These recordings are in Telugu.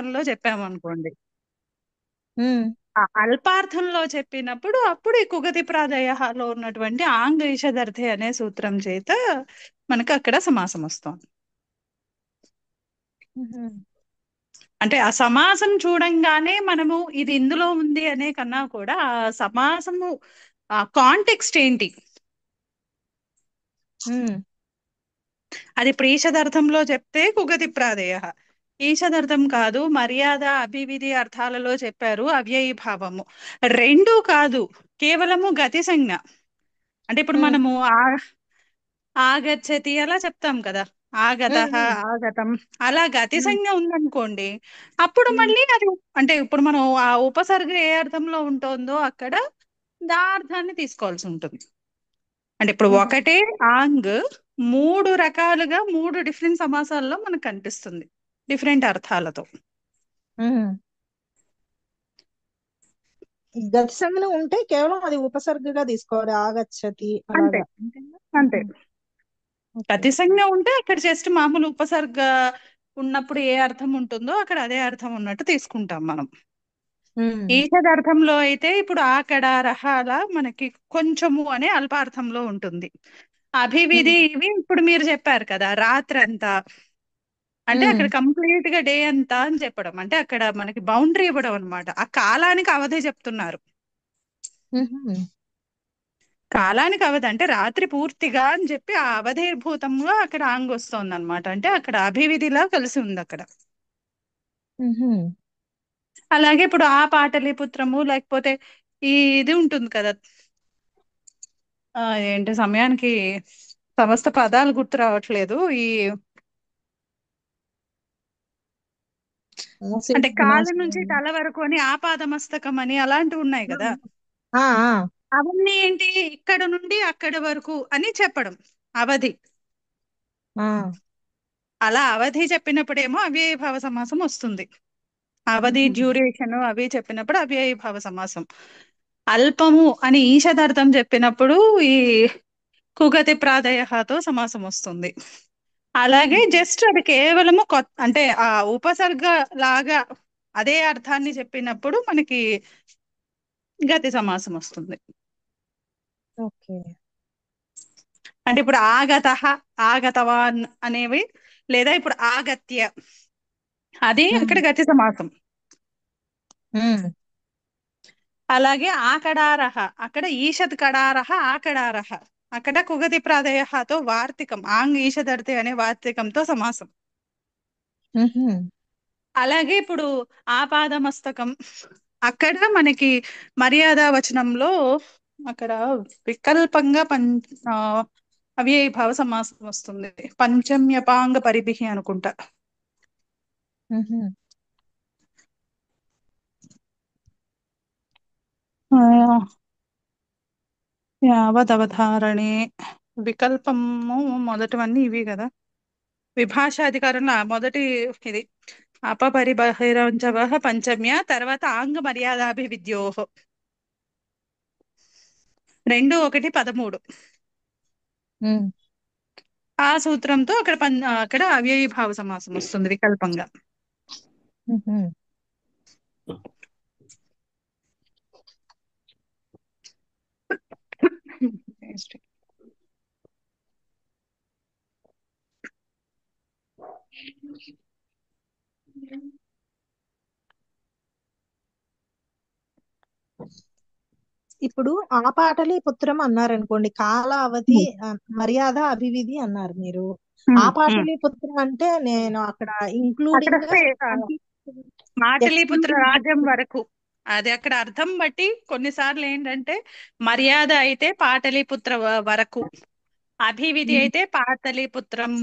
సమాసంలో చెప్పామనుకోండి, ఉమ్, ఆ అల్పార్థంలో చెప్పినప్పుడు అప్పుడు ఈ కుగతి ప్రాదయలో ఉన్నటువంటి ఆంగ్ ఈషదర్థి అనే సూత్రం చేత మనకు అక్కడ సమాసం వస్తుంది. ఉహు, అంటే ఆ సమాసం చూడంగానే మనము ఇది ఇందులో ఉంది అనే కన్నా కూడా ఆ సమాసము ఆ కాంటెక్స్ట్ ఏంటి, ఉమ్, అది ఇప్పుడు ఈషదర్థంలో చెప్తే కుగతి ప్రాదేయ, ఈషదర్థం కాదు మర్యాద అభివిధి అర్థాలలో చెప్పారు అవ్యయీభావము, రెండూ కాదు కేవలము గతి సంజ్ఞ. అంటే ఇప్పుడు ఉమ్, మనము ఆగచ్చతి అలా చెప్తాం కదా, ఆగత ఉమ్, ఉమ్, ఆగతం, అలా గతి ఉమ్, సంజ్ఞ ఉందనుకోండి, అప్పుడు ఉమ్, మళ్ళీ అది అంటే ఇప్పుడు మనం ఆ ఉపసర్గ ఏ అర్థంలో ఉంటుందో అక్కడ దా అర్థాన్ని తీసుకోవాల్సి ఉంటుంది. అంటే ఇప్పుడు ఉహు, ఒకటే ఆంగ్ మూడు రకాలుగా మూడు డిఫరెంట్ సమాసాల్లో మనకు కనిపిస్తుంది డిఫరెంట్ అర్థాలతో. ఉహు. ఈ గతి సంజ్ఞ ఉంటే కేవలం అది ఉపసర్గగా తీసుకోవాలి, ఆగచ్చతి అంతే అలాగా అంతేనా? అంతే. ఉహు, ఓకే. గతి సంజ్ఞ ఉంటే అక్కడ జస్ట్ మామూలు ఉపసర్గ ఉన్నప్పుడు ఏ అర్థం ఉంటుందో అక్కడ అదే అర్థం ఉన్నట్టు తీసుకుంటాం మనం. ఉమ్, ఈషదర్థంలో అయితే ఇప్పుడు ఆకడ రహాల మనకి కొంచెము అనే అల్పార్థంలో ఉంటుంది. ఉమ్, అభివిధి ఇవి ఇప్పుడు మీరు చెప్పారు కదా రాత్రంతా, అంటే ఉమ్, అక్కడ కంప్లీట్ గా డే అంతా అని చెప్పడం, అంటే అక్కడ మనకి బౌండరీ ఇవ్వడం అనమాట, ఆ కాలానికి అవధి చెప్తున్నారు. ఉహు, కాలానికి అవధి అంటే రాత్రి పూర్తిగా అని చెప్పి ఆ అవధిభూతంగా అక్కడ ఆంగ్ వస్తుంది అనమాట, అంటే అక్కడ అభివిధిలా కలిసి ఉంది అక్కడ. ఉహు, అలాగే ఇప్పుడు ఆ పాటలీపుత్రము లేకపోతే ఈ ఇది ఉంటుంది కదా, ఏంటి సమయానికి సమస్త పదాలు గుర్తు రావట్లేదు, ఈ అంటే ఆశ్రిత కాలు నుంచి సమాసం. తల వరకు అని ఆపాదమస్తకం అని అలాంటివి ఉన్నాయి కదా, ఆ, ఆ, అవన్నీ ఏంటి ఇక్కడ నుండి అక్కడ వరకు అని చెప్పడం అవధి. ఆ, అలా అవధి చెప్పినప్పుడేమో అవ్యయీభావ సమాసం వస్తుంది, అవధి ఉహు, డ్యూరేషన్ అవి చెప్పినప్పుడు అవ్యయీభావ సమాసం. అల్పము అని ఈషదార్థం చెప్పినప్పుడు ఈ కుగతి ప్రాదయతో సమాసం వస్తుంది. అలాగే ఉహు, జస్ట్ అది కేవలము అంటే ఆ ఉపసర్గ లాగా అదే అర్థాన్ని చెప్పినప్పుడు మనకి గతి సమాసం వస్తుంది. ఓకే. అంటే ఇప్పుడు ఆగత, ఆగతవాన్ అనేవి, లేదా ఇప్పుడు ఆగత్య, అది ఉమ్, అక్కడ గతి సమాసం. ఉమ్, అలాగే ఆకడారహ, అక్కడ ఈషద్ కడారహ ఆకడారహ, అక్కడ కుగతి ప్రాదయతో వార్తికం ఆంగ్ ఈషదర్థి అనే వార్తికంతో సమాసం. ఉహు, అలాగే ఇప్పుడు ఆపాదమస్తకం, అక్కడ మనకి మర్యాద వచనంలో అక్కడ వికల్పంగా ఆ, అవ్యయీభావ సమాసం వస్తుంది, పంచమ్యపాంగ పరిభిహి అనుకుంటా. ఉహు, ఆ, యావదవధారణే వికల్పము మొదటివన్నీ ఇవి కదా, విభాషాధికారంలో ఆ మొదటి ఇది అపపరిబహిరంచవ పంచమ్య, తర్వాత ఆంగ మర్యాదాభివిద్యో 2:1:13. ఉమ్, ఆ సూత్రంతో అక్కడ అక్కడ అవ్యయీభావ సమాసం వస్తుంది వికల్పంగా. ఉహు. ఇప్పుడు ఆపాటలి పుత్రం అన్నారనుకోండి, కాల అవధి మర్యాద అభివిధి అన్నారు మీరు. ఆపాటలి పుత్రం అంటే నేను అక్కడ అక్కడ ఇంక్లూడింగ్ అంటే మాటలీపుత్ర ఎక్స్క్లూడింగ్. రాజ్యం వరకు, అది అక్కడ అర్థం బట్టి కొన్నిసార్లు ఏంటంటే మర్యాద అయితే పాటలీపుత్ర వరకు, అభివిధి అయితే పాటలీపుత్రం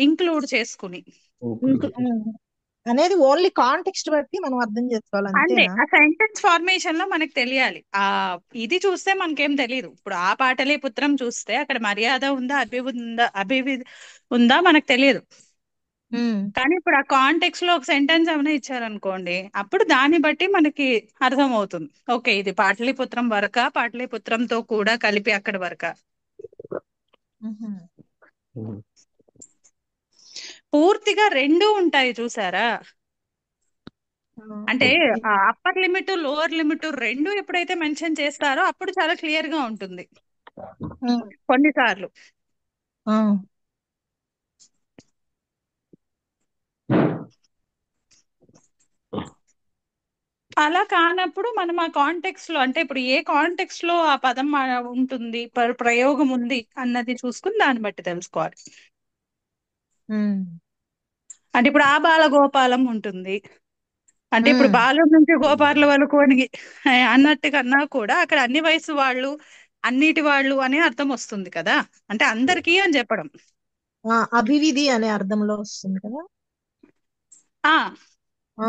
ఇంక్లూడ్ చేసుకుని. అనేది ఓన్లీ కాంటెక్స్ట్ బట్టి మనం అర్థం చేసుకోవాలి, అంతే, అంతేనా? ఆ సెంటెన్స్ ఫార్మేషన్ లో మనకు తెలియాలి. ఇది చూస్తే మనకేం తెలియదు, ఇప్పుడు ఆ పాటలీపుత్రం చూస్తే అక్కడ మర్యాద ఉందా అభివిధి ఉందా మనకు తెలియదు. ఉమ్, కానీ ఇప్పుడు ఆ కాంటెక్స్ట్ లో ఒక సెంటెన్స్ ఏమైనా ఇచ్చారనుకోండి, అప్పుడు దాన్ని బట్టి మనకి అర్థం అవుతుంది, ఓకే ఇది పాటలీపుత్రం వరక పాటలీపుత్రంతో కూడా కలిపి అక్కడ వరక. ఉహు, పూర్తిగా రెండు ఉంటాయి చూసారా, ఆ, అంటే okay. Upper limit lower limit రెండు ఎప్పుడైతే మెన్షన్ చేస్తారో అప్పుడు చాలా క్లియర్ గా ఉంటుంది ఉమ్, కొన్నిసార్లు. ఆ, అలా కానప్పుడు మనం ఆ కాంటెక్స్ట్ లో, అంటే ఇప్పుడు ఏ కాంటెక్స్ట్ లో ఆ పదం ఉంటుంది, ప్రయోగం ఉంది అన్నది చూసుకుని దాన్ని బట్టి తెలుసుకోవాలి. ఉమ్, అంటే ఇప్పుడు ఆ బాల గోపాలం ఉంటుంది, అంటే ఇప్పుడు ఉమ్, బాలు నుంచి గోపాల వరకు అని అన్నట్టు కన్నా కూడా అక్కడ అన్ని వయసు వాళ్ళు, అన్నిటి వాళ్ళు అనే అర్థం వస్తుంది కదా, అంటే అందరికీ అని చెప్పడం. అభివిధి అనే అర్థంలో వస్తుంది కదా. ఆ ఆ,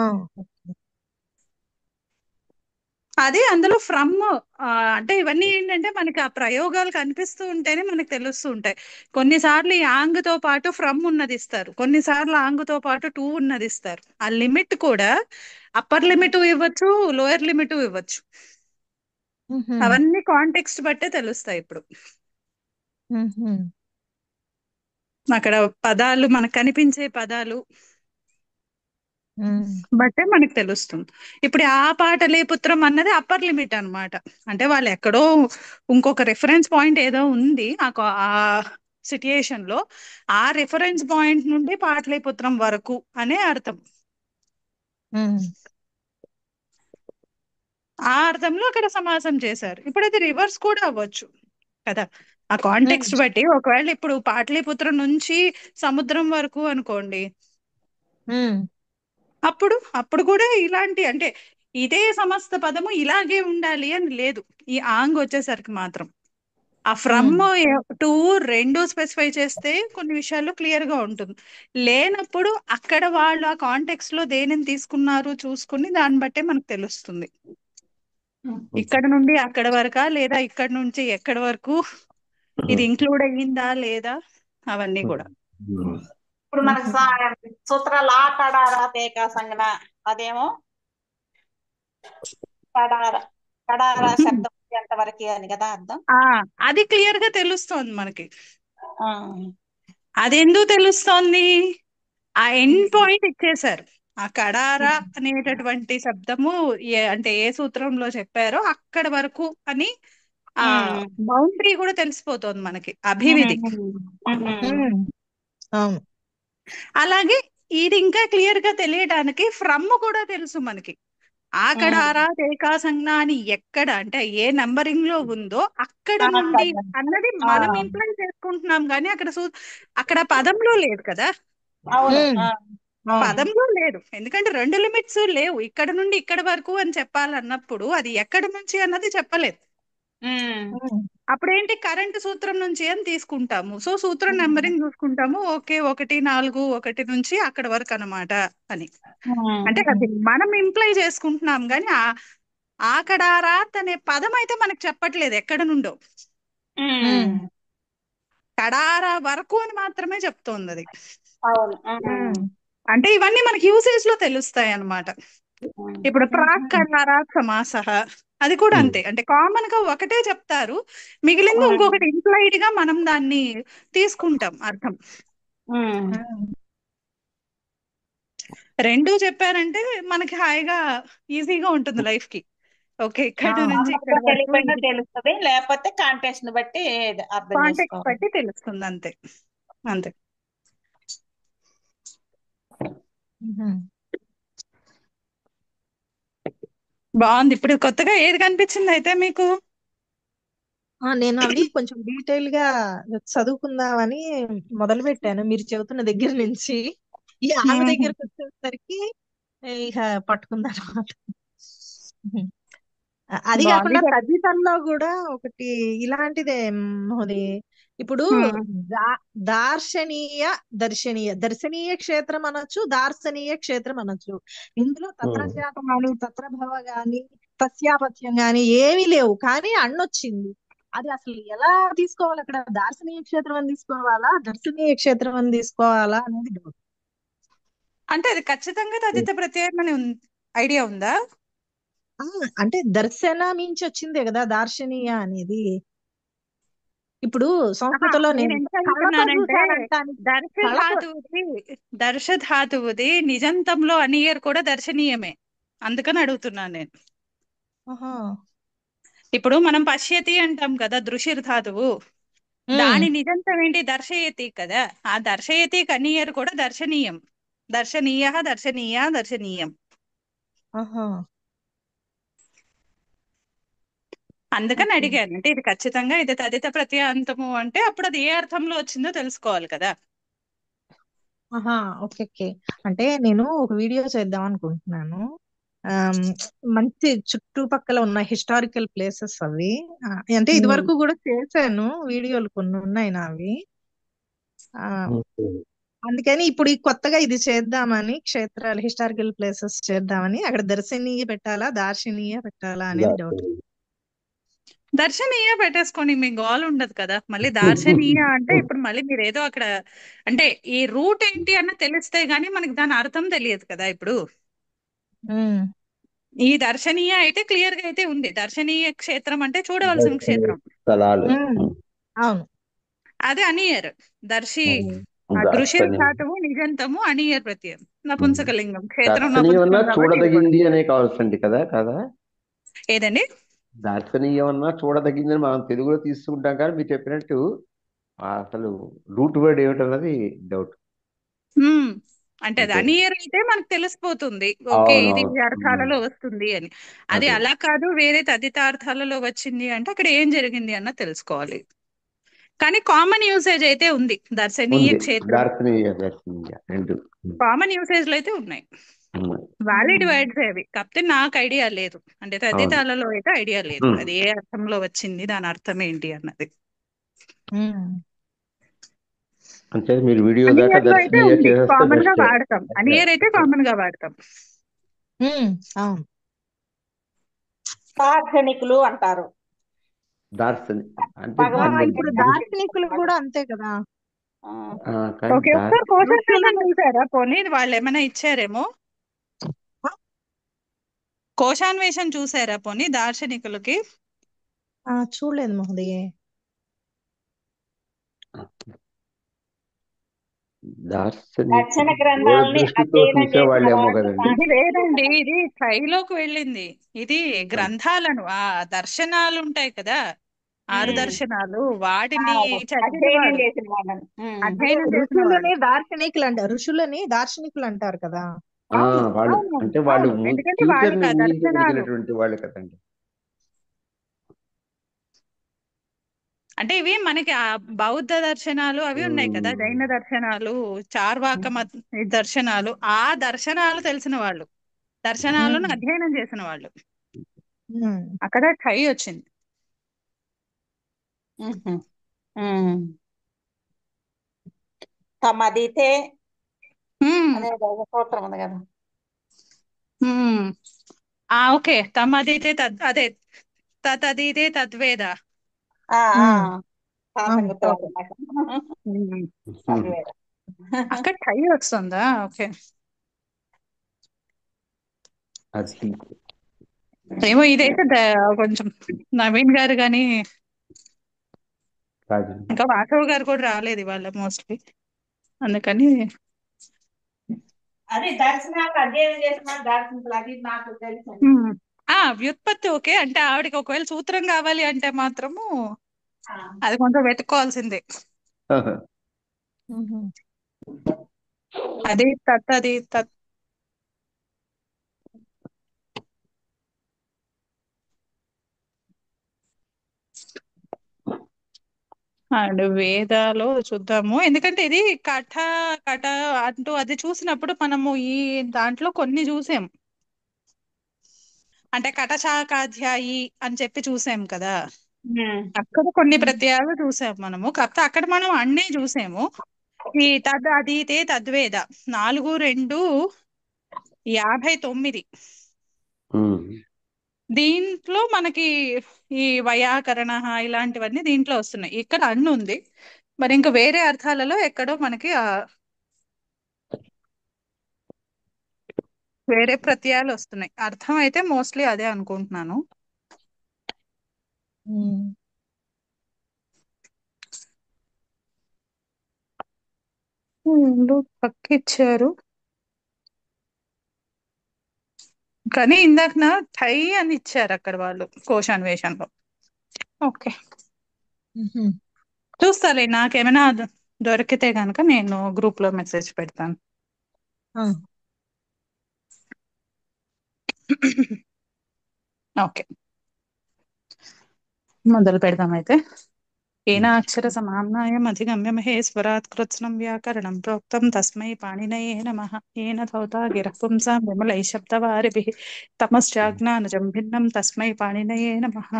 అదే అందులో ఫ్రమ్, అంటే ఇవన్నీ ఏంటంటే మనకి ఆ ప్రయోగాలు కనిపిస్తూ ఉంటేనే మనకు తెలుస్తూ ఉంటాయి. కొన్నిసార్లు ఈ ఆంగ్ తో పాటు ఫ్రమ్ ఉన్నది ఇస్తారు, కొన్నిసార్లు ఆంగ్ తో పాటు టు ఉన్నది ఇస్తారు. ఆ లిమిట్ కూడా అప్పర్ లిమిట్ ఇవ్వచ్చు, లోయర్ లిమిట్ ఇవ్వచ్చు. ఉహు, అవన్నీ కాంటెక్స్ట్ బట్టే తెలుస్తాయి. ఇప్పుడు ఉహు, అక్కడ పదాలు మనకు కనిపించే పదాలు ఉమ్, బట్టే మనకు తెలుస్తుంది. ఇప్పుడు ఆ పాటలే పుత్రం అన్నది అప్పర్ లిమిట్ అన్నమాట. అంటే వాళ్ళు ఎక్కడో ఇంకొక రిఫరెన్స్ పాయింట్ ఏదో ఉంది ఆ సిట్యుయేషన్ లో, ఆ రిఫరెన్స్ పాయింట్ నుండి పాటలీపుత్రం వరకు అనే అర్థం. ఉమ్, ఆ అర్థంలో అక్కడ సమాసం చేశారు. ఇప్పుడు అది రివర్స్ కూడా అవ్వచ్చు కదా, ఆ ఉమ్, కాంటెక్స్ట్ బట్టి. ఒకవేళ ఇప్పుడు పాటలీపుత్రం నుంచి సముద్రం వరకు అనుకోండి, ఉమ్, అప్పుడు అప్పుడు కూడా ఇలాంటి, అంటే ఇదే సమస్త పదము ఇలాగే ఉండాలి అని లేదు. ఈ ఆంగ్ వచ్చేసరికి మాత్రం ఆ ఫ్రమ్ ఉమ్, టు రెండు స్పెసిఫై చేస్తే కొన్ని విషయాల్లో క్లియర్ గా ఉంటుంది. లేనప్పుడు అక్కడ వాళ్ళు ఆ కాంటెక్స్ట్ లో దేనిని తీసుకున్నారు చూసుకుని దాన్ని బట్టే మనకు తెలుస్తుంది. ఇక్కడ నుండి అక్కడ వరకా, లేదా ఇక్కడ నుంచి ఎక్కడి వరకు ఇది ఇంక్లూడ్ అయ్యిందా లేదా, అవన్నీ కూడా. ఇప్పుడు మనకు ఉహు, సూత్రాలు ఆ కడార తేక సంగన, అదేమో కడార, కడార శబ్దం ఎంతవరకు అని కదా అర్థం. ఆ అది క్లియర్ గా తెలుస్తోంది మనకి. ఆ, అది ఎందుకు తెలుస్తోంది, ఆ ఎండ్ పాయింట్ ఇచ్చేశారు. ఆ కడారా అనేటటువంటి శబ్దము అంటే ఏ సూత్రంలో చెప్పారో అక్కడ వరకు అని ఆ ఉమ్, బౌండరీ కూడా తెలిసిపోతోంది మనకి, ఉమ్, అభివిధి. ఉమ్, అవును. అలాగే ఇది ఇంకా క్లియర్ గా తెలియడానికి ఫ్రమ్ కూడా తెలుసు మనకి. ఆకడారా తేకా సంజ్ఞ అని ఎక్కడ, అంటే ఏ నంబరింగ్ లో ఉందో అక్కడ నుండి అన్నది మనం ఇంప్లై చేసుకుంటున్నాం, కానీ అక్కడ అక్కడ పదంలో లేదు కదా. అవును. ఉమ్, అవును. పదంలో లేదు, ఎందుకంటే రెండు లిమిట్స్ లేవు. ఇక్కడ నుండి ఇక్కడ వరకు అని చెప్పాలన్నప్పుడు అది ఎక్కడి నుంచి అన్నది చెప్పలేదు. ఉమ్, అప్పుడు ఏంటి, కరెంట్ సూత్రం నుంచి అని తీసుకుంటాము. సో సూత్రం నెంబరింగ్ చూసుకుంటాము, ఓకే 1 4 1 నుంచి అక్కడ వరకు అన్నమాట అని. అంటే అది మనం ఇంప్లై చేసుకుంటున్నాం, కానీ ఆకడారాత్ అనే పదం అయితే మనకు చెప్పట్లేదు ఎక్కడ నుండో. ఉమ్, కడారా వరకు అని మాత్రమే చెప్తోంది అది. అవును. ఉమ్, అంటే ఇవన్నీ మనకి యూసేజ్ లో తెలుస్తాయి అన్నమాట. ఇప్పుడు ప్రాక్ ఉహు, కడారాత్ సమాసః, అది కూడా అంతే. అంటే కామన్ గా ఒకటే చెప్తారు, మిగిలింది ఇంకొకటి ఇంప్లైడ్ గా మనం దాన్ని తీసుకుంటాం అర్థం. ఉమ్, రెండు చెప్పారంటే మనకి హాయిగా ఈజీగా ఉంటుంది లైఫ్ కి. ఓకే, ఇక్కడ నుంచి నార్మల్ గా ఇక్కడ వరకు తెలిపోయినా ఇది తెలుస్తుంది, లేకపోతే కాంటెక్స్ట్ ని బట్టి అర్థం కాంటెక్స్ట్ చేసుకోవాలి. బట్టి తెలుస్తుంది, అంతే. అంతే. ఉహు. బాగుంది. ఇప్పుడు కొత్తగా ఏది కనిపించింది అయితే మీకు? నేను అవి కొంచెం డీటెయిల్ గా చదువుకుందామని మొదలు పెట్టాను మీరు చెబుతున్న దగ్గర నుంచి. ఈ ఆమె మ్మ్. దగ్గరకు వచ్చేసరికి ఇక పట్టుకుందా అనమాట. అది బాగుంది కాకుండా ఇది. తదితరలో కూడా ఒకటి ఇలాంటిదే మహోదయ్. ఇప్పుడు మ్మ్. దార్శనీయ దర్శనీయ దర్శనీయ క్షేత్రం అనొచ్చు, దార్శనీయ క్షేత్రం అనొచ్చు. ఇందులో తత్రజాతం గాని తత్రభవ గాని తస్యాపత్యం గాని ఏమీ లేవు, కానీ అన్నొచ్చింది. అది అసలు ఎలా తీసుకోవాలి, అక్కడ దార్శనీయ క్షేత్రం అని తీసుకోవాలా దర్శనీయ క్షేత్రం అని తీసుకోవాలా అనేది డౌట్. అంటే అది ఖచ్చితంగా తదిత ప్రత్యయం అని ఐడియా ఉందా? ఆ, అంటే దర్శన మించి వచ్చిందే కదా దార్శనీయ అనేది. ఇప్పుడు ఆహా, సంస్కృతంలో నేను నేను ఎంత కళతో చదువుతున్నానంటే చూశానంటానికి దర్శ కళతో ధాతువుది, దర్శ ధాతువుది నిజంతంలో అనియర్ కూడా దర్శనీయమే. అందుకని అడుగుతున్నాను నేను. ఆహా. ఇప్పుడు మనం పశ్యతి అంటాం కదా, దృశిర్ ధాతువు, ఉమ్. దాని నిజంతం ఏంటి? దర్శయతి కదా. ఆ దర్శయతి కనీయర్ కూడా దర్శనీయం. దర్శనీయ, దర్శనీయ, దర్శనీయం. ఆహా. అందుకని ఓకే. అడిగాను. అంటే ఇది ఖచ్చితంగా ఇది తదిత ప్రత్యయాంతము అంటే అప్పుడు అది ఏ అర్థంలో వచ్చిందో తెలుసుకోవాలి కదా. ఆహా. Okay okay. అంటే నేను ఒక వీడియో చేద్దాం అనుకుంటున్నాను. ఆమ్, మంచి చుట్టుపక్కల ఉన్న హిస్టారికల్ ప్లేసెస్ అవి. అంటే ఇది వరకు కూడా చేశాను, వీడియోలు కొన్ని ఉన్నాయి నావి. ఆ, అందుకని ఇప్పుడు ఈ కొత్తగా ఇది చేద్దామని, క్షేత్రాలు హిస్టారికల్ ప్లేసెస్ చేద్దామని. అక్కడ దర్శనీయ పెట్టాలా, దార్శనీయ పెట్టాలా అనేది డౌట్. దర్శనీయ పెట్టేసుకోండి, మీ గోల్ ఉండదు కదా. మళ్ళీ దార్శనీయ అంటే ఇప్పుడు మళ్ళీ మీరు ఏదో అక్కడ అంటే ఈ రూట్ ఏంటి అన్న తెలిస్తే గానీ మనకి దాని అర్థం తెలియదు కదా. ఇప్పుడు ఉమ్. ఈ దర్శనీయ అయితే క్లియర్ గా అయితే ఉంది. దర్శనీయ క్షేత్రం అంటే చూడవలసిన దర్శనీయ క్షేత్రం. స్థలాలు. ఉమ్. అవును. అదే అనియర్. దర్శి ఆ దృశ్యం దర్శనీయం. ధాతువు నిజంతము అనియర్ ప్రత్యయం నపుంసకలింగం. క్షేత్రం దర్శనీయం అన్నా నపుంసకం కాబట్టి ఇది కూడా. చూడదగింది అనే కావాల్సింది కదా కదా. ఏదండి? దర్శనీయం అన్నా చూడదగింది అని మనం తెలుగులో తీసుకుంటాం, కానీ మీరు చెప్పినట్టు అసలు రూట్ వర్డ్ ఏమిటన్నది డౌట్. హ్మ్. అంటే అది అంతే. అనియర్ అయితే మనకు తెలిసిపోతుంది, ఓకే ఇది ఈ అవునవును. అర్థాలలో వస్తుంది అని. అది అదే. అలా కాదు, వేరే తదితార్థాలలో వచ్చింది అంటే అక్కడ ఏం జరిగింది అన్న తెలుసుకోవాలి. కానీ కామన్ యూసేజ్ అయితే ఉంది, దర్శనీయ ఉంది. క్షేత్రం. దర్శనీయ రెండు కామన్ యూసేజ్ లో అయితే ఉన్నాయి. ఉన్నాయి. వ్యాలిడ్ వర్డ్స్ అవి. కాకపోతే నాకు ఐడియా లేదు, అంటే అవును. తదితాలలో అయితే ఐడియా లేదు ఉమ్. అది ఏ అర్థంలో వచ్చింది, దాని అర్థం ఏంటి అన్నది. ఉమ్. అంటే మీరు వీడియో దాకా అనియర్ లో అయితే దర్శనీయ ఉంది, చేసేస్తే కామన్ గా బెస్ట్. వాడతాం. అనియర్ అయితే కామన్ గా వాడతాం. ఉమ్. అవును. దార్శనికులు అంటారు. దార్శని అంటే భగవంతుడి ఇప్పుడు యొక్క దార్శనికులు కూడా అంతే కదా. ఆ, కానీ ఓకే, ఒకసారి కోశాన్వేషణ ఋషులను చూసారా పోనీ? వాళ్ళు ఏమైనా ఇచ్చారేమో. కోశాన్వేషణ చూసారా పోనీ దార్శనికులకి? చూడలేదు మహోదయ. దార్శనికులు దర్శన గ్రంథాలని దూరదృష్టితో అధ్యయనం చేసిన చూసేవాళ్ళేమో వాళ్ళు కదండి. ఇది లేదండి, ఇది ట్రైలోకి వెళ్ళింది. ఇది గ్రంథాలను, ఆ దర్శనాలు ఉంటాయి కదా, 6 ఉమ్, దర్శనాలు, వాటిని చదివిన అధ్యయనం వాడు, చేసిన వాళ్ళని. అంటే అధ్యయనం చేసిన వాడు. ఋషులని దార్శనికులు అంటారు కదా. అవును, వాళ్ళు అవును, అంటే వాళ్ళు అవును. ఎందుకంటే ఫ్యూచర్ వాళ్ళకి ని ఆ దర్శనాలు ఊహించగలిగినటువంటి వాళ్ళు కదండి. అంటే ఇవి మనకి ఆ బౌద్ధ దర్శనాలు అవి ఉన్నాయి కదా, జైన దర్శనాలు, చార్వాక దర్శనాలు, ఆ దర్శనాలు తెలిసిన వాళ్ళు, దర్శనాలను ఉమ్. అధ్యయనం చేసిన వాళ్ళు. ఉమ్. అక్కడ ఠై వచ్చింది. ఉహు. ఉమ్. తమదితే హ్మ్. అనే ఒక సూత్రం ఉంది కదా. హ్మ్. ఓకే. తమదితే అదే తదితే తద్వేద. ఆ ఆ ఉమ్. అవును. సాసంగతో ఓకే. అన్నమాట. హ్మ్. అద్వైతం. అక్కడ ఠై వస్తుందా? ఓకే. అది ఏమో ఇదైతే కొంచెం నవీన్ గారు కానీ కాదు. ఇంకా వాసవ్ గారు కూడా రాలేదు ఇవాళ మోస్ట్లీ, అందుకని. అది దర్శనాలు అధ్యయనం చేసిన దార్శనికులు, అది నాకు తెలుసు. హ్మ్. వ్యుత్పత్తి ఓకే. అంటే ఆవిడకి ఒకవేళ సూత్రం కావాలి అంటే మాత్రము అది కొంచెం వెతుక్కోవాల్సిందే. ఉహు. అది అది అండ్ వేదాలో చూద్దాము, ఎందుకంటే ఇది కథ కథ అంటూ అది చూసినప్పుడు మనము ఈ దాంట్లో కొన్ని చూసాం. అంటే కటశాకాధ్యాయి అని చెప్పి చూసాం కదా, అక్కడ కొన్ని ప్రత్యయాలు చూసాం మనము. కాకపోతే అక్కడ మనం అన్నీ చూసాము. ఈ అదీతే తద్వేద 4-2-59 దీంట్లో మనకి ఈ వైయాకరణ ఇలాంటివన్నీ దీంట్లో వస్తున్నాయి. ఇక్కడ అన్ని ఉంది, మరి ఇంకా వేరే అర్థాలలో ఎక్కడో మనకి వేరే ప్రత్యయాలు వస్తున్నాయి. అర్థం అయితే మోస్ట్లీ అదే అనుకుంటున్నాను. ఉమ్. పక్కిచ్చారు. కానీ ఇందాక నా థై అని ఇచ్చారు అక్కడ వాళ్ళు కోశాన్వేషణలో. ఓకే, మ్మ్. చూస్తాలే, నాకేమైనా దొరికితే కనుక నేను గ్రూప్ లో మెసేజ్ పెడతాను. ఆ, ఓకే, మొదలు పెడదాం అయితే. ఏనాక్షర సమామ్నాయం అధిగమ్య మహేశ్వరాత్ కృత్స్నం వ్యాకరణం ప్రోక్తం తస్మై పాణినయే నమః. ఏన ధౌతా గిరః పుంసాం విమలైః శబ్దవారిభిః తమశ్చాజ్ఞానజం భిన్నం తస్మై పాణినయే నమః.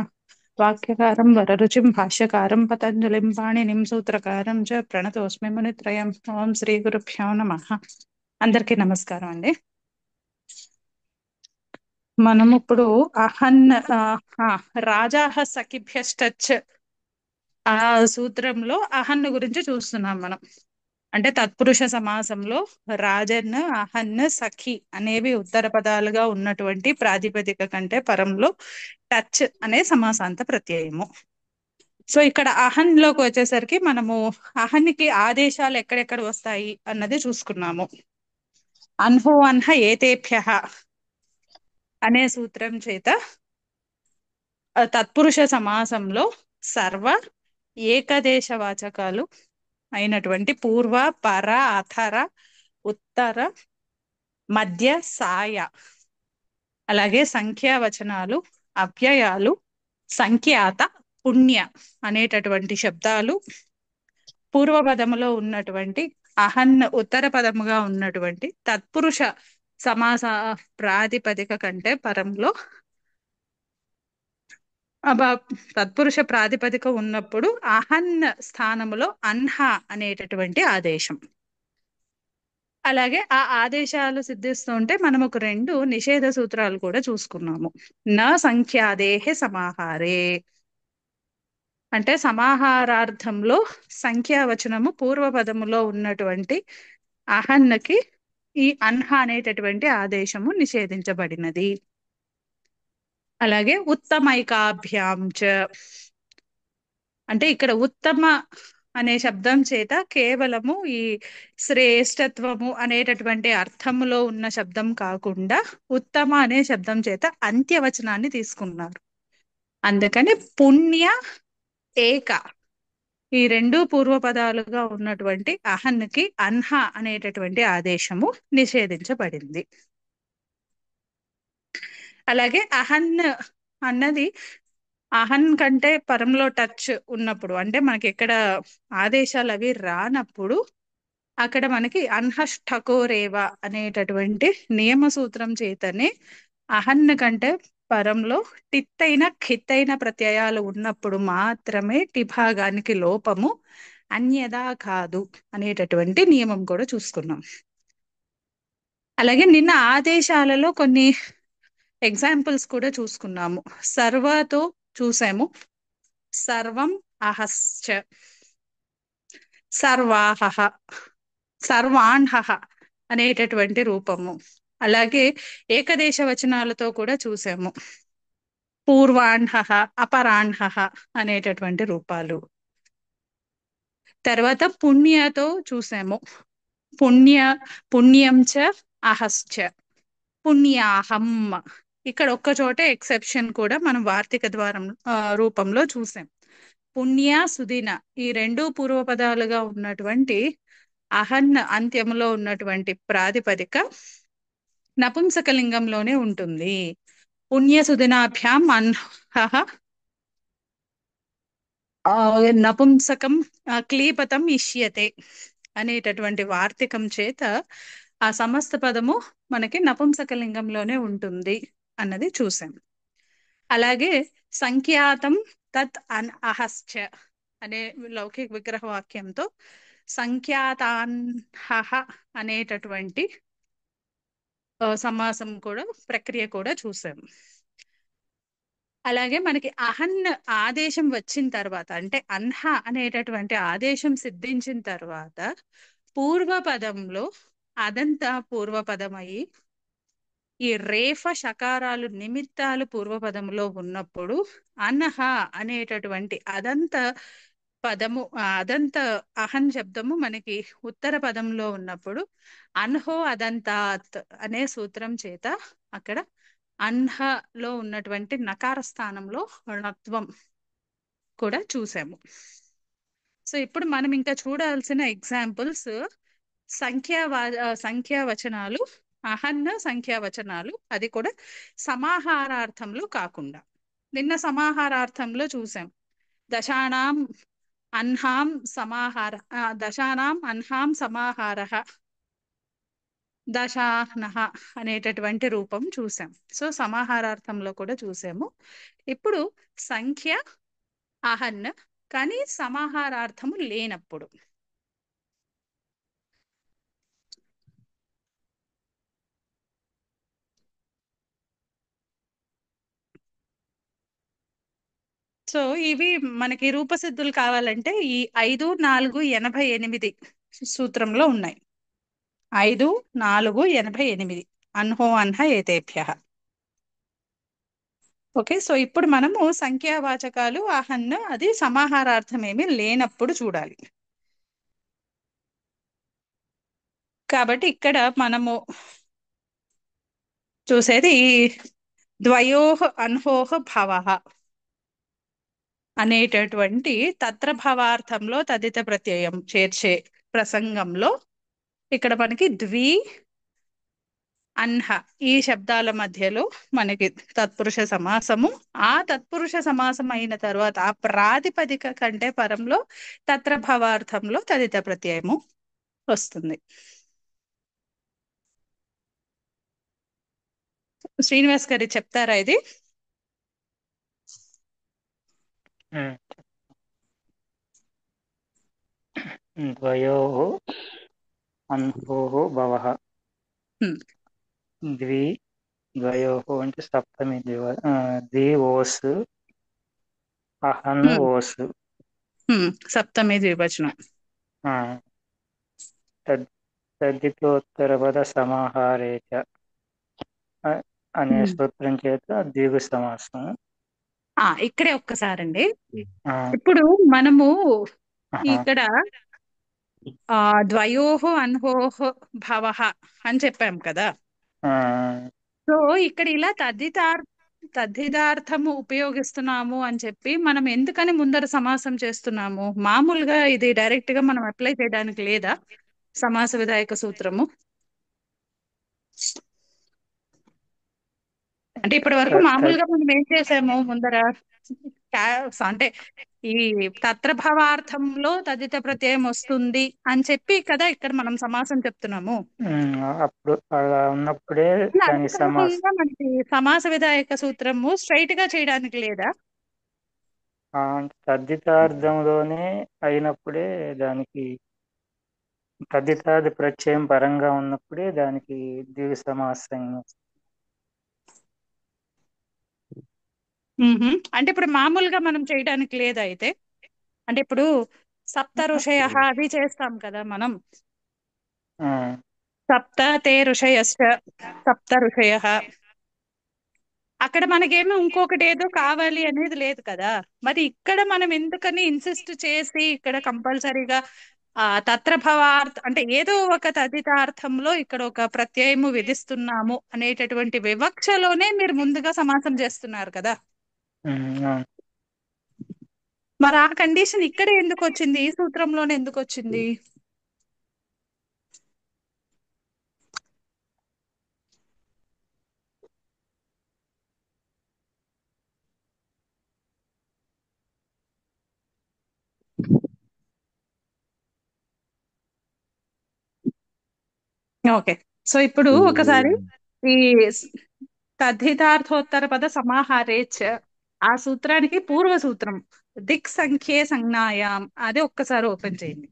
వాక్యకారం వరరుచిం భాష్యకారం పతంజలిం పాణినిం సూత్రకారం చ ప్రణతోస్మి మునిత్రయం. ఓం శ్రీ గురుభ్యో నమః. అందరికీ నమస్కారం అండి. మనం ఇప్పుడు అహన్ రాజాహ సఖిభ్యశ్చ ఆ సూత్రంలో అహన్ను గురించి చూస్తున్నాం మనం. అంటే తత్పురుష సమాసంలో రాజన్, అహన్, సఖి అనేవి ఉత్తర పదాలుగా ఉన్నటువంటి ప్రాతిపదిక కంటే పరంలో టచ్ అనే సమాసాంత ప్రత్యయము. సో ఇక్కడ అహన్ లోకి వచ్చేసరికి మనము అహన్కి ఆదేశాలు ఎక్కడెక్కడ వస్తాయి అన్నది చూసుకున్నాము. అన్హో అన్హ ఏతేభ్యః అనే సూత్రం చేత తత్పురుష సమాసంలో సర్వ ఏకదేశ వాచకాలు అయినటువంటి పూర్వ, పర, అథర, ఉత్తర, మధ్య, సాయ, అలాగే సంఖ్యావచనాలు, అవ్యయాలు, సంఖ్యాత, పుణ్య అనేటటువంటి శబ్దాలు పూర్వపదములో ఉన్నటువంటి అహన్ ఉత్తర పదముగా ఉన్నటువంటి తత్పురుష సమాస ప్రాతిపదిక కంటే పరంలో తత్పురుష ప్రాతిపదిక ఉన్నప్పుడు అహన్ స్థానములో అన్హ అనేటటువంటి ఆదేశం. అలాగే ఆ ఆదేశాలు సిద్ధిస్తుంటే మనం ఒక 2 నిషేధ సూత్రాలు కూడా చూసుకున్నాము. న సంఖ్యాదేహ సమాహారే అంటే సమాహారార్థంలో సంఖ్యావచనము పూర్వపదములో ఉన్నటువంటి అహన్నకి ఈ అన్హ అనేటటువంటి ఆదేశము నిషేధించబడినది. అలాగే ఉత్తమైకాభ్యాం చ అంటే ఇక్కడ ఉత్తమ అనే శబ్దం చేత కేవలము ఈ శ్రేష్టత్వము అనేటటువంటి అర్థములో ఉన్న శబ్దం కాకుండా ఉత్తమ అనే శబ్దం చేత అంత్యవచనాన్ని తీసుకున్నారు. అందుకని పుణ్య, ఏక ఈ 2 పూర్వపదాలుగా ఉన్నటువంటి అహన్కి అన్హ అనేటటువంటి ఆదేశము నిషేధించబడింది. అలాగే అహన్ అన్నది అహన్ కంటే పరంలో టచ్ ఉన్నప్పుడు అంటే మనకి ఎక్కడ ఆదేశాలు అవి రానప్పుడు అక్కడ మనకి అన్హష్టకోరేవ అనేటటువంటి నియమ సూత్రం చేతనే అహన్ కంటే పరంలో టిత్తైన ఖిత్తైన ప్రత్యయాలు ఉన్నప్పుడు మాత్రమే టిభాగానికి లోపము, అన్యదా కాదు అనేటటువంటి నియమం కూడా చూసుకున్నాం. అలాగే నిన్న ఆదేశాలలో కొన్ని ఎగ్జాంపుల్స్ కూడా చూసుకున్నాము. సర్వతో చూసాము, సర్వం అహశ్చ, సర్వాహ, సర్వాణ్హ అనేటటువంటి రూపము. అలాగే ఏకదేశ వచనాలతో కూడా చూసాము, పూర్వాణ్హ, అపరాణ్హ అనేటటువంటి రూపాలు. తర్వాత పుణ్యతో చూసాము, పుణ్యం చ అహశ్చ, పుణ్యాహం. ఇక్కడ ఒక్క చోట ఎక్సెప్షన్ కూడా మనం వార్తిక ద్వారం రూపంలో చూసాం. పుణ్య, సుదిన ఈ 2 పూర్వపదాలుగా ఉన్నటువంటి అహన్ అంత్యములో ఉన్నటువంటి ప్రాతిపదిక నపుంసకలింగంలోనే ఉంటుంది. పుణ్య సుదినాభ్యాం అన్హః నపుంసకం క్లీపతం ఇష్యతే అనేటటువంటి వార్తికం చేత ఆ సమస్త పదము మనకి నపుంసకలింగంలోనే ఉంటుంది అన్నది చూసాం. అలాగే సంఖ్యాతం తత్ అహశ్చ అనే లౌకిక విగ్రహ వాక్యంతో సంఖ్యాతాన్హః అనేటటువంటి సమాసం కూడా ప్రక్రియ కూడా చూసాం. అలాగే మనకి అహన్ ఆదేశం వచ్చిన తర్వాత అంటే అన్హ అనేటటువంటి ఆదేశం సిద్ధించిన తర్వాత పూర్వపదంలో అదంతా పూర్వపదమయ్యి ఈ రేఫ షకారాలు నిమిత్తాలు పూర్వపదములో ఉన్నప్పుడు అన్హ అనేటటువంటి అదంత పదము అదంత అహన్ శబ్దము మనకి ఉత్తర పదంలో ఉన్నప్పుడు అన్హో అదంతాత్ అనే సూత్రం చేత అక్కడ అన్హలో ఉన్నటువంటి నకార స్థానంలో ణత్వం కూడా చూసాము. సో ఇప్పుడు మనం ఇంకా చూడాల్సిన ఎగ్జాంపుల్స్ సంఖ్యావచనాలు, అహన్న సంఖ్యావచనాలు, అది కూడా సమాహారార్థంలో కాకుండా. నిన్న సమాహారార్థంలో చూసాం. దశానాం అన్హాం సమాహార దశానాం అన్హాం సమాహారః దశానః అనేటటువంటి రూపం చూసాం. సో సమాహారార్థంలో కూడా చూసాము. ఇప్పుడు సంఖ్య అహన్, కానీ సమాహారార్థము లేనప్పుడు. సో ఇవి మనకి రూపసిద్ధులు కావాలంటే ఈ 5, 4, 88 సూత్రంలో ఉన్నాయి. 5, 4, 88 అన్హో అన్హ ఏతేభ్యః. ఓకే, సో ఇప్పుడు మనము సంఖ్యావాచకాలు అహన్ అది సమాహారార్థం ఏమీ లేనప్పుడు చూడాలి. కాబట్టి ఇక్కడ మనము చూసేది ద్వయోః అన్హోః భవః అనేటటువంటి తత్రభవార్థంలో తదిత ప్రత్యయం చేర్చే ప్రసంగంలో ఇక్కడ మనకి ద్వి అన్హ ఈ శబ్దాల మధ్యలో మనకి తత్పురుష సమాసము, ఆ తత్పురుష సమాసం అయిన తర్వాత ఆ ప్రాతిపదిక కంటే పరంలో తత్రభవార్థంలో తదిత ప్రత్యయము వస్తుంది. శ్రీనివాస్ గారి చెప్తారా ఇది? ద్వయోః అన్హోః భవః. హ్మ్. ద్వయోః అంటే సప్తమి ద్వి ఓస్ అహన్ హ్మ్. ఓస్. సప్తమి ద్వివచనం. తద్దితోత్తరపద సమాహారే చ అనే సూత్రం చేత ద్విగు సమాసం. ఇక్కడే ఒక్కసారండి, ఇప్పుడు మనము ఇక్కడ ద్వయోః అన్హోః భవః అని చెప్పాం కదా. సో ఇక్కడ ఇలా తద్ధితార్థము ఉపయోగిస్తున్నాము అని చెప్పి మనం ఎందుకని ముందర సమాసం చేస్తున్నాము? మామూలుగా ఇది డైరెక్ట్ గా మనం అప్లై చేయడానికి లేదా సమాస విధాయక సూత్రము? అంటే ఇప్పటి వరకు మామూలుగా మనం ఏం చేసాము ముందర, అంటే ఈ తత్రభవార్థంలో తదిత ప్రత్యయం వస్తుంది అని చెప్పి కదా ఇక్కడ మనం సమాసం చెప్తున్నాము. అప్పుడు అలా ఉన్నప్పుడే దాని కాకుండా మనకి సమాస విధాయక సూత్రము స్ట్రైట్ గా చేయడానికి లేదా? తద్దితార్థంలోనే అయినప్పుడే దానికి తద్దితాది ప్రత్యయం పరంగా ఉన్నప్పుడే దానికి ద్విగు సమాసం. అంటే ఇప్పుడు మామూలుగా మనం చేయడానికి లేదా అయితే? అంటే ఇప్పుడు సప్త ఋషయః అది చేస్తాం కదా మనం. సప్త తే ఋషయశ్చ సప్త ఋషయః. అక్కడ మనకేమో ఇంకొకటి ఏదో కావాలి అనేది లేదు కదా. మరి ఇక్కడ మనం ఎందుకని ఇన్సిస్ట్ చేసి ఇక్కడ కంపల్సరీగా తత్రభవార్థ అంటే ఏదో ఒక తదితార్థంలో ఇక్కడ ఒక ప్రత్యయము విధిస్తున్నాము అనేటటువంటి వివక్షలోనే మీరు ముందుగా సమాసం చేస్తున్నారు కదా. మరి ఆ కండిషన్ ఇక్కడ ఎందుకు వచ్చింది? ఈ సూత్రంలోనే ఎందుకు వచ్చింది? ఓకే, సో ఇప్పుడు ఒకసారి ఈ తద్ధితార్థోత్తర పద సమాహారేచ్ ఆ సూత్రానికి పూర్వ సూత్రం దిక్ సంఖ్యే సంజ్ఞాయాం అదే ఒక్కసారి ఓపెన్ చేయండి.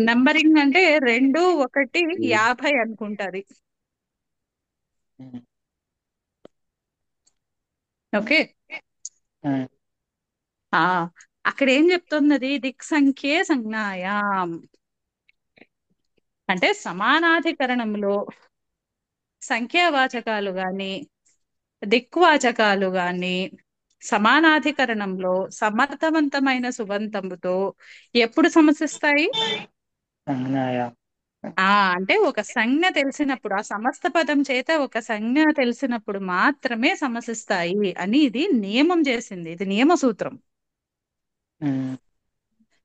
నంబరింగ్ అంటే 2, 1, 50 అనుకుంటది. ఓకే, అక్కడ ఏం చెప్తున్నది? దిక్ సంఖ్యే సంజ్ఞాయాం అంటే సమానాధికరణంలో సంఖ్యావాచకాలు గాని దిక్వాచకాలు గాని సమానాధికరణంలో సమర్థవంతమైన సుబంతముతో ఎప్పుడు సమసిస్తాయి? అంటే ఒక సంజ్ఞ తెలిసినప్పుడు, ఆ సమస్త పదం చేత ఒక సంజ్ఞ తెలిసినప్పుడు మాత్రమే సమసిస్తాయి అని ఇది నియమం చేసింది. ఇది నియమ సూత్రం. ఉమ్,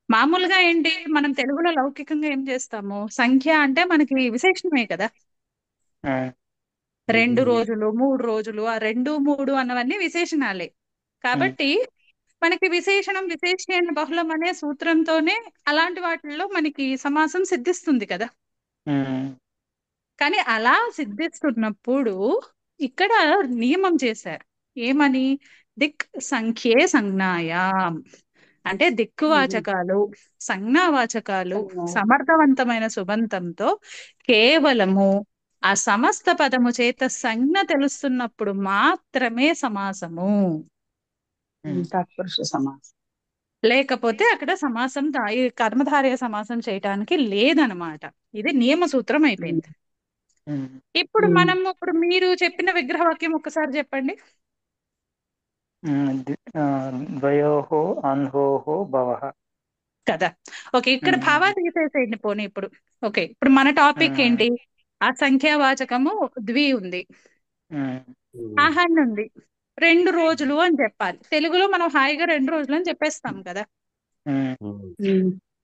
మామూలుగా ఏంటి, మనం తెలుగులో లౌకికంగా ఏం చేస్తాము, సంఖ్య అంటే మనకి విశేషణమే కదా. ఉమ్, 2 రోజులు, 3 రోజులు, ఆ 2, 3 అన్నవన్నీ విశేషణాలే. ఉమ్, కాబట్టి మనకి విశేషణం విశేషణ బహుళం అనే సూత్రంతోనే అలాంటి వాటిల్లో మనకి సమాసం సిద్ధిస్తుంది కదా. ఉమ్, కానీ అలా సిద్ధిస్తున్నప్పుడు ఇక్కడ నియమం చేశారు. ఏమని? దిక్ సంఖ్యే సంజ్ఞాయాం. అంటే దిక్కువాచకాలు, సంజ్ఞావాచకాలు సమర్థవంతమైన సుబంతంతో కేవలము ఆ సమస్త పదము చేత సంజ్ఞ తెలుస్తున్నప్పుడు మాత్రమే సమాసము. ఉమ్, తత్పురుష సమాసం. లేకపోతే అక్కడ సమాసం ఈ కర్మధారయ సమాసం చేయటానికి లేదనమాట. ఇది నియమ సూత్రం అయిపోయింది. ఉమ్. ఇప్పుడు ఇప్పుడు మీరు చెప్పిన విగ్రహవాక్యం ఒక్కసారి చెప్పండి ద్వయోః అన్హోః భవః. కదా. ఓకే, ఇక్కడ భావాలు తీసేసేయండి పోనీ. ఓకే, ఇప్పుడు మన టాపిక్ ఏంటి? ఆ సంఖ్యావాచకము ద్వి ఉంది, ఆహన్ ఉంది, 2 రోజులు అని చెప్పాలి. తెలుగులో మనం హాయిగా 2 రోజులు అని చెప్పేస్తాం కదా.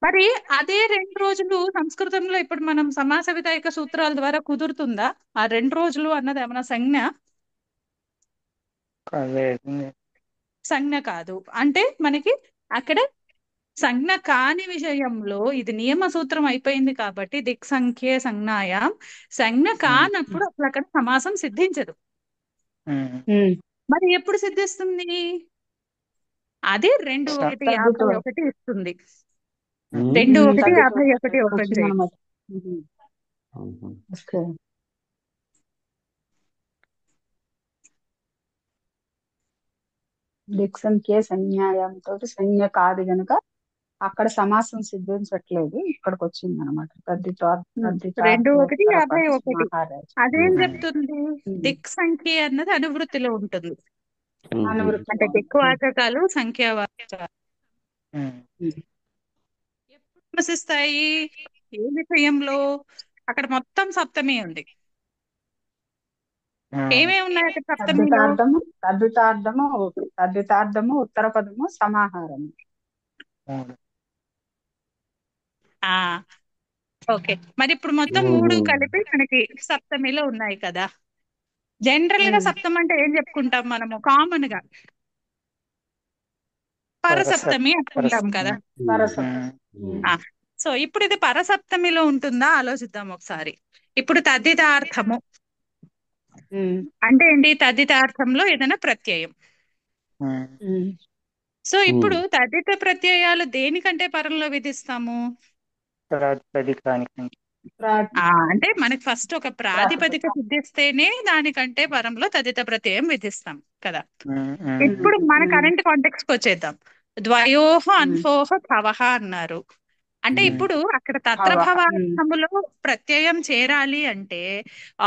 మరి అదే 2 రోజులు సంస్కృతంలో ఇప్పుడు మనం సమాస విధాయక సూత్రాల ద్వారా కుదురుతుందా? ఆ 2 రోజులు అన్నది ఏమైనా సంజ్ఞ కాదు. అంటే మనకి అక్కడ సంజ్ఞ కాని విషయంలో ఇది నియమ సూత్రం అయిపోయింది కాబట్టి దిక్ సంఖ్యే సంజ్ఞాయాం. సంజ్ఞ కానప్పుడు అసలు అక్కడ సమాసం సిద్ధించదు. మరి ఎప్పుడు సిద్ధిస్తుంది? అది 2, 1, 51 ఇస్తుంది. 2, 1, 51 ఓపెన్ చేయండి. దిక్ సంఖ్య సంజ్ఞాయం తోటి సంజ్ఞ కాదు గనుక అక్కడ సమాసం సిద్ధించట్లేదు, ఇక్కడికి వచ్చింది అనమాట. 2, 1, 51 అదేం చెప్తుంది? దిక్ సంఖ్య అన్నది అనువృత్తిలో ఉంటుంది. అంటే దిక్వాచకాలు సంఖ్యావాచకాలు ఎప్పుడు సమసిస్తాయి? ఏ విషయంలో? అక్కడ మొత్తం సప్తమి ఉంది. ఏమేమి ఉన్నాయి అక్కడ సప్తమిలో? తద్వితార్థము ఉత్తర పదము సమాహారము. ఓకే, మరి ఇప్పుడు మొత్తం 3 కలిపి మనకి సప్తమిలో ఉన్నాయి కదా. జనరల్ గా సప్తమి అంటే ఏం చెప్పుకుంటాం మనము? కామన్ గా పరసప్తమి అనుకుంటాం కదా. సో ఇప్పుడు ఇది పరసప్తమిలో ఉంటుందా ఆలోచిద్దాం ఒకసారి. ఇప్పుడు తద్దితార్థము అంటే ఏంటి? తద్దితార్థంలో ఏదైనా ప్రత్యయం. సో ఇప్పుడు తద్దిత ప్రత్యయాలు దేనికంటే పరంలో విధిస్తాము? అంటే మనకి ఫస్ట్ ఒక ప్రాతిపదిక సిద్ధిస్తేనే దానికంటే పరంలో తదిత ప్రత్యయం విధిస్తాం కదా. ఇప్పుడు మన కరెంట్ కాంటెక్స్ట్ కి వచ్చేద్దాం. ద్వయోః అన్హోః భవః అన్నారు. అంటే ఇప్పుడు అక్కడ తత్రభవార్థములో ప్రత్యయం చేరాలి అంటే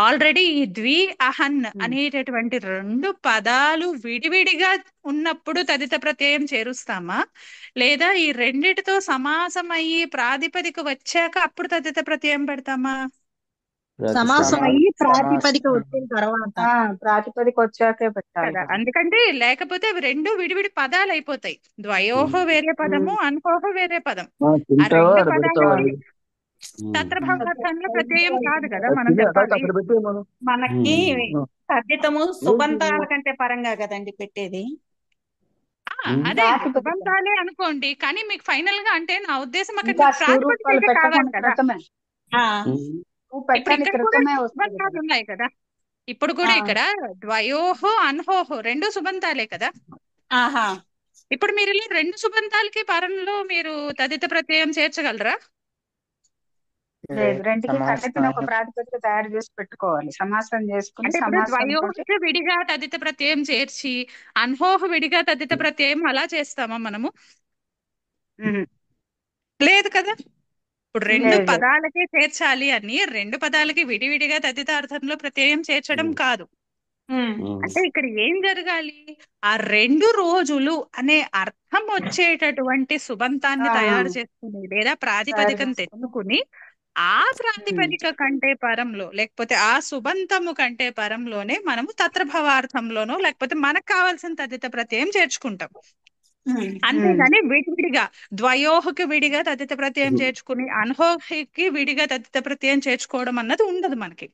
ఆల్రెడీ ఈ ద్వి అహన్ అనేటటువంటి 2 పదాలు విడివిడిగా ఉన్నప్పుడు తదిత ప్రత్యయం చేరుస్తామా, లేదా ఈ రెండిటితో సమాసం అయ్యి ప్రాతిపదిక వచ్చాక అప్పుడు తదిత ప్రత్యయం పెడతామా? సమాసం అయ్యి ప్రాతిపదిక వచ్చిన తర్వాత ప్రాతిపదిక వచ్చాకే పెట్టాలి కదా. ఎందుకంటే లేకపోతే అవి 2 విడివిడి పదాలు అయిపోతాయి. ద్వయోః వేరే పదము, అన్హోః వేరే పదం. ఆ 2 పదాలకి తత్రభవార్థంలో ప్రత్యయం కాదు కదా మనం చెప్పాలి. మనకి తద్దితము సుబంతాల కంటే పరంగా కదండి పెట్టేది. అదే సుబంతాలే అనుకోండి, కానీ మీకు ఫైనల్ గా అంటే నా ఉద్దేశం అక్కడ ప్రాతిపదిక కావాలి కదా. ఇప్పుడు ఇక్కడ కూడా సుబంతాలు ఉన్నాయి కదా. ఇప్పుడు కూడా ఇక్కడ ద్వయోః అన్హోః 2 సుబంతాలే కదా. ఇప్పుడు మీరు 2 సుబంతాలకి పరంలో మీరు తదిత ప్రత్యయం చేర్చగలరా? లేదు, రెండుకి కలిపిన ఒక ప్రాతిపదిక తయారు చేసి పెట్టుకోవాలి, సమాసం చేసుకుని. ద్వయోః విడిగా తదిత ప్రత్యయం చేర్చి అన్హోః విడిగా తదిత ప్రత్యయం అలా చేస్తామా మనము? లేదు కదా. ఇప్పుడు 2 పదాలకే చేర్చాలి అని 2 పదాలకి విడివిడిగా తదిత అర్థంలో ప్రత్యయం చేర్చడం కాదు. అంటే ఇక్కడ ఏం జరగాలి? ఆ 2 రోజులు అనే అర్థం వచ్చేటటువంటి సుబంతాన్ని తయారు చేసుకుని లేదా ప్రాతిపదికను తెచ్చుకుని ఆ ప్రాతిపదిక కంటే పరంలో లేకపోతే ఆ సుబంతము కంటే పరంలోనే మనము తత్రభవార్థంలోనో లేకపోతే మనకు కావాల్సిన తదిత ప్రత్యయం చేర్చుకుంటాం. అంతేగాని విడివిడిగా ద్వయోహకి విడిగా తదిత ప్రత్యయం చేర్చుకుని అన్హోకి విడిగా తదిత ప్రత్యయం చేర్చుకోవడం అన్నది ఉండదు మనకి,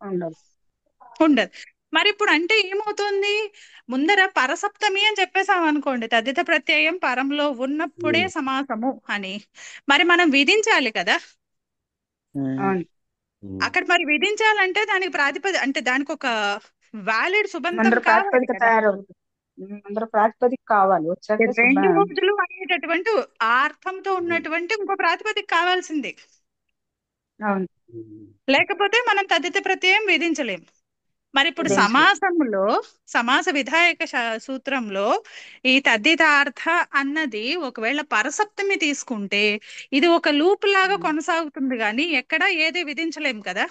ఉండదు. ఉండదు. మరి ఇప్పుడు అంటే ఏమవుతుంది, ముందర పరసప్తమి అని చెప్పేసాం అనుకోండి, తదిత ప్రత్యయం పరంలో ఉన్నప్పుడే సమాసము అని మరి మనం విధించాలి కదా. అవును. అక్కడ మరి విధించాలంటే దానికి అంటే దానికి ఒక వ్యాలిడ్ సుబంతం ముందర కావాలి ప్రాతిపదిక కదా. తయారవుతుంది. ముందర ప్రాతిపదిక కావాలి, వచ్చాకే 2 రోజులు అనేటటువంటి ఆ అర్థంతో ఉన్నటువంటి ఇంకో ప్రాతిపదిక కావాల్సింది, అవును. లేకపోతే మనం తదిత ప్రత్యయం విధించలేం. మరి ఇప్పుడు విధించలేం. సమాసంలో సమాస విధాయక సూత్రంలో ఈ తద్దితార్థ అన్నది ఒకవేళ పరసప్తమి తీసుకుంటే ఇది ఒక లూప్ లాగా కొనసాగుతుంది, కానీ ఎక్కడ ఏది విధించలేం కదా.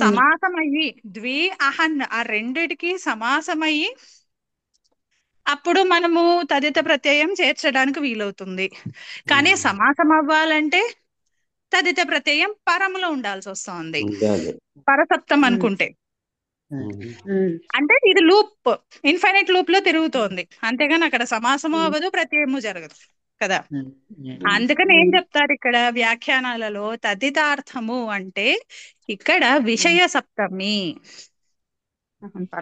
సమాసమయ్యి ద్వి అహన్ ఆ రెండిటికి సమాసమయ్యి అప్పుడు మనము తదిత ప్రత్యయం చేర్చడానికి వీలవుతుంది. కానీ సమాసం అవ్వాలంటే తదిత ప్రత్యయం పరములో ఉండాల్సి వస్తుంది ఉండాలి. పరసప్తం అనుకుంటే. అంటే ఇది లూప్, ఇన్ఫైనైట్ లూప్ లో తిరుగుతోంది, అంతేగాని అక్కడ సమాసము అవ్వదు, ప్రత్యయము జరగదు కదా. అందుకని ఏం చెప్తారు ఇక్కడ వ్యాఖ్యానాలలో, తదితార్థము అంటే ఇక్కడ విషయ సప్తమి,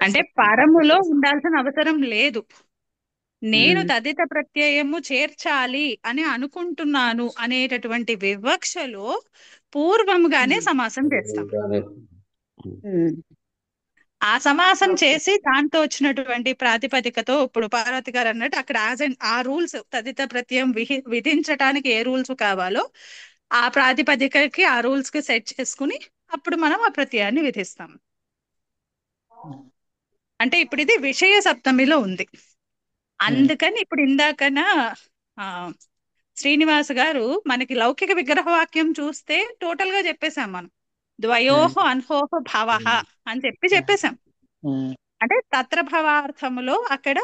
అంటే పరములో ఉండాల్సిన అవసరం లేదు. నేను తదిత ప్రత్యయము చేర్చాలి అని అనుకుంటున్నాను అనేటటువంటి వివక్షలో పూర్వముగానే సమాసం చేస్తాం. ఆ సమాసం చేసి దాంతో వచ్చినటువంటి ప్రాతిపదికతో ఇప్పుడు పార్వతి గారు అన్నట్టు అక్కడ ఆ రూల్స్ తదిత ప్రత్యయం విధించడానికి ఏ రూల్స్ కావాలో ఆ ప్రాతిపదికకి ఆ రూల్స్ కి సెట్ చేసుకుని అప్పుడు మనం ఆ ప్రత్యయాన్ని విధిస్తాం. అంటే ఇప్పుడు ఇది విషయ సప్తమిలో ఉంది. అందుకని ఇప్పుడు ఇందాకన శ్రీనివాస్ గారు మనకి లౌకిక విగ్రహ వాక్యం చూస్తే టోటల్ గా చెప్పేశాం మనం, ద్వయోహో అన్హోహ భవః అని చెప్పేశాం. అంటే తత్రభవార్థములో అక్కడ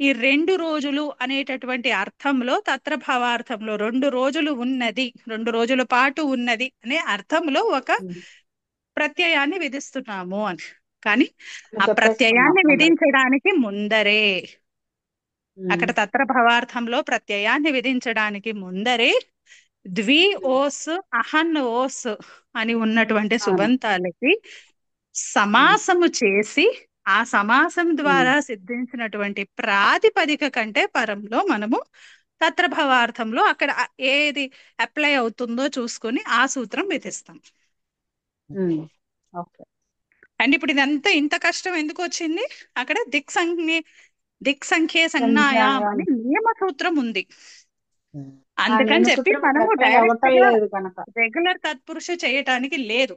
ఈ 2 రోజులు అనేటటువంటి అర్థంలో తత్రభవార్థంలో 2 రోజులు ఉన్నది, 2 రోజుల పాటు ఉన్నది అనే అర్థంలో ఒక ప్రత్యయాన్ని విధిస్తున్నాము అని. కానీ ఆ ప్రత్యయాన్ని విధించడానికి ముందరే, అక్కడ తత్రభవార్థంలో ప్రత్యయాన్ని విధించడానికి ముందరే ద్వి ఓస్ అహన్ ఓస్ అని ఉన్నటువంటి సుబంతాలకి సమాసము చేసి ఆ సమాసం ద్వారా సిద్ధించినటువంటి ప్రాతిపదిక కంటే పరంలో మనము తత్రభవార్థంలో అక్కడ ఏది అప్లై అవుతుందో చూసుకొని ఆ సూత్రం విధిస్తాం. అండ్ ఇప్పుడు ఇదంతా ఇంత కష్టం ఎందుకు వచ్చింది, అక్కడ దిక్సంఖ్యే సంజ్ఞాయాం అని నియమ సూత్రం ఉంది. అందుకని చెప్పి మనము డైరెక్ట్ గా రెగ్యులర్ తత్పురుష చేయటానికి లేదు.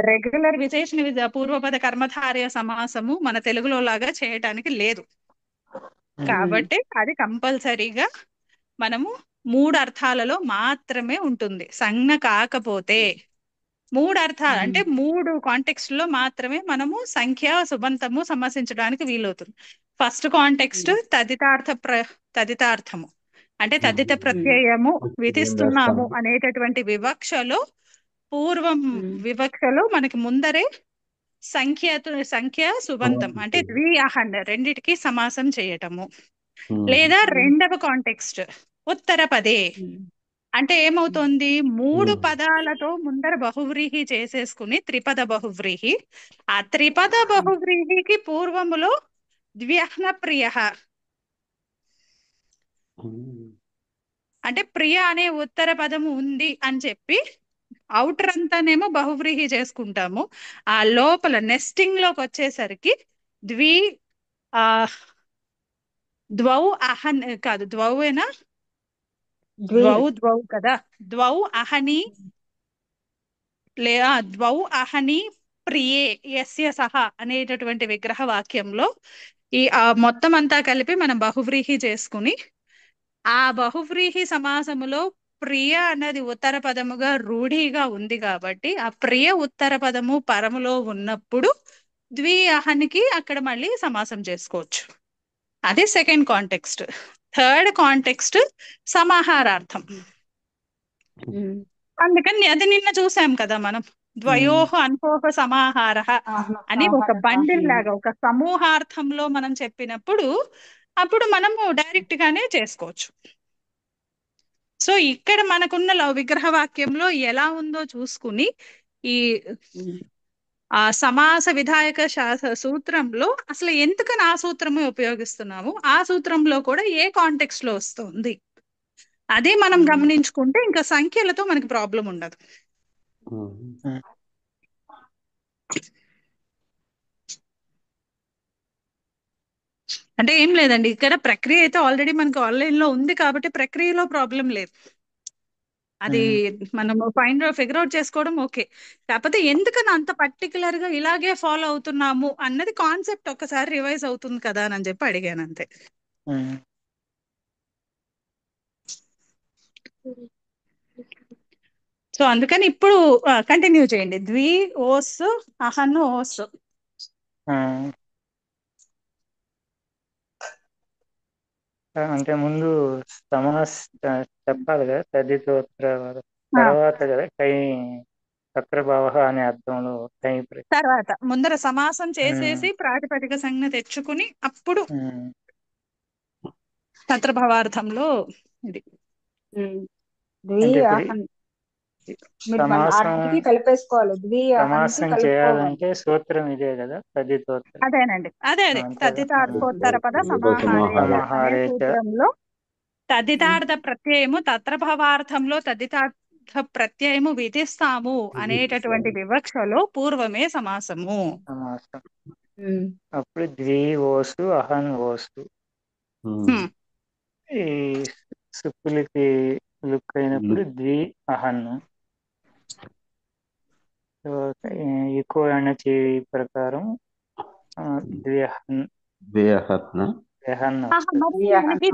రెగ్యులర్ విశేషణ పూర్వపద కర్మధారయ సమాసము మన తెలుగులో లాగా చేయటానికి లేదు. కాబట్టి అది కంపల్సరీగా మనము 3 అర్థాలలో మాత్రమే ఉంటుంది. సంజ్ఞ కాకపోతే 3 అర్థాలు అంటే 3 కాంటెక్స్ట్ లో మాత్రమే మనము సంఖ్య సుబంతము సమాసించడానికి వీలవుతుంది. ఫస్ట్ కాంటెక్స్ట్ తదితార్థము అంటే తదిత ప్రత్యయము విధిస్తున్నాము అనేటటువంటి వివక్షలో పూర్వం వివక్షలో మనకి ముందరే సంఖ్య సుబంతం అంటే ద్వి అహన్ రెండిటికి సమాసం చేయటము. లేదా రెండవ కాంటెక్స్ట్ ఉత్తర పదే అంటే ఏమవుతోంది, 3 పదాలతో ముందర బహువ్రీహి చేసేసుకుని త్రిపద బహువ్రీహి, ఆ త్రిపద బహువ్రీహికి పూర్వములో ద్వ్యహ్న ప్రియ అంటే ప్రియ అనే ఉత్తర పదము ఉంది అని చెప్పి అవుటర్ అంతానేమో బహువ్రీహి చేసుకుంటాము. ఆ లోపల నెస్టింగ్ లోకి వచ్చేసరికి ద్వౌ అహన్ కాదు, ద్వౌనా ద్వౌ కదా, ద్వౌ అహని లేదా ద్వౌ అహని ప్రియే యస్య సహ అనేటటువంటి విగ్రహ వాక్యంలో ఈ మొత్తం అంతా కలిపి మనం బహువ్రీహి చేసుకుని ఆ బహువ్రీహి సమాసములో ప్రియ అన్నది ఉత్తర పదముగా రూఢిగా ఉంది కాబట్టి ఆ ప్రియ ఉత్తర పదము పరములో ఉన్నప్పుడు ద్వి అహనికి అక్కడ మళ్ళీ సమాసం చేసుకోవచ్చు. అది సెకండ్ కాంటెక్స్ట్. థర్డ్ కాంటెక్స్ట్ సమాహారార్థం. ఉమ్, అందుకని అది నిన్న చూసాం కదా మనం, ద్వయోః అన్పోః సమాహారః ఆహ్న అని ఒక సమాహారः. బండిల్ లాగా ఒక సమూహార్థంలో మనం చెప్పినప్పుడు అప్పుడు మనము డైరెక్ట్ గానే చేసుకోవచ్చు. సో ఇక్కడ మనకున్న విగ్రహ వాక్యంలో ఎలా ఉందో చూసుకుని ఈ ఉమ్, సమాస విధాయక సూత్రంలో అసలు ఎందుకని ఆ సూత్రమే ఉపయోగిస్తున్నాము, ఆ సూత్రంలో కూడా ఏ కాంటెక్స్ట్ లో వస్తుంది, అదే మనం ఉమ్, గమనించుకుంటే ఇంకా సంఖ్యలతో మనకి ప్రాబ్లం ఉండదు. అంటే ఏం లేదండి, ఇక్కడ ప్రక్రియ అయితే ఆల్రెడీ మనకి ఆన్లైన్ లో ఉంది కాబట్టి ప్రక్రియలో ప్రాబ్లం లేదు. అది మనం ఫిగర్ అవుట్ చేసుకోవడం ఓకే. కాకపోతే ఎందుకని అంత పర్టికులర్ గా ఇలాగే ఫాలో అవుతున్నాము అన్నది కాన్సెప్ట్ ఒక్కసారి రివైజ్ అవుతుంది కదా అని చెప్పి అడిగాను అంతే. సో అందుకని ఇప్పుడు కంటిన్యూ చేయండి. ద్వి ఓస్ అహన్ ఓస్. అంటే ముందు సమాస్ చెప్పాలి కదా, తదితోత్ర తర్వాత కదా టై తత్రభావ అనే అర్థంలో టై తర్వాత ముందర సమాసం చేసేసి ప్రాతిపదిక సంజ్ఞ తెచ్చుకుని అప్పుడు తత్రభవార్థంలో ఇది. ద్వి అంటే ఇప్పుడు అహన్ మీరు ఆ సమాసం రెండింటికి కలిపేసుకోవాలి. ద్వి అహన్కి సమాసం కలుపుకోవాలి. చేయాలంటే సూత్రం ఇదే కదా, తదితోత్ర. అదేనండి, అదే తద్దితార్థోత్తర పద సమాహారేచ అనే సమాహారేచ. సూత్రంలో తద్దితార్థ ప్రత్యయము తత్రభవార్థంలో తద్దితార్థ ప్రత్యయము విధిస్తాము అనేటటువంటి వివక్షలో పూర్వమే సమాసము. సమాసం అప్పుడు ద్వి ఓసు అహన్ ఓసు. ఈ సుప్పులకి లుక్ అయినప్పుడు ద్వి అహన్. ఎక్కువ అణచి ప్రకారం ద్విహన్. మరి మనకి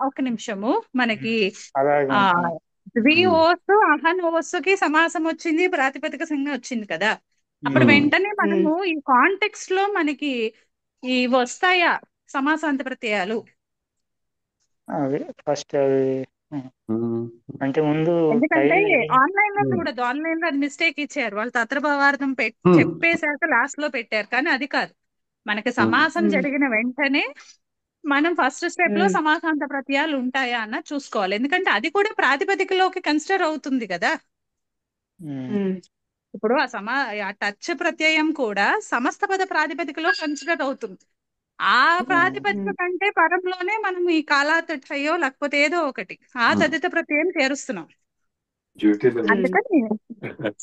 ఒక నిమిషము మనకి అలాగే ద్వి ఓసు అహన్ ఓసుకి సమాసం వచ్చింది, ప్రాతిపదిక సంజ్ఞ వచ్చింది కదా. అప్పుడు వెంటనే మనము ఈ కాంటెక్స్ట్ లో మనకి ఈ వస్తాయా సమాసాంత ప్రత్యయాలు? అవి ఫస్ట్ అవి అంటే ముందు ఎందుకంటే ఆన్లైన్ లో చూడదు, ఆన్లైన్ లో అది మిస్టేక్ ఇచ్చారు వాళ్ళు, తత్రభవార్థం చెప్పేశాక లాస్ట్ లో పెట్టారు. కానీ అది కాదు, మనకి సమాసం జరిగిన వెంటనే మనం ఫస్ట్ స్టెప్ లో సమాసాంత ప్రత్యయాలు ఉంటాయా అన్న చూసుకోవాలి. ఎందుకంటే అది కూడా ప్రాతిపదికలోకి కన్సిడర్ అవుతుంది కదా. ఇప్పుడు ఆ టచ్ ప్రత్యయం కూడా సమస్త పద ప్రాతిపదికలో కన్సిడర్ అవుతుంది. ఆ ప్రాతిపదిక కంటే పరంలోనే మనం ఈ కాలాతయో లేకపోతే ఏదో ఒకటి ఆ తదిత ప్రత్యయం చేరుస్తున్నాం. అందుకని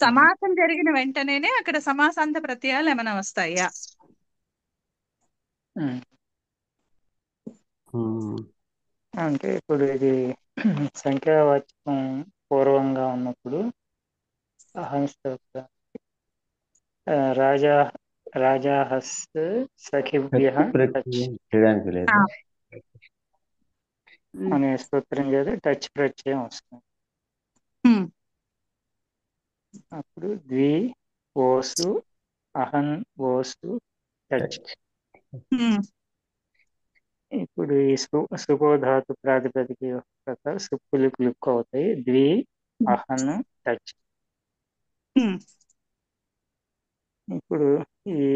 సమాసం జరిగిన వెంటనేనే అక్కడ సమాసాంత ప్రత్యయాలు ఏమైనా వస్తాయా? అంటే ఇప్పుడు ఇది సంఖ్యావాచకం పూర్వంగా ఉన్నప్పుడు రాజా రాజాహస్ సఖిభ్యః అనే సూత్రం చేత టచ్ ప్రత్యయం వస్తుంది. అప్పుడు ద్వి ఓసు అహన్ ఓసు టచ్. ఇప్పుడు ఈ సుపోధాతు ప్రాతిపదిక ప్రకారం సుప్పులకు లుక్ అవుతాయి. ద్వి అహన్ టచ్. ఇప్పుడు ఈ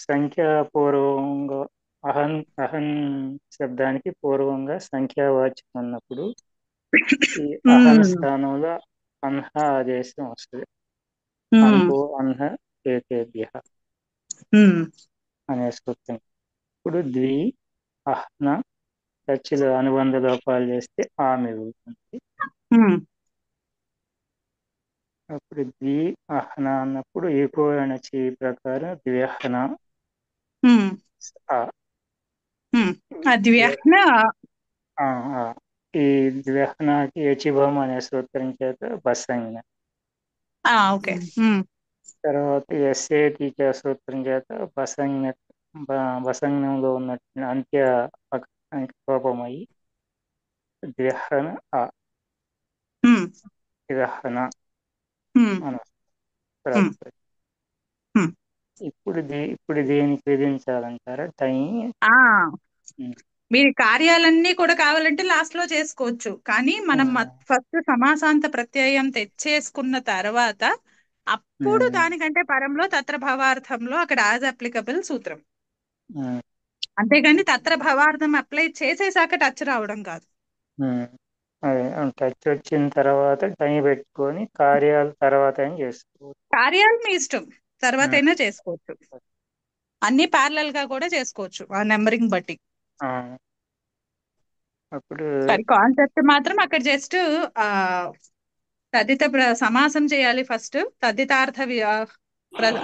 సంఖ్యాపూర్వంగా అహన్ అహన్ శబ్దానికి పూర్వంగా సంఖ్యావాచకం ఉన్నప్పుడు ఈ అహన్ స్థానంలో అన్హ ఆదేశం వస్తుంది. అన్హో అన్హ ఏతేభ్యః అనే సూత్రం. ఇప్పుడు ద్వి అహ్న టచ్లో అనుబంధ లోపాలు చేస్తే ఆ మిగులుతుంది. అప్పుడు ద్వి అహ్న అన్నప్పుడు ఏకో అణచి ప్రకారం ద్వ్యహ్న ఈ ద్వ్యహ్నకి యచిభం అనే సూత్రం చేత బసంజ్ఞ. తర్వాత ఎస్ఏ టీచా సూత్రం చేత బసంజ్ఞంలో ఉన్నట్టు అంత్య కోపమయ్యి ద్వ్యహ్న ద్వ్యహ్న అని వస్తుంది. ఇప్పుడు దేనికి విధించాలంటారా? టై మీరు కార్యాలన్నీ కూడా కావాలంటే లాస్ట్ లో చేసుకోవచ్చు, కానీ మనం ఫస్ట్ సమాసాంత ప్రత్యయం తెచ్చేసుకున్న తర్వాత అప్పుడు దానికంటే పరంలో తత్ర భవార్థంలో అక్కడ యాజ్ అప్లికబుల్ సూత్రం. అంతేగాని తత్ర భవార్థం అప్లై చేసేసాక టచ్ రావడం కాదు. అదే టచ్ వచ్చిన తర్వాత టైం పెట్టుకొని కార్యాల తర్వాత ఏం చేసుకోవచ్చు. కార్యాలు మీ ఇష్టం, తర్వాత అయినా చేసుకోవచ్చు, అన్ని ప్యారలల్ గా కూడా చేసుకోవచ్చు ఆ నెంబరింగ్ బట్టి. అప్పుడు కానీ కాన్సెప్ట్ మాత్రం అక్కడ జస్ట్ తద్దిత సమాసం చేయాలి ఫస్ట్, తద్దితార్థ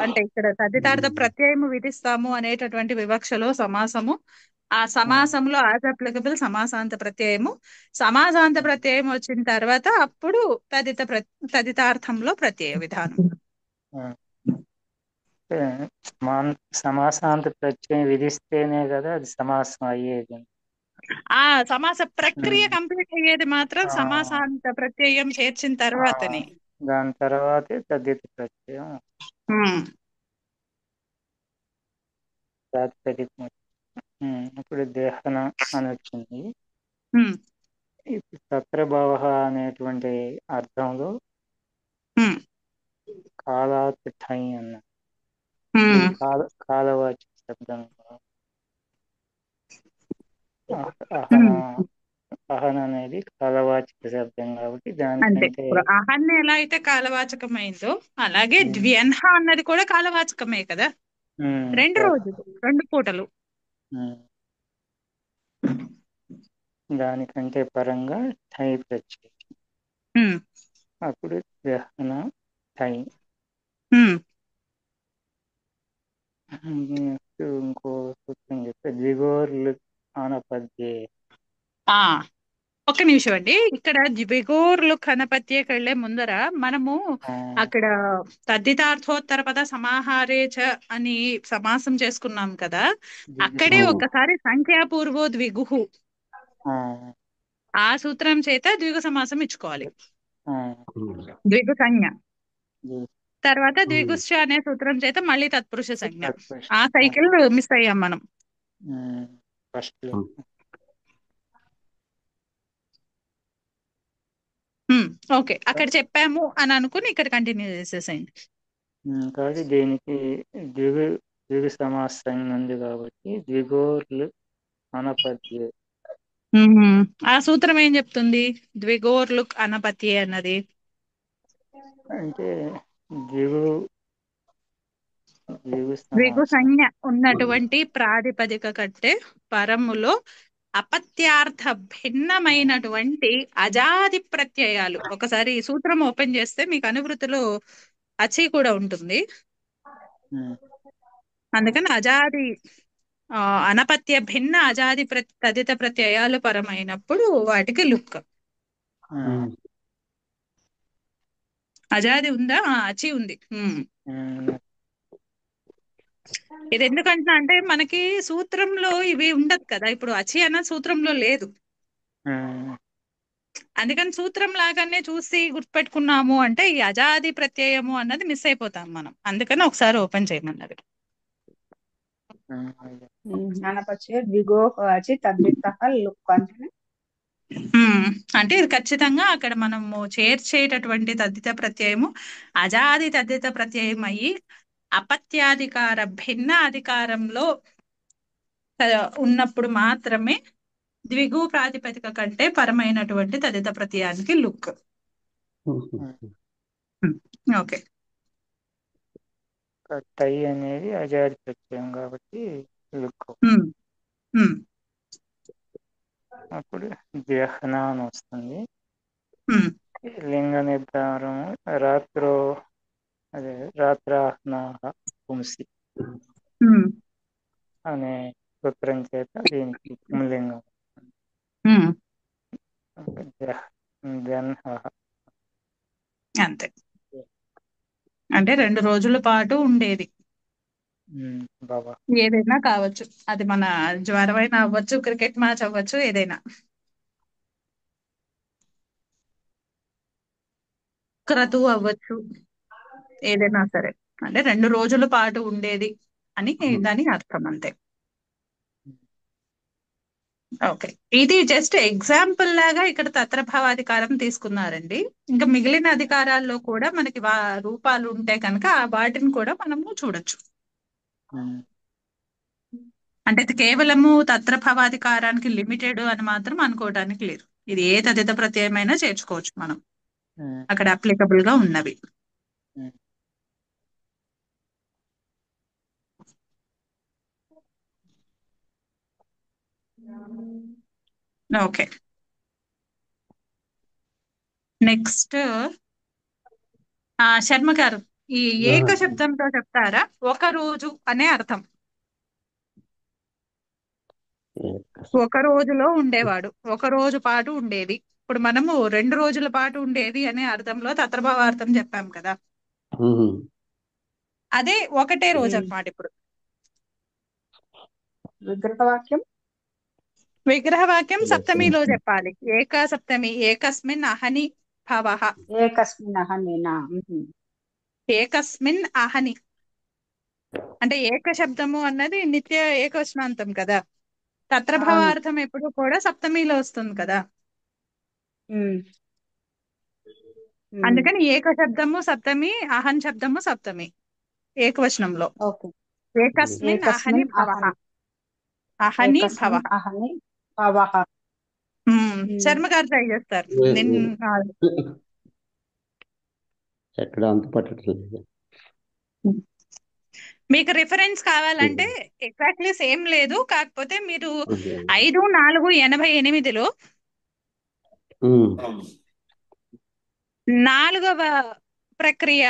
అంటే ఇక్కడ తద్దితార్థ ప్రత్యయము విధిస్తాము అనేటటువంటి వివక్షలో సమాసము, ఆ సమాసంలో యాజ్ అప్లికబుల్ సమాసాంత ప్రత్యయము, సమాసాంత ప్రత్యయం వచ్చిన తర్వాత అప్పుడు తదితార్థంలో ప్రత్యయ విధానం. సమాసాంత ప్రత్యయం విధిస్తేనే కదా అది సమాసం అయ్యేది. ఆ సమాస ప్రక్రియ కంప్లీట్ అయ్యేది మాత్రం సమాసాంత ప్రత్యయం చేర్చిన తర్వాతనే. దాని తర్వాతే తద్దిత ప్రత్యయం ప్రాతిపదికం. ఇప్పుడు దేహన అని వచ్చింది. ఇప్పుడు తత్రభావ అనేటువంటి అర్థంలో కాలాత్ ఠై అన్న కాలవాచి శబ్దం. అహన అనేది కాలవాచక శబ్దం కాబట్టి దానికంటే అహన్ ఎలా అయితే కాలవాచకమైందో అలాగే ద్వ్యన్హ అన్నది కూడా కాలవాచకమే కదా. 2 రోజులు 2 పూటలు. దానికంటే పరంగా ఠై ప్రత్యయం. అప్పుడు దహన ఠై. ఇంకో సూత్రం చెప్తే ద్విగోర్లు అనపద్యే. ఒక్క నిమిషం అండి, ఇక్కడ ద్విగోర్లు కనపత్యకి వెళ్లే ముందర మనము అక్కడ తద్దితార్థోత్తర పద సమాహారే చ అని సమాసం చేసుకున్నాం కదా, అక్కడే ఒకసారి సంఖ్యాపూర్వో ద్విగుహు ఆ సూత్రం చేత ద్విగు సమాసం ఇచ్చుకోవాలి. ద్విగు సంజ్ఞ తర్వాత ద్విగుశ్చ అనే సూత్రం చేత మళ్ళీ తత్పురుష సంజ్ఞ. ఆ సైకిల్ మిస్ అయ్యాం మనం. ఓకే, అక్కడ చెప్పాము అని అనుకుని ఇక్కడ కంటిన్యూ చేసేసేయండి. కాబట్టి దీనికి ద్విగు సమాసం ఉంది కాబట్టి ద్విగోర్లు అనపత్యే. ఆ సూత్రం ఏం చెప్తుంది? ద్విగోర్లు అనపత్యే అన్నది అంటే ద్విగు సంజ్ఞ ఉన్నటువంటి ప్రాతిపదిక కంటే పరములో అపత్యార్థ భిన్నమైనటువంటి అజాది ప్రత్యయాలు. ఒకసారి ఈ సూత్రం ఓపెన్ చేస్తే మీకు అనువృత్తిలో అచి కూడా ఉంటుంది. అందుకని అజాది అనపత్య భిన్న అజాది తదిత ప్రత్యయాలు పరమైనప్పుడు వాటికి లుక్. అజాది ఉందా? అచి ఉంది. ఇది ఎందుకంటున్నా అంటే మనకి సూత్రంలో ఇవి ఉండదు కదా, ఇప్పుడు అచి అన్న సూత్రంలో లేదు. అందుకని సూత్రం లాగానే చూసి గుర్తుపెట్టుకున్నాము అంటే ఈ అజాది ప్రత్యయము అన్నది మిస్ అయిపోతాం మనం. అందుకని ఒకసారి ఓపెన్ చేయమన్నది. అంటే ఇది ఖచ్చితంగా అక్కడ మనము చేర్చేటటువంటి తద్దిత ప్రత్యయము అజాది తద్దిత ప్రత్యయం అయ్యి అపత్యాధికార భిన్న అధికారంలో ఉన్నప్పుడు మాత్రమే ద్విగు ప్రాతిపదిక కంటే పరమైనటువంటి తదిత ప్రత్యయానికి లుక్. ఓకే, టై అనేది అజాది ప్రత్యయం కాబట్టి లుక్. అప్పుడు ద్యహన అని వస్తుంది. లింగ నిర్ధారం రాత్రాహ్న పుంసి అనే సూత్రం చేత దీనికి పుంలింగం. అంతే, అంటే 2 రోజుల పాటు ఉండేది. ఏదైనా కావచ్చు, అది మన జ్వరమైనా అవ్వచ్చు, క్రికెట్ మ్యాచ్ అవ్వచ్చు, ఏదైనా క్రతువు అవ్వచ్చు, ఏదైనా సరే. అంటే 2 రోజుల పాటు ఉండేది అని దాని అర్థం. అంతే. ఓకే, ఇది జస్ట్ ఎగ్జాంపుల్ లాగా ఇక్కడ తత్రభావాధికారం తీసుకున్నారండి. ఇంకా మిగిలిన అధికారాల్లో కూడా మనకి రూపాలు ఉంటే కనుక వాటిని కూడా మనము చూడొచ్చు. అంటే ఇది కేవలము తత్రభావాధికారానికి లిమిటెడ్ అని మాత్రం అనుకోవడానికి లేదు. ఇది ఏ తదిత ప్రత్యయమైనా చేర్చుకోవచ్చు మనం అక్కడ అప్లికబుల్ గా ఉన్నవి. ఓకే, నెక్స్ట్ శర్మ గారు ఈ ఏక శబ్దంతో చెప్తారా? ఒక రోజు అనే అర్థం. ఒక రోజులో ఉండేవాడు, ఒక రోజు పాటు ఉండేది. ఇప్పుడు మనము 2 రోజుల పాటు ఉండేది అనే అర్థంలో తత్రభావార్థం చెప్పాం కదా, అదే ఒకటే రోజు అన్నమాట. ఇప్పుడు విగ్రహవాక్యం విగ్రహవాక్యం సప్తమిలో చెప్పాలి. ఏక సప్తమి, ఏకస్మిన్ అహని భవః. ఏకస్మిన్ అహనేనా? ఏకస్మిన్ అహని అంటే ఏక శబ్దము అన్నది నిత్య ఏకవచనాంతం కదా. తత్రభావార్థం ఎప్పుడు కూడా సప్తమిలో వస్తుంది కదా. అందుకని ఏక శబ్దము సప్తమి, అహన్ శబ్దము సప్తమి ఏకవచనంలో. ఏకస్మిన్ అహని భవః. అహని భవః. అహని భవః. శర్మ గారు ట్రై చేస్తారు. ఎక్కడ అంత పట్టట్లేదు. మీకు రిఫరెన్స్ కావాలంటే ఎగ్జాక్ట్లీ సేమ్ లేదు, కాకపోతే మీరు 5/4/88లో 4వ ప్రక్రియ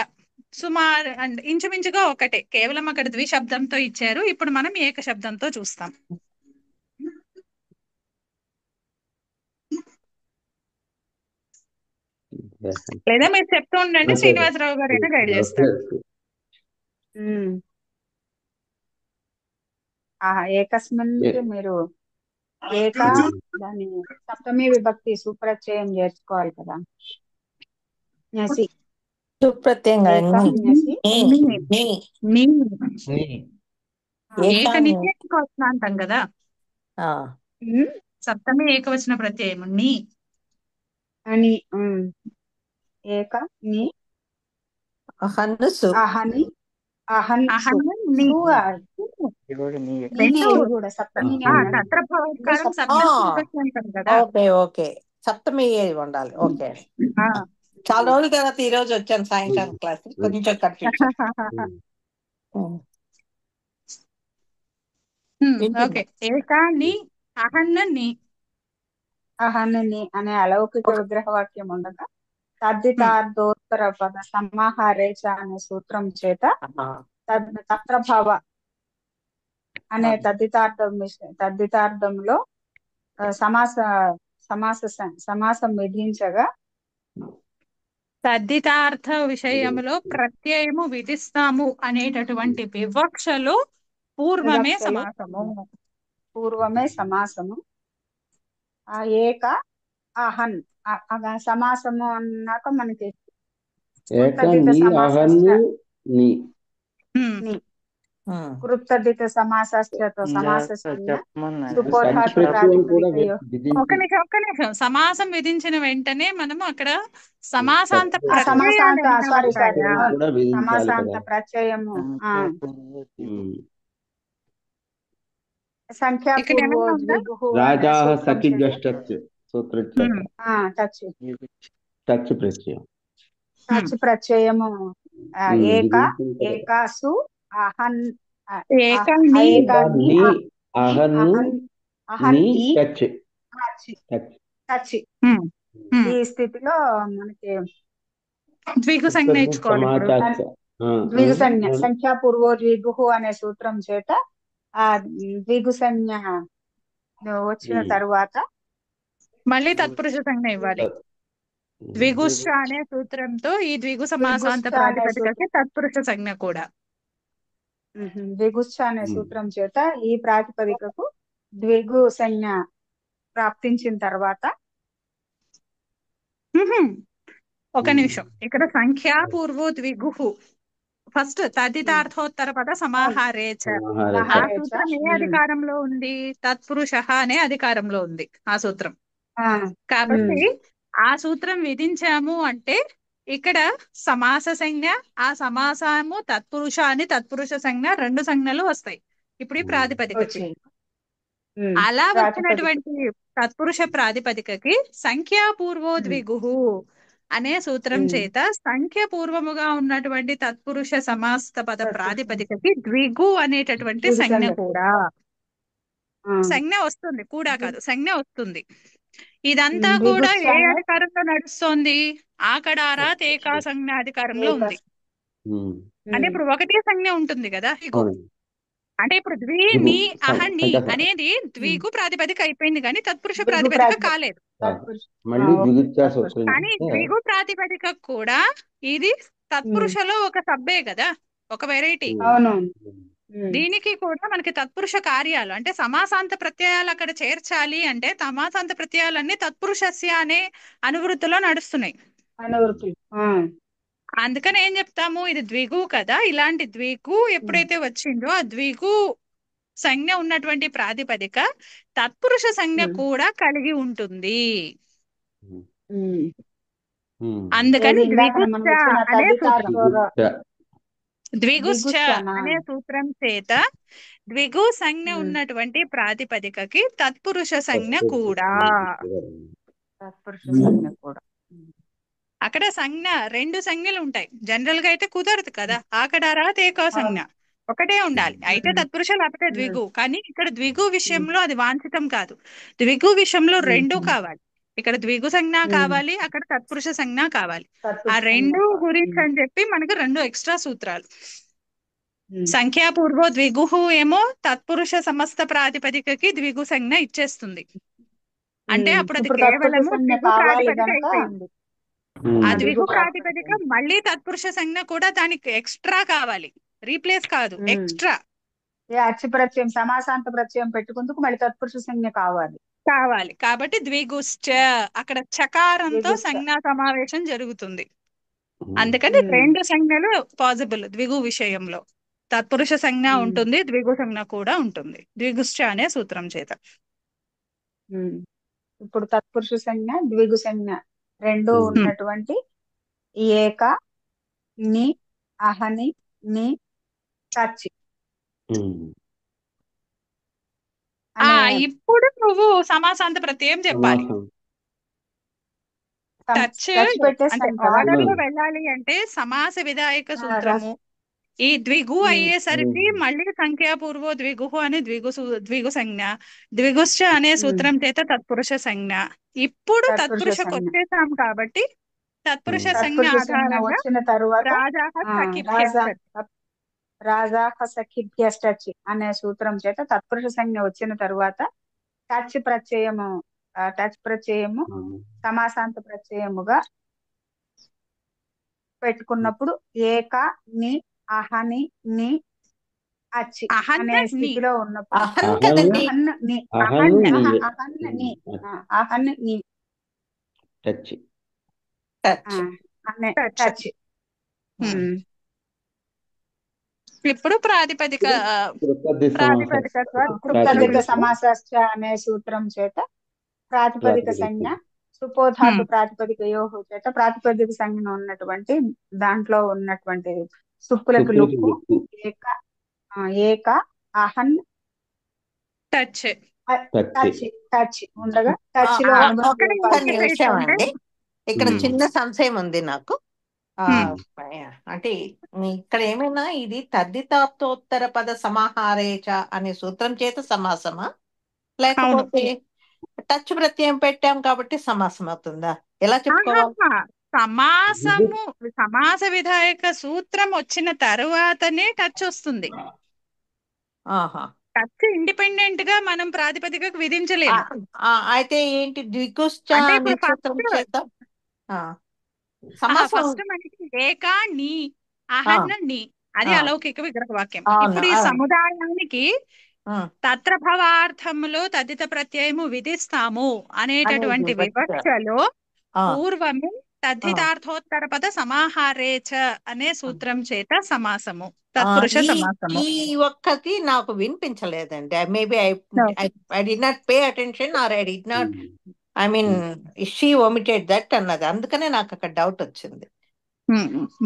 సుమారు అంటే ఇంచుమించుగా ఒకటే, కేవలం అక్కడ ద్విశబ్దంతో ఇచ్చారు. ఇప్పుడు మనం ఏక శబ్దంతో చూస్తాం. లేదా మీరు చెప్తూ ఉండండి, శ్రీనివాసరావు గారు అయినా గైడ్ చేస్తారు. ఏకస్మిన్ మీరు ఏక దాని సప్తమి విభక్తి సుప్రత్యయం చేర్చుకోవాలి కదా. సుప్రత్యయం ఏకవచనాంతం కదా. సప్తమి ఏకవచన ప్రత్యయం నీ అని. ఏక నీ అహని అహన్ ఓకే సప్తమి ఉండాలి. ఓకే, చాలా రోజుల తర్వాత ఈ రోజు వచ్చాను సాయంకాలం క్లాస్, కొంచెం కన్ఫ్యూజన్. ఓకే, ఏకాని అహన్ని అహన్ని అనే అలౌకిక విగ్రహవాక్యం ఉండగా తద్దితార్థోత్తర పద సమాహారేచ అనే సూత్రం చేత తత్రభావ అనే తద్దితార్థంలో సమాసం విధించగా తద్దితార్థ విషయంలో ప్రత్యయము విధిస్తాము అనేటటువంటి వివక్షలో పూర్వమే సమాసము. ఆ ఏక అహన్ సమాసము అన్నాక మనకి కృప్తదిత సమాసశ్చతో ఒక నిమిషం. సమాసం విధించిన వెంటనే మనము అక్కడ సమాసాంత ప్రత్యయము సంఖ్యాపూర్వో ద్విగుః టచ్ ప్రత్యయము ఏకాసు అహన్ ఈ స్థితిలో మనకి ద్విగు సంజ్ఞ ఇచ్చుకోవాలి. ద్విగు సంజ్ఞ సంఖ్యాపూర్వో ద్విగుః అనే సూత్రం చేత ఆ ద్విగు సంజ్ఞ వచ్చిన తరువాత మళ్ళీ తత్పురుష సంజ్ఞ ఇవ్వాలి. ద్విగుశ్చ అనే సూత్రంతో ఈ ద్విగు సమాసాంత ప్రాతిపదికకి తత్పురుష సంజ్ఞ కూడా. ద్విగుశ్చ అనే సూత్రం చేత ఈ ప్రాతిపదికకు ద్విగు సంజ్ఞ ప్రాప్తించిన తర్వాత ఒక నిమిషం, ఇక్కడ సంఖ్యాపూర్వో ద్విగుః ఫస్ట్ తదితార్థోత్తర పద సమాహారే చ. ఆ సమాహారేచ. సూత్రం ఏ అధికారంలో ఉంది? తత్పురుష అనే అధికారంలో ఉంది ఆ సూత్రం. కాబట్టి ఆ సూత్రం విధించాము అంటే ఇక్కడ సమాస సంజ్ఞ, ఆ సమాసము తత్పురుష అని తత్పురుష సంజ్ఞ, రెండు సంజ్ఞలు వస్తాయి ఇప్పుడు ఈ ప్రాతిపదికకి. వచ్చాయి. అలా ప్రాతిపదిక. వచ్చినటువంటి తత్పురుష ప్రాతిపదికకి సంఖ్యాపూర్వో ద్విగుహు అనే సూత్రం చేత సంఖ్య పూర్వముగా ఉన్నటువంటి తత్పురుష సమాస్త పద ప్రాతిపదికకి ద్విగు అనేటటువంటి ద్విగు సంజ్ఞ సంజ్ఞ. కూడా సంజ్ఞ వస్తుంది, కూడా కాదు సంజ్ఞ వస్తుంది. ఇదంతా ద్విగు కూడా ఏ సంజ్ఞ. అధికారంలో నడుస్తోంది? ఆకడారా తేకా సంజ్ఞ అధికారంలో ఉంది. అంటే ఇప్పుడు ఒకటే సంజ్ఞ ఉంటుంది కదా ఇగో. అంటే ఇప్పుడు ద్వి ని అహ ని అనేది ద్విగు ప్రాతిపదిక అయిపోయింది కానీ తత్పురుష ద్విగు ప్రాతిపదిక ప్రాతిపదిక. కాలేదు. మళ్ళీ ద్విగుచ్ఛ సూత్రం కానీ చేస్తే ద్విగు ప్రాతిపదిక కూడా ఇది తత్పురుషలో ఒక సబ్బే కదా, ఒక వెరైటీ. అవునవును. దీనికి కూడా మనకి తత్పురుష కార్యాలు అంటే సమాసాంత ప్రత్యయాలు అక్కడ చేర్చాలి అంటే సమాసాంత ప్రత్యయాలన్నీ తత్పురుషస్య అనే అనువృత్తిలో నడుస్తున్నాయి. అనువృత్తులు. అందుకని ఏం చెప్తాము, ఇది ద్విగు కదా, ఇలాంటి ద్విగు ఎప్పుడైతే వచ్చిందో ఆ ద్విగు సంజ్ఞ ఉన్నటువంటి ప్రాతిపదిక తత్పురుష సంజ్ఞ కూడా కలిగి ఉంటుంది. అందుకని ఏది ఇందాక మనం ద్విగుశ్చ ఇచ్చిన అనే సూత్రం, తదితార్థ ద్విగుశ్చ ద్విగుశ్చనా? అనే సూత్రం చేత ద్విగు సంజ్ఞ ఉన్నటువంటి ప్రాతిపదికకి తత్పురుష సంజ్ఞ కూడా. తత్పురుష సంజ్ఞ కూడా. అక్కడ సంజ్ఞ రెండు సంజ్ఞలు ఉంటాయి. జనరల్ గా అయితే కుదరదు కదా, ఆకడారా తేకా సంజ్ఞ ఒకటే ఉండాలి, అయితే తత్పురుష లేకపోతే ద్విగు. కానీ ఇక్కడ ద్విగు విషయంలో అది వాంఛితం కాదు. ద్విగు విషయంలో రెండు కావాలి. ఇక్కడ ద్విగు సంజ్ఞ కావాలి, అక్కడ తత్పురుష సంజ్ఞ కావాలి. ఆ రెండు గురించి అని చెప్పి మనకు రెండు ఎక్స్ట్రా సూత్రాలు. సంఖ్యాపూర్వ ద్విగుహు ఏమో తత్పురుష సమస్త ప్రాతిపదికకి ద్విగు సంజ్ఞ ఇచ్చేస్తుంది. అంటే అప్పుడు అది ఇప్పుడు తత్పురుష కేవలము సంజ్ఞ ద్విగు కావాలి ప్రాతిపదిక గనక అయిపోయింది. ఆ ద్విగు ప్రాతిపదిక మళ్ళీ తత్పురుష సంజ్ఞ కూడా దానికి ఎక్స్ట్రా కావాలి, రీప్లేస్ కాదు, ఎక్స్ట్రా అచ్చి ప్రత్యయం సమాసాంత ప్రత్యయం పెట్టుకుందుకు మళ్ళీ తత్పురుష సంజ్ఞ కావాలి. కాబట్టి ద్విగుశ్చ అక్కడ చకారంతో ద్విగుశ్చ. సంజ్ఞా సమావేశం జరుగుతుంది. అందుకని రెండు సంజ్ఞలు పాసిబుల్ ద్విగు విషయంలో. తత్పురుష సంజ్ఞ ఉంటుంది, ద్విగు సంజ్ఞ కూడా ఉంటుంది ద్విగుశ్చ అనే సూత్రం చేత. ఇప్పుడు తత్పురుష సంజ్ఞ ద్విగు సంజ్ఞ రెండు ఉన్నటువంటి ఏక ని అహని ని కచ్చి ఇప్పుడు నువ్వు సమాసాంత ప్రత్యయం చెప్పాలి. టచ్ అంటే ఆర్డర్ లో వెళ్ళాలి అంటే సమాస విధాయక సూత్రము ఈ ద్విగు అయ్యేసరికి మళ్ళీ సంఖ్యాపూర్వ ద్విగుహు అనే ద్విగు సంజ్ఞ, ద్విగుశ్చ అనే సూత్రం చేత తత్పురుష సంజ్ఞ. ఇప్పుడు తత్పురుషకు వచ్చేసాం కాబట్టి తత్పురుష సంజ్ఞ ఆధారంగా వచ్చిన తరువాత రాజాహ సఖిభ్యశ్చ అనే సూత్రం చేత తత్పురుష సంజ్ఞ వచ్చిన తరువాత టచ్ ప్రత్యయము సమాసాంత ప్రత్యయముగా పెట్టుకున్నప్పుడు ఏక ని అహని ని అచ్చి అనే స్థితిలో ఉన్నప్పుడు ఇప్పుడు ప్రాతిపదిక సమాసశ్చ అనే సూత్రం చేత ప్రాతిపదిక సంజ్ఞ సుపోధాతు ప్రాతిపదికయోహు చేత ప్రాతిపదిక సంజ్ఞ ఉన్నటువంటి దాంట్లో ఉన్నటువంటి సుప్పులకు లుక్కు ఏక అహన్ టచ్ ఉండగా టచ్ లో నిమిషం అండి, ఇక్కడ చిన్న సంశయం ఉంది నాకు. అంటే ఇక్కడ ఏమైనా ఇది తద్దితార్థోత్తర పద సమాహారేచ అనే సూత్రం చేత సమాసమా, లేకపోతే టచ్ ప్రత్యయం పెట్టాం కాబట్టి సమాసం అవుతుందా? ఎలా చెప్పుకోవాలి? సమాసము సమాస విధాయక సూత్రం వచ్చిన తరువాతనే టచ్ వస్తుంది. టచ్ ఇండిపెండెంట్ గా మనం ప్రాతిపదికకు విధించలేము. అయితే ఏంటి ద్విగుశ్చ అనే సూత్రం చేత ఫస్ట్ మనకి ఏక ని అహన్న ని అది అలౌకిక విగ్రహ వాక్యం. ఇప్పుడు ఈ సముదాయానికి తత్రభవార్థములో తదిత ప్రత్యయము విధిస్తాము అనేటటువంటి వివక్షలో పూర్వము తద్ధితార్థోత్తర పద సమాహారే చ అనే ఆ. సూత్రం చేత సమాసము ఆ, తత్పురుష ఈ సమాసము. ఈ ఒక్కటి నాకు వినిపించలేదండి. Maybe Okay. I did not pay attention or I did not, I mean she omitted that అన్నది, అందుకనే నాకు అక్కడ డౌట్ వచ్చింది.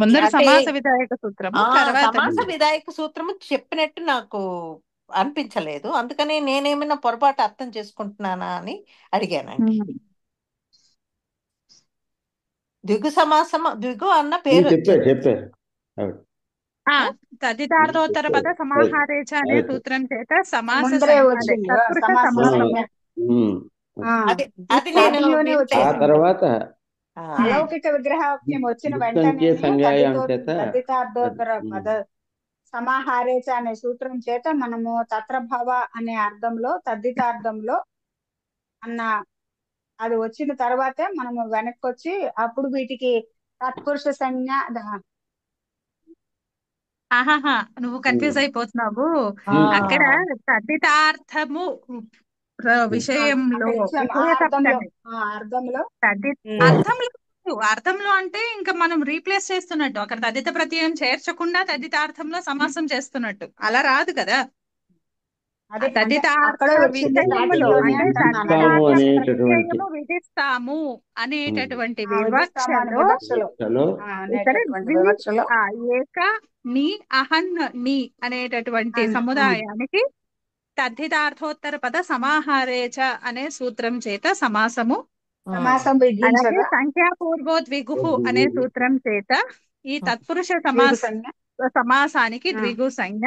ముందర అంటే సమాస విధాయక సూత్రము, తర్వాత సమాస విధాయక సూత్రము చెప్పినట్టు నాకు అనిపించలేదు, అందుకని నేనేమైనా పొరపాటు అర్థం చేసుకుంటున్నానా అని అడిగానండి. ద్విగు సమాసము, ద్విగు అన్న పేరు చెప్పారు వచ్చింది. చెప్పారు ఆవిడ. తదితార్థోత్తర పద చెప్పారు. సమాహారే చ అనే కరెక్ట్. సూత్రం చేత సమాస ముందరే సంజ్ఞ వచ్చింది తత్పురుష సమాస సమాసము. సంజ్ఞ. ఉమ్. అది ఇది అది నేను స్టార్టింగ్ లోనే వినలేదు. ఆ వచ్చేసింది. తర్వాత అలౌకిక విగ్రహవాక్యం వచ్చిన దిక్సంఖ్య వెంటనే సంజ్ఞాయాం చేత తద్ధితార్థోత్తర పద సమాహారేచ అనే సూత్రం చేత మనము తత్రభవ అనే అర్థంలో తద్ధితార్థంలో అన్న అది వచ్చిన తర్వాతే మనము వెనక్కి వచ్చి అప్పుడు వీటికి తత్పురుష సంజ్ఞ ఆహాహా, నువ్వు కన్ఫ్యూజ్ అయిపోతున్నావు. అక్కడ తద్ధితార్థము విషయంలో ఆ విషయ అర్థంలో సప్తమి. అర్థంలో అర్థంలో కాదు. అర్థంలో అంటే ఇంకా మనం రీప్లేస్ చేస్తున్నట్టు, అక్కడ తదిత ప్రత్యయం చేర్చకుండా తదితార్థంలో సమాసం చేస్తున్నట్టు అలా రాదు కదా. అదే అంటే తదితార్థ అక్కడ వచ్చింది విషయంలో స్టార్టింగ్ లోనే అంటే అంటున్నాను. విధిస్తాము తదితార్థ అనేటటువంటి ప్రత్యయము విధిస్తాము అనేటటువంటి విధిస్తాము అనే వివక్షలో వివక్షలో ఇక్కడ అనేటటువంటి వివక్షలో ఏక ని అహన్ ని అనేటటువంటి సముదాయానికి తద్ధితార్థోత్తర పద సమాహారేచ అనే సూత్రం చేత సమాసము, సమాసం అలాగే విధించగా సంఖ్యాపూర్వో ద్విగు అనే సూత్రం చేత ఈ తత్పురుష ద్విగు సంజ్ఞ సమాసానికి ద్విగు సంజ్ఞ,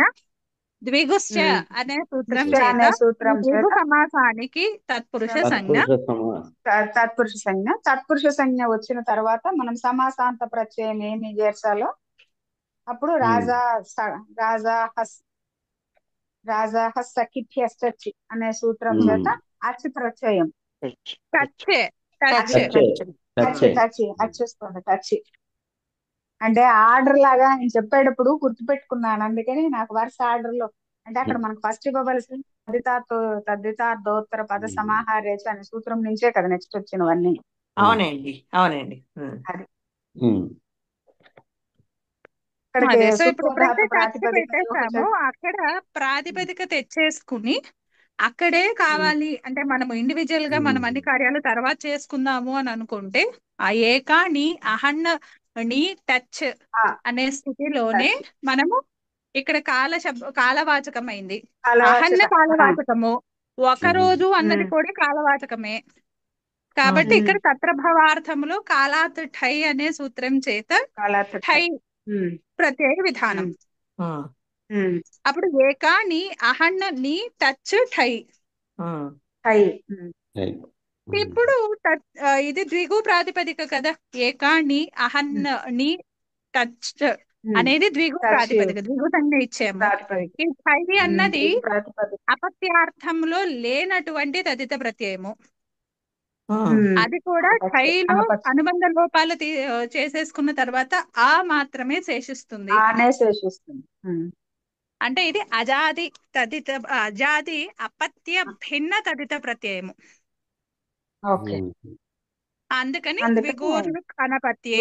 ద్విగుశ్చ అనే సూత్రం దుష్ట చేత అనే ఈ సూత్రం ద్విగు చేత సమాసానికి తత్పురుష సంజ్ఞ. తత్పురుష సమాసం. తత్పురుష సంజ్ఞ. తత్పురుష సంజ్ఞ వచ్చిన తర్వాత మనం సమాసాంత ప్రత్యయం ఏమి చేర్చాలో అప్పుడు రాజా సఖిభ్యశ్చి అనే సూత్రం చేత అచ్చు ప్రత్యయం టచ్చే అచ్చేస్తుంది టచ్. అంటే ఆర్డర్ లాగా నేను చెప్పేటప్పుడు గుర్తుపెట్టుకున్నాను, అందుకని నాకు వరుస ఆర్డర్ లో అంటే అక్కడ మనకు ఫస్ట్ ఇవ్వవలసింది తద్ధితార్థోత్తర పద సమాహారేచ అనే సూత్రం నుంచే కదా నెక్స్ట్ వచ్చినవన్నీ. అవునండి అవునండి. అది అదే. సో ఇప్పుడు సుప్రధాతు టచ్ ప్రాతిపదిక పెట్టేసాము, అక్కడ ప్రాతిపదిక తెచ్చేసుకుని అక్కడే కావాలి అంటే మనము ఇండివిజువల్ గా మనం అన్ని కార్యాలు తర్వాత చేసుకుందాము అని అనుకుంటే ఆ ఏక ని అహన్న ని టచ్ అనే స్థితిలోనే మనము ఇక్కడ కాలవాచకమైంది. అహన్న కాలవాచకము, ఒక రోజు అన్నది కూడా కాలవాచకమే కాబట్టి ఇక్కడ తత్రభవార్థములో కాలాత్ ఠై అనే సూత్రం చేత ఠై ప్రత్యయ విధానం. అప్పుడు ఏకా ని అహన్న ని టచ్ ఠై. ఇప్పుడు ఇది ద్విగు ప్రాతిపదిక కదా, ఏకా ని అహన్న ని టచ్ అనేది ద్విగు ప్రాతిపదిక, ద్విగు సంజ్ఞ ఇచ్చాము. ఈ ఠై అన్నది అపత్యార్థంలో లేనటువంటి తదిత ప్రత్యయము, అది కూడా ఠైలో అనుబంధ లోపాలు చేసేసుకున్న తర్వాత ఆ మాత్రమే శేషిస్తుంది. అంటే ఇది అజాది అపత్య భిన్న తదిత ప్రత్యయము, అందుకని ద్విగోర్లు అనపత్యే.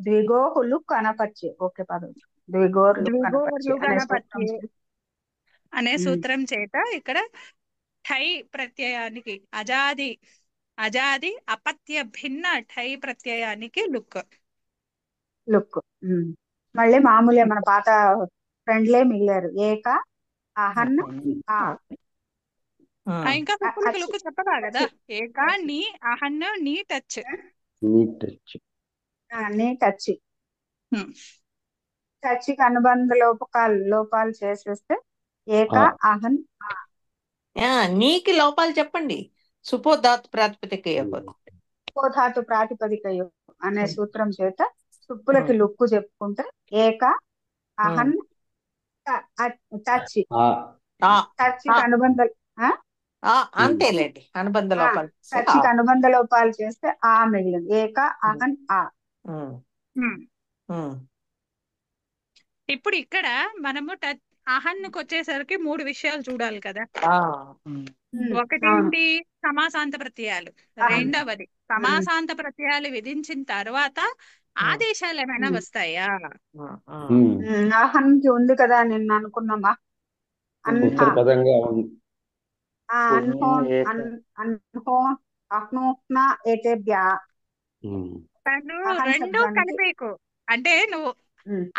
ద్విగోహులుక్ అనపత్యే. ఓకే పదం ద్విగోర్లుగణపత్యే అనే సూత్రం చేత ఇక్కడ ఠై ప్రత్యయానికి అజాది అపత్య భిన్న ఠై ప్రత్యయానికి లుక్. మళ్ళీ మామూలే మన పాత ఫ్రెండ్లే మిగిలారు, ఏక అహన్ ఇంకా సుప్పులకి లుక్ చెప్పగా కదా, ఏకా నీ అహన్ నీ టచ్ టచ్కి అనుబంధ లోపాలు చేసేస్తే ఏక అహన్ నీకి లోపాలు చెప్పండి. సుపోధాతు ప్రాతిపదిక సుపోధాతు ప్రాతిపదిక అనే సూత్రం చేత సుప్పులకి లుక్కు చెప్పుకుంటే ఏక అహన్ టచ్ అనుబంధ అంతేలేండి, అనుబంధ లోపాలు టచ్కి అనుబంధ లోపాలు చేస్తే ఆ మిగిలింది, ఏక అహన్ ఆ. ఇప్పుడు ఇక్కడ మనము అహన్నుకు వచ్చేసరికి 3 విషయాలు చూడాలి కదా. ఆ, అవును ఒకటేంటి, సమాసాంత ప్రత్యయాలు. అహన్ రెండవది సమాసాంత ప్రత్యయాలు విధించిన తర్వాత ఆదేశాలు ఏమైనా వస్తాయా? అహన్కి ఉంది కదా, నిన్న అనుకున్నామా. ఉత్తర పదంగా ఉంది. తను అహన్ రెండు శబ్దానికి కలిపేకు. అంటే నువ్వు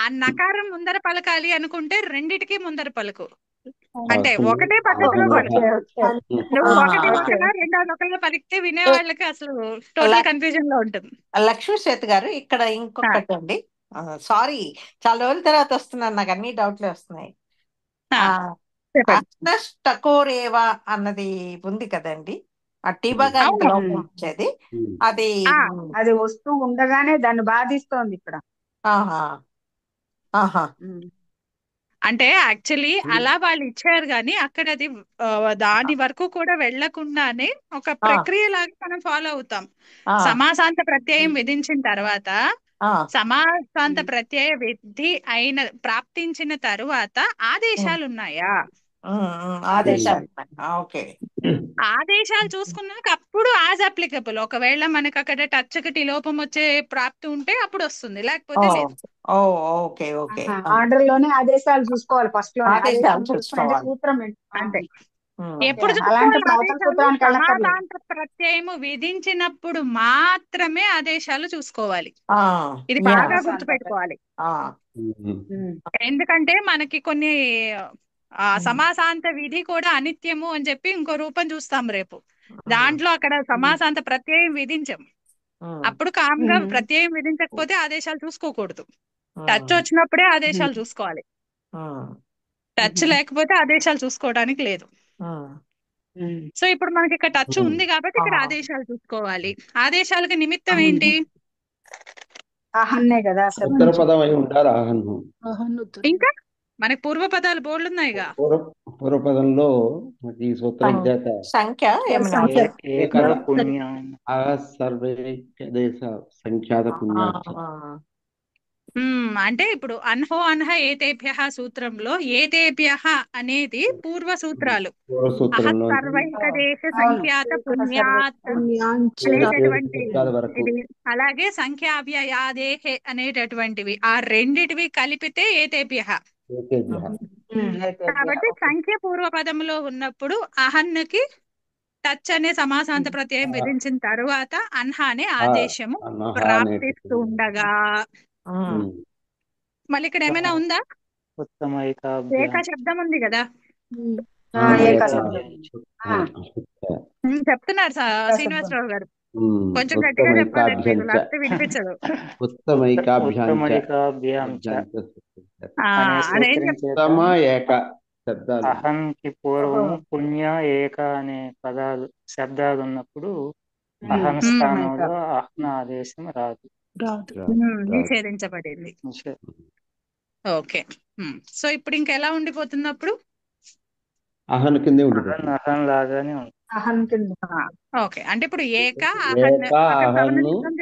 ఆ నకారం ముందర పలకాలి అనుకుంటే రెండిటికి ముందర పలుకు. అంటే అహం, ఒకటే పద్ధతిలో అహమహ. పలుకు. నువ్వు ఒకటి ఆ. ఒకలా రెండోది ఒకలా పలికితే వినేవాళ్ళకి అసలు టోటల్ కన్ఫ్యూజన్ లో ఉంటుంది. లక్ష్మీ శ్వేత గారు ఇక్కడ ఇంకొకటి అండి. సారీ, చాలా రోజుల తర్వాత వస్తున్నాను, నాకు అన్ని డౌట్లే వస్తున్నాయి. చెప్పండి. టకోరేవా అన్నది ఉంది కదండి, ఆ టీ భాగానికి అవును. లోపం వచ్చేది. అది అది వస్తూ ఉండగానే దాన్ని బాధిస్తోంది ఇక్కడ. ఆహా ఆహా అంటే యాక్చువల్లీ అలా వాళ్ళు ఇచ్చారు కానీ అక్కడ అది దాని వరకు కూడా వెళ్లకుండానే ఒక ప్రక్రియ లాగా మనం ఫాలో అవుతాం. సమాసాంత ప్రత్యయం విధించిన తర్వాత సమాసాంత ప్రత్యయ విధి అయిన ప్రాప్తించిన తరువాత ఆదేశాలు ఉన్నాయా? ఆదేశాలు. ఓకే, ఆదేశాలు చూసుకున్నాక అప్పుడు యాజ్ అప్లికబుల్. ఒకవేళ మనకి అక్కడ టచ్ కి లోపం వచ్చే ప్రాప్తి ఉంటే అప్పుడు వస్తుంది, లేకపోతే లేదు. Okay okay. ఆర్డర్ లోనే ఆదేశాలు చూసుకోవాలి ఫస్ట్ లోనే. ఆదేశాలు చూసుకుంటే చూసుకోవాలి. సూత్రం అంతే. ఓకే. ఎప్పుడు అలాంటి చూసుకోవాలి అవతల ఆదేశాలు? సూత్రానికి వెళ్ళక్కర్లేదు. సమానాంత ప్రత్యయము విధించినప్పుడు మాత్రమే ఆదేశాలు చూసుకోవాలి. ఇది బాగా గుర్తుపెట్టుకోవాలి. ఎందుకంటే మనకి కొన్ని సమాసాంత విధి కూడా అనిత్యము అని చెప్పి ఇంకో రూపం చూస్తాం రేపు. దాంట్లో అక్కడ సమాసాంత ప్రత్యయం విధించం. అప్పుడు కామ్గా ప్రత్యయం విధించకపోతే ఆదేశాలు చూసుకోకూడదు. టచ్ వచ్చినప్పుడే ఆదేశాలు చూసుకోవాలి. టచ్ లేకపోతే ఆదేశాలు చూసుకోవడానికి లేదు. సో ఇప్పుడు మనకి ఇక్కడ టచ్ ఉంది కాబట్టి ఇక్కడ ఆదేశాలు చూసుకోవాలి. ఆదేశాలకి నిమిత్తం ఏంటి? అహన్నే కదా ఉత్తర పదం అయి ఉంటారు అహన్ను. ఇంకా మనకి పూర్వ పదాలు బోర్డు ఉన్నాయిగా. పూర్వపదంలో ఈ సూత్రం చేత సంఖ్య ఏమైనా సర్వైదేశ సంఖ్యాత పుణ్యాచ. అంటే ఇప్పుడు అన్హో అన్హ ఏతేభ్య సూత్రంలో ఏతేభ్య అనేది పూర్వ సూత్రాలు. సర్వైక దేశ సంఖ్యాత పుణ్యాత్ అనేటటువంటి ఇది, అలాగే సంఖ్యావ్యయాదేహే అనేటటువంటివి, ఆ రెండిటివి కలిపితే ఏతేభ్య. కాబట్టి సంఖ్య పూర్వ పదంలో ఉన్నప్పుడు అహన్నుకి టచ్ అనే సమాసాంత ప్రత్యయం విధించిన తరువాత అన్హ అనే ఆదేశము ప్రాప్తిస్తూ ఉండగా. మళ్ళీ ఇక్కడ ఏమైనా ఉందా? ఏక శబ్దం ఉంది కదా. చెప్తున్నారు శ్రీనివాసరావు గారు, కొంచెం గట్టిగా చెప్పాలి, మీరు లేకపోతే వినిపించదు. అహంకి పూర్వము పుణ్య ఏక అనే పదాలు శబ్దాలు ఉన్నప్పుడు అహం స్థానంలో అహ్న ఆదేశం రాదు, నిషేధించబడింది. ఓకే. సో ఇప్పుడు ఇంకెలా ఉండిపోతుంది అప్పుడు? అహన్ కిందే ఉండిపోతుంది. అహన్ లాగానే ఉంది. అహన్ కింద. ఓకే, అంటే ఇప్పుడు ఏక అహన్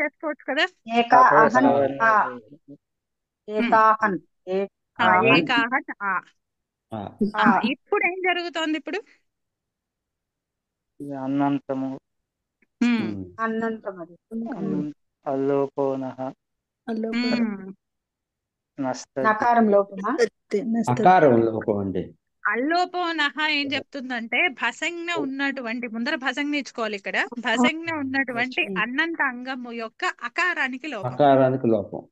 చేసుకోవచ్చు కదా. ఏకాహన్ ఇప్పుడు ఏం జరుగుతోంది? ఇప్పుడు అన్నంతము అల్లోకోనః నకారం లోపమా అకారం లోపం అండి. అల్లోపోనహ ఏం చెప్తుందంటే భసంజ్ఞ ఉన్నటువంటి, ముందర భసంజ్ఞ ఇచ్చుకోవాలి. ఇక్కడ భసంజ్ఞ ఉన్నటువంటి అన్నంత అంగము యొక్క అకారానికి లోపం. అకారానికి లోపం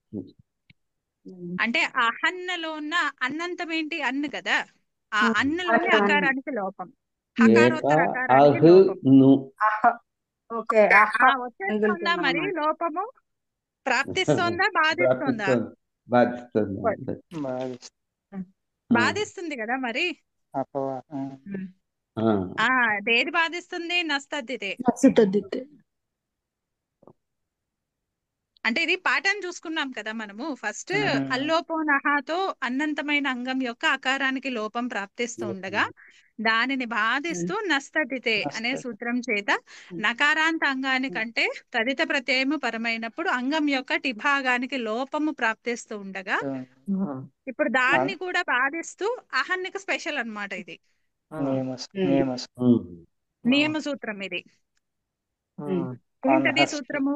అంటే అహన్నలో ఉన్న అన్నంతం ఏంటి? అన్ను కదా. ఆ అన్నులోని అకారానికి లోపం. వచ్చేస్తుందా మరి? లోపము ప్రాప్తిస్తోందా బాధిస్తోందా? బాధిస్తుంది కదా మరి. దేది బాధిస్తుంది? నస్తద్దితే. అంటే ఇది పాఠం చూసుకున్నాం కదా మనము. ఫస్ట్ అల్లోపోనహతో అన్నంతమైన అంగం యొక్క అకారానికి లోపం ప్రాప్తిస్తూ ఉండగా దానిని బాధిస్తూ నస్తటితే అనే నష్టం. సూత్రం చేత నకారాంత అంగానికంటే తదిత ప్రత్యయము పరమైనప్పుడు అంగం యొక్క టిభాగానికి లోపము ప్రాప్తిస్తూ ఉండగా ఇప్పుడు దాన్ని కూడా బాధిస్తూ అహన్నికి స్పెషల్ అన్నమాట ఇది నియమ సూత్రం ఇది. ఏంటది సూత్రము?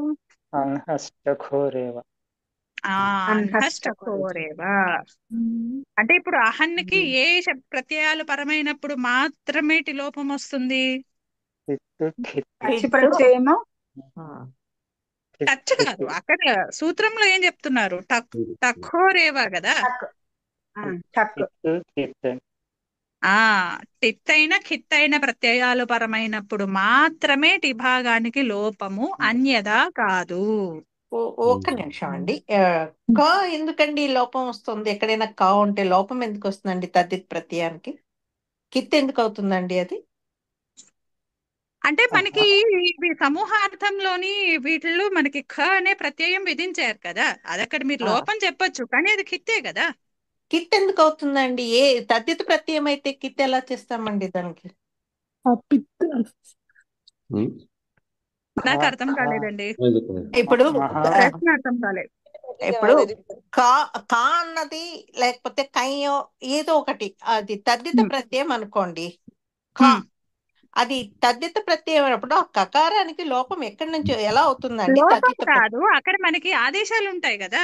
అన్హష్టఘోరేవ. అన్హష్టకోరేవ అంటే ఇప్పుడు అహన్నికి ఏ ప్రత్యయాలు పరమైనప్పుడు మాత్రమే లోపం వస్తుంది. అచ్చి ప్రత్యయము టచ్ కాదు, అక్కడ సూత్రంలో ఏం చెప్తున్నారు? టఖోరేవా కదా. టిత్తైన ఖిత్తైన ప్రత్యయాలు పరమైనప్పుడు మాత్రమే టిభాగానికి లోపము, అన్యదా కాదు. ఒక్క నిమిషం అండి. క ఎందుకండి లోపం వస్తుంది? ఎక్కడైనా క ఉంటే లోపం ఎందుకు వస్తుందండి తద్దిత్ ప్రత్యయానికి? కిత్ ఎందుకు అవుతుందండి అది? అంటే మనకి సమూహార్థంలోని వీటిల్లో మనకి ఖ అనే ప్రత్యయం విధించారు కదా, అది అక్కడ మీరు లోపం చెప్పొచ్చు, కానీ అది కిత్తే కదా. కిత్ ఎందుకు అవుతుందండి? ఏ తద్దిత్ ప్రత్యయం అయితే కిత్ ఎలా చేస్తామండి దానికి? నాకు అర్థం కాలేదండి, ఇప్పుడు ప్రశ్న అర్థం కాలేదు. ఇప్పుడు కా అన్నది లేకపోతే కయ్యో ఏదో ఒకటి అది తద్దిత ప్రత్యయం అనుకోండి. కా అది తద్దిత ప్రత్యయం అయినప్పుడు ఆ కకారానికి లోపం ఎక్కడి నుంచి ఎలా అవుతుందండి? లోపం తద్దిత కాదు, అక్కడ మనకి ఆదేశాలు ఉంటాయి కదా.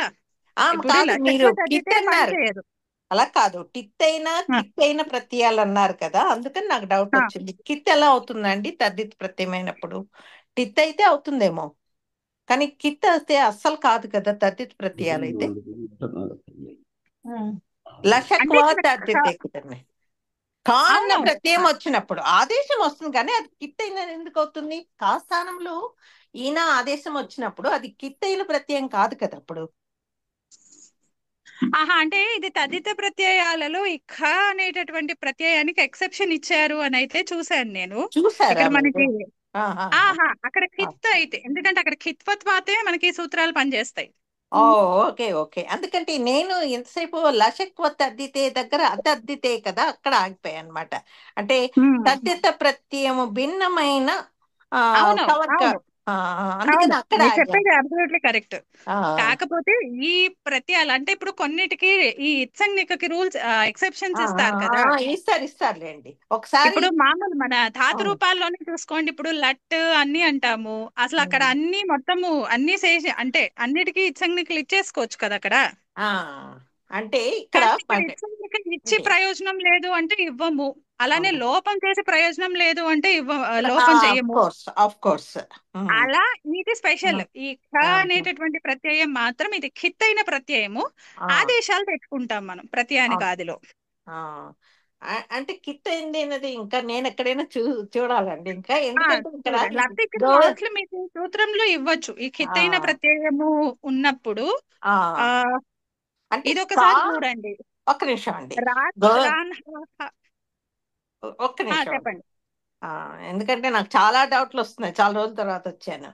కాదు, మీరు కిత్ అన్నారు, అలా కాదు. టిత్ అయినా కిత్ అయిన ప్రత్యయాలు అన్నారు కదా, అందుకని నాకు డౌట్ వచ్చింది. కిత్ ఎలా అవుతుందండి తద్దిత ప్రత్యయం అయినప్పుడు? టిత్ అయితే అవుతుందేమో, కానీ కిత్ అయితే అస్సలు కాదు కదా తద్దిత ప్రత్యయాలు అయితే. లషక్వా తద్దితే కుదరని కా అన్న ప్రత్యయం వచ్చినప్పుడు ఆదేశం వస్తుంది, కానీ అది కిత్ అయిన ఎందుకు అవుతుంది? కా స్థానంలో ఈయన ఆదేశం వచ్చినప్పుడు అది కిత్ అయిన ప్రత్యయం కాదు కదా అప్పుడు. అంటే ఇది తదిత ప్రత్యయాలలో ఈ ఖ అనేటటువంటి ప్రత్యయానికి ఎక్సెప్షన్ ఇచ్చారు అని అయితే చూశాను నేను. ఇక్కడ మనకి అక్కడ ఖిత్ అయితే, ఎందుకంటే అక్కడ ఖిత్వత్వాతే మనకి సూత్రాలు పనిచేస్తాయి. Okay okay. అందుకంటే నేను ఎంతసేపు లషక్వ తద్దితే దగ్గర అతద్దితే కదా అక్కడ ఆగిపోయాయి అనమాట. అంటే తద్దిత ప్రత్యయము భిన్నమైన అందుకని అక్కడ చెప్పేది అబ్సల్యూట్లీ కరెక్ట్. కాకపోతే ఈ ప్రత్యయాలు అంటే ఇప్పుడు కొన్నిటికి ఈ ఇత్సంజ్ఞకి రూల్స్ ఎక్సెప్షన్స్ ఇస్తారు కదా. ఇస్తారులేండి. ఒకసారి ఇప్పుడు మామూలు మన ధాతు రూపాల్లోనే చూసుకోండి, ఇప్పుడు లట్ అన్ని అంటాము, అసలు అక్కడ అన్ని మొత్తము అన్ని అంటే అన్నిటికీ ఇత్సంజ్ఞకులు ఇచ్చేసుకోవచ్చు కదా అక్కడ. అంటే ఇక్కడ ఇచ్చి ప్రయోజనం లేదు అంటే ఇవ్వము, అలానే లోపం చేసే ప్రయోజనం లేదు అంటే లోపం చేయము. అలా ఇది స్పెషల్. ఈ ఖ అనేటటువంటి ప్రత్యయం మాత్రం ఇది ఖిత్ అయిన ప్రత్యయము, ఆదేశాలు తెచ్చుకుంటాం మనం ప్రత్యయానికి ఆదిలో. అంటే కిత్ అయింది అనేది ఇంకా నేను ఎక్కడైనా చూడాలండి ఇంకా, ఎందుకంటే ఇక్కడ మీకు సూత్రంలో ఇవ్వచ్చు ఈ ఖిత్ అయిన ప్రత్యయము ఉన్నప్పుడు. ఇది ఒకసారి చూడండి. ఒక్క నిమిషం అండి, ఒక్క నిమిషం చెప్పండి. ఎందుకంటే నాకు చాలా డౌట్లు వస్తున్నాయి, చాలా రోజుల తర్వాత వచ్చాను.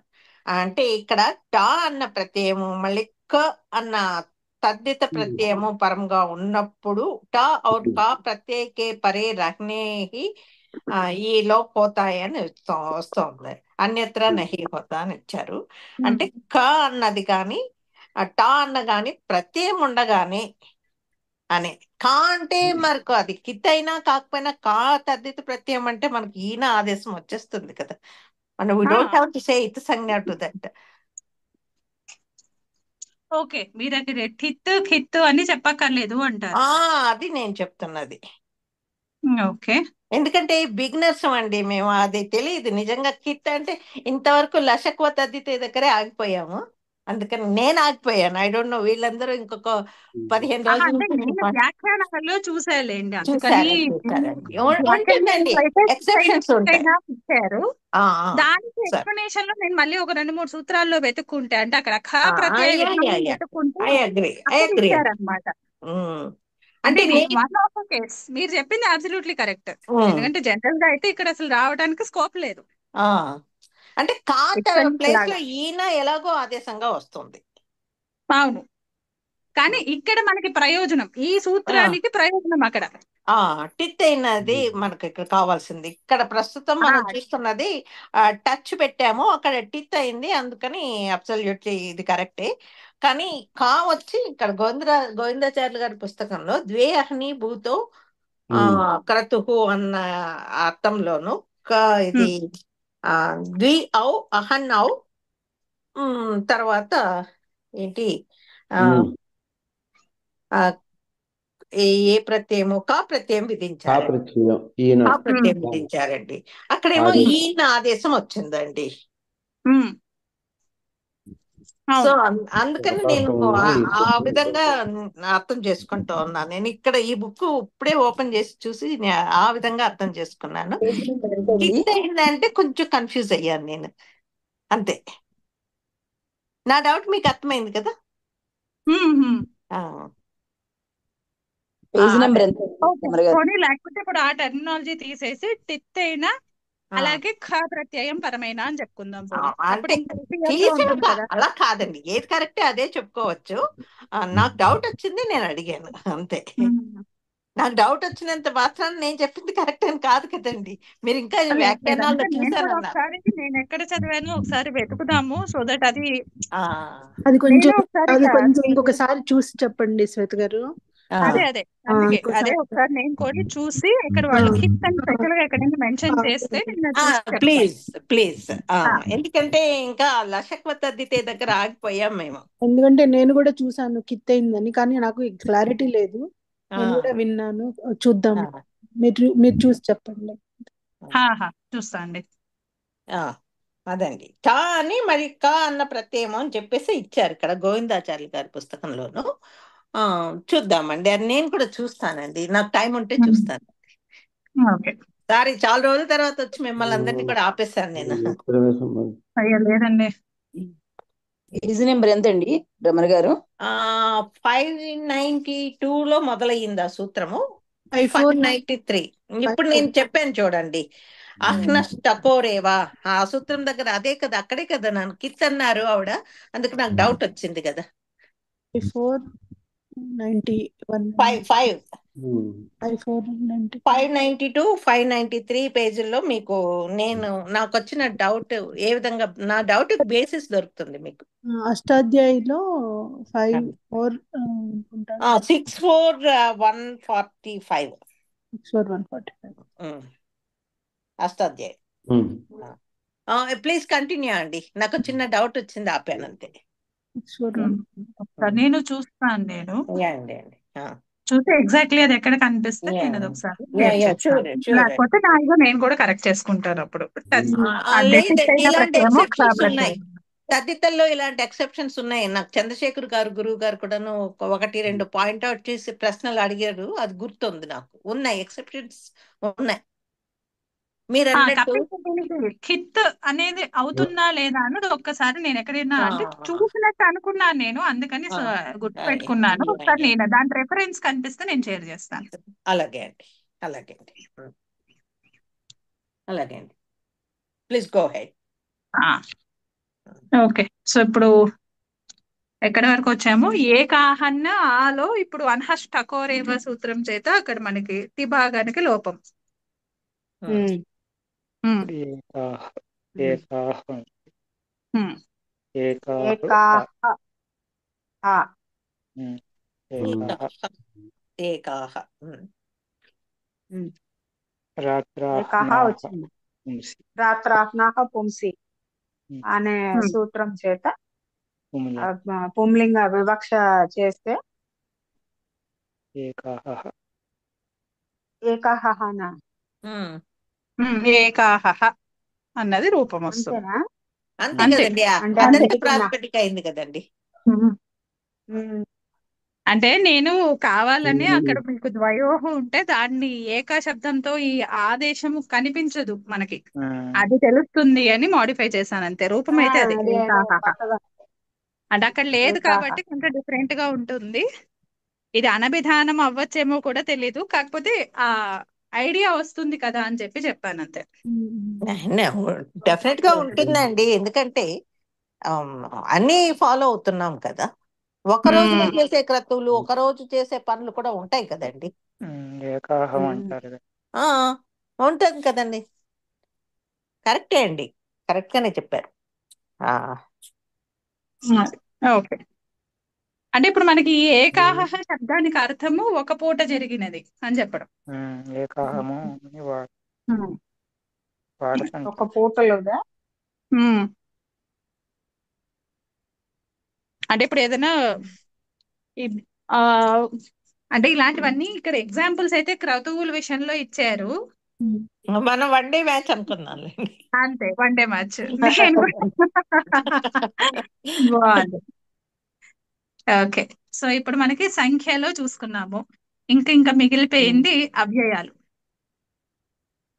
అంటే ఇక్కడ టా అన్న ప్రత్యయము మళ్ళీ క అన్న తద్దిత ప్రత్యయము పరంగా ఉన్నప్పుడు టా ఔర్ కా ప్రత్యేకే పరే రహ్నే ఈ లోప్ పోతాయి అని వస్తుంది. అన్యత్ర నహి హోతా అని ఇచ్చారు. అంటే క అన్నది కానీ టా అన్న గాని ప్రత్యయం ఉండగానే అని కా అంటే మనకు అది కిత్ అయినా కాకపోయినా కా తద్దిత ప్రత్యయం అంటే మనకి ఈయన ఆదేశం వచ్చేస్తుంది కదా. మనం we don't have to say ఇత్ సంజ్ఞ టు దట్. ఓకే, మీ దగ్గర ఠిత్ ఖిత్ అని చెప్పక్కర్లేదు అంటారు. అది నేను చెప్తున్నది. ఓకే, ఎందుకంటే బిగినర్స్ అండి మేము, అది తెలియదు నిజంగా. కిత్ అంటే ఇంతవరకు లషక్వ తద్దితే దగ్గరే ఆగిపోయాము, అందుకని నేను ఆగిపోయాను. ఐ డోంట్ నో, వీళ్ళందరూ ఇంకొక 15 రోజుల వ్యాఖ్యానాలలో చూసారులేండి. దానికి ఎక్స్ప్లెనేషన్ లో నేను మళ్ళీ ఒక 2-3 సూత్రాల్లో వెతుక్కుంటే, అంటే అక్కడ ఖ ప్రత్యయం వెతుక్కుంటారనమాట. అంటే మీరు చెప్పింది అబ్సల్యూట్లీ కరెక్ట్, ఎందుకంటే జనరల్ గా అయితే ఇక్కడ అసలు రావడానికి స్కోప్ లేదు. అంటే కా ప్లేస్ లో ఈయన ఎలాగో ఆదేశంగా వస్తుంది. అవును, కానీ ఇక్కడ మనకి ప్రయోజనం, ఈ సూత్రానికి ప్రయోజనం అక్కడ టిత్ అయినది మనకి ఇక్కడ కావాల్సింది. ఇక్కడ ప్రస్తుతం ఆ, మనం చూస్తున్నది టచ్ పెట్టాము, అక్కడ టిత్ అయింది, అందుకని అబ్సల్యూట్లీ ఇది కరెక్టే. కానీ కా వచ్చి ఇక్కడ గోవిందాచార్యులు గారి పుస్తకంలో ద్వే అహ్ని భూతో క్రతుహు అన్న అర్థంలోను ఇది ద్వి ఔ అహన్ ఔ తర్వాత ఏంటి ఆ ఆ, ఏ ప్రత్యయము కా ప్రత్యయం విధించారండి. ప్రత్యయం ఈయన కా ప్రత్యయం విధించారండి. అక్కడేమో ఆదేశం. ఈయన ఆదేశం వచ్చిందండి. సో అందుకని నేను ఆ విధంగా అర్థం చేసుకుంటూ ఉన్నాను. నేను ఇక్కడ ఈ బుక్ ఇప్పుడే ఓపెన్ చేసి చూసి ఆ విధంగా అర్థం చేసుకున్నాను. కిట్ అయిందంటే కొంచెం కన్ఫ్యూజ్ అయ్యాను నేను, అంతే. నా డౌట్ మీకు అర్థమైంది కదా? పేజ్ నెంబర్ ఎంత పోనీ లేకపోతే ఇప్పుడు ఆ టెర్మినాలజీ తీసేసి టిత్ అయినా అలాగే ఖ ప్రత్యయం పరమైన అని చెప్పుకుందాం పోనీ. అప్పుడు అంటే ఇంకా easier గా ఉంటుంది కదా. అలా కాదండి, ఏది కరెక్టే అదే చెప్పుకోవచ్చు. నాకు డౌట్ వచ్చింది, నేను అడిగాను, అంతే. నాకు డౌట్ వచ్చినంత మాత్రాన నేను చెప్పింది కరెక్ట్ అని కాదు కదండి. మీరు ఇంకా వ్యాఖ్యానాల్లో నేను కూడా చూసారన్నారు. ఒకసారి నేను ఎక్కడ చదివాను ఒకసారి వెతుకుదాము, సో దట్ అది అది కొంచెం నేను ఒకసారి అది కొంచెం ఇంకొకసారి చూసి చెప్పండి శ్వేత గారు. అదే అందుకే అదే ఒకసారి నేను కూడా చూసి ఇక్కడ వాళ్ళు కిట్ అని స్పెషల్ గా ఎక్కడైనా మెన్షన్ చేస్తే నేను అది చూసి చెప్తాను. ప్లీజ్ ఎందుకంటే ఇంకా లశక్వత్ అద్దితే దగ్గర ఆగిపోయాం మేము. ఎందుకంటే నేను కూడా చూసాను కిత్ అయిందని, కానీ నాకు క్లారిటీ లేదు. నేను కూడా విన్నాను. చూద్దాం, మీరు చూసి చెప్పండి. చూస్తా అండి. అదండి కా అని మరి కా అన్న ప్రత్యయం అని చెప్పేసి ఇచ్చారు ఇక్కడ గోవిందాచార్యులు గారి పుస్తకంలోను. చూద్దామండి, అది నేను కూడా చూస్తానండి, నాకు టైం ఉంటే చూస్తాను. సారీ, చాలా రోజుల తర్వాత వచ్చి మిమ్మల్ని అందరినీ కూడా ఆపేశాను నేను. అయ్యో లేదండి. పేజ్ నెంబర్ ఎంత అండి రమణ గారు? 592 లో మొదలయ్యింది ఆ సూత్రము, 593. ఇప్పుడు నేను చెప్పాను చూడండి, అహ్నష్టకోరేవా ఆ సూత్రం దగ్గర అదే కదా, అక్కడే కదా నన్ను కిత్ అన్నారు ఆవిడ, అందుకు నాకు డౌట్ వచ్చింది కదా. 592 593 పేజీల్లో మీకు నాకు వచ్చిన డౌట్ ఏ విధంగా, నా డౌట్ బేసిస్ దొరుకుతుంది మీకు. అష్టాధ్యాయిలో 64145 అష్టాధ్యాయి. ప్లీజ్ కంటిన్యూ అండి, నాకు చిన్న డౌట్ వచ్చింది, ఆపాను అంతే. నేను చూస్తాను, నేను అండి చూస్తే ఎగ్జాక్ట్లీ అది ఎక్కడ కనిపిస్తే నేను అది ఒకసారి లేకపోతే నేను కూడా కరెక్ట్ చేసుకుంటాను అప్పుడు. తద్దితల్లో ఇలాంటి ఎక్సెప్షన్స్ ఉన్నాయి. నాకు చంద్రశేఖర్ గారు గురువు గారు కూడాను 1-2 పాయింట్అవుట్ చేసి ప్రశ్నలు అడిగారు, అది గుర్తుంది నాకు. ఉన్నాయి, ఎక్సెప్షన్స్ ఉన్నాయి. మీరు కిత్ అనేది అవుతుందా లేదా అన్నది ఒక్కసారి నేను ఎక్కడైనా అంటే చూసినట్టు అనుకున్నాను నేను, అందుకని గుర్తు పెట్టుకున్నాను. ఒకసారి నేను దాని రెఫరెన్స్ కనిపిస్తే నేను షేర్ చేస్తాను. అలాగే అండి please go head. Okay, so ఇప్పుడు ఎక్కడి వరకు వచ్చాము? ఏకాహన్న ఆలో ఇప్పుడు అన్హష్టకోరేవ సూత్రం చేత అక్కడ మనకి తిభాగానికి లోపం. రాత్రాహ్నాహ పుంసి అనే సూత్రం చేత పుంలింగ వివక్ష చేస్తే ఏకాహన ఏకాహ అన్నది రూపం వస్తుంది. అంతే కదండి, ప్రాతిపదిక అయింది కదండి. అంటే నేను కావాలని అక్కడ మీకు ద్వయోహ ఉంటే దాన్ని ఏకా శబ్దంతో ఈ ఆదేశము కనిపించదు మనకి, అది తెలుస్తుంది అని మాడిఫై చేశాను అంతే. రూపం అయితే అది అంటే అక్కడ లేదు కాబట్టి కొంచెం డిఫరెంట్ గా ఉంటుంది. ఇది అనభిధానం అవ్వచ్చేమో కూడా తెలీదు, కాకపోతే ఆ ఐడియా వస్తుంది కదా అని చెప్పాను అంతే. డెఫినెట్ గా ఉంటుందండి, ఎందుకంటే అన్ని ఫాలో అవుతున్నాం కదా. ఒక రోజు చేసే క్రతువులు, ఒక రోజు చేసే పనులు కూడా ఉంటాయి కదండి. ఏకాహం అంటారు కదా. ఆ, ఉంటుంది కదండి. కరెక్టే అండి, కరెక్ట్ గానే చెప్పారు. ఆ, ఓకే. అంటే ఇప్పుడు మనకి ఈ ఏకాహ శబ్దానికి అర్థము ఒక పూట జరిగినది అని చెప్పడం. ఏకాహము అని ఉమ్. వాడతాం. ఒక పూటలోదా? ఉమ్. అంటే ఇప్పుడు ఏదైనా ఈ ఆ అంటే ఇలాంటివన్నీ ఇక్కడ ఎగ్జాంపుల్స్ అయితే క్రతువుల విషయంలో ఇచ్చారు. మనం వన్ డే మ్యాచ్ అనుకున్నాంలేండి. అంతే, వన్ డే మ్యాచ్. నేను బాగుంది. ఓకే, సో ఇప్పుడు మనకి సంఖ్యలో చూసుకున్నాము. ఇంకా మిగిలిపోయింది అవ్యయాలు.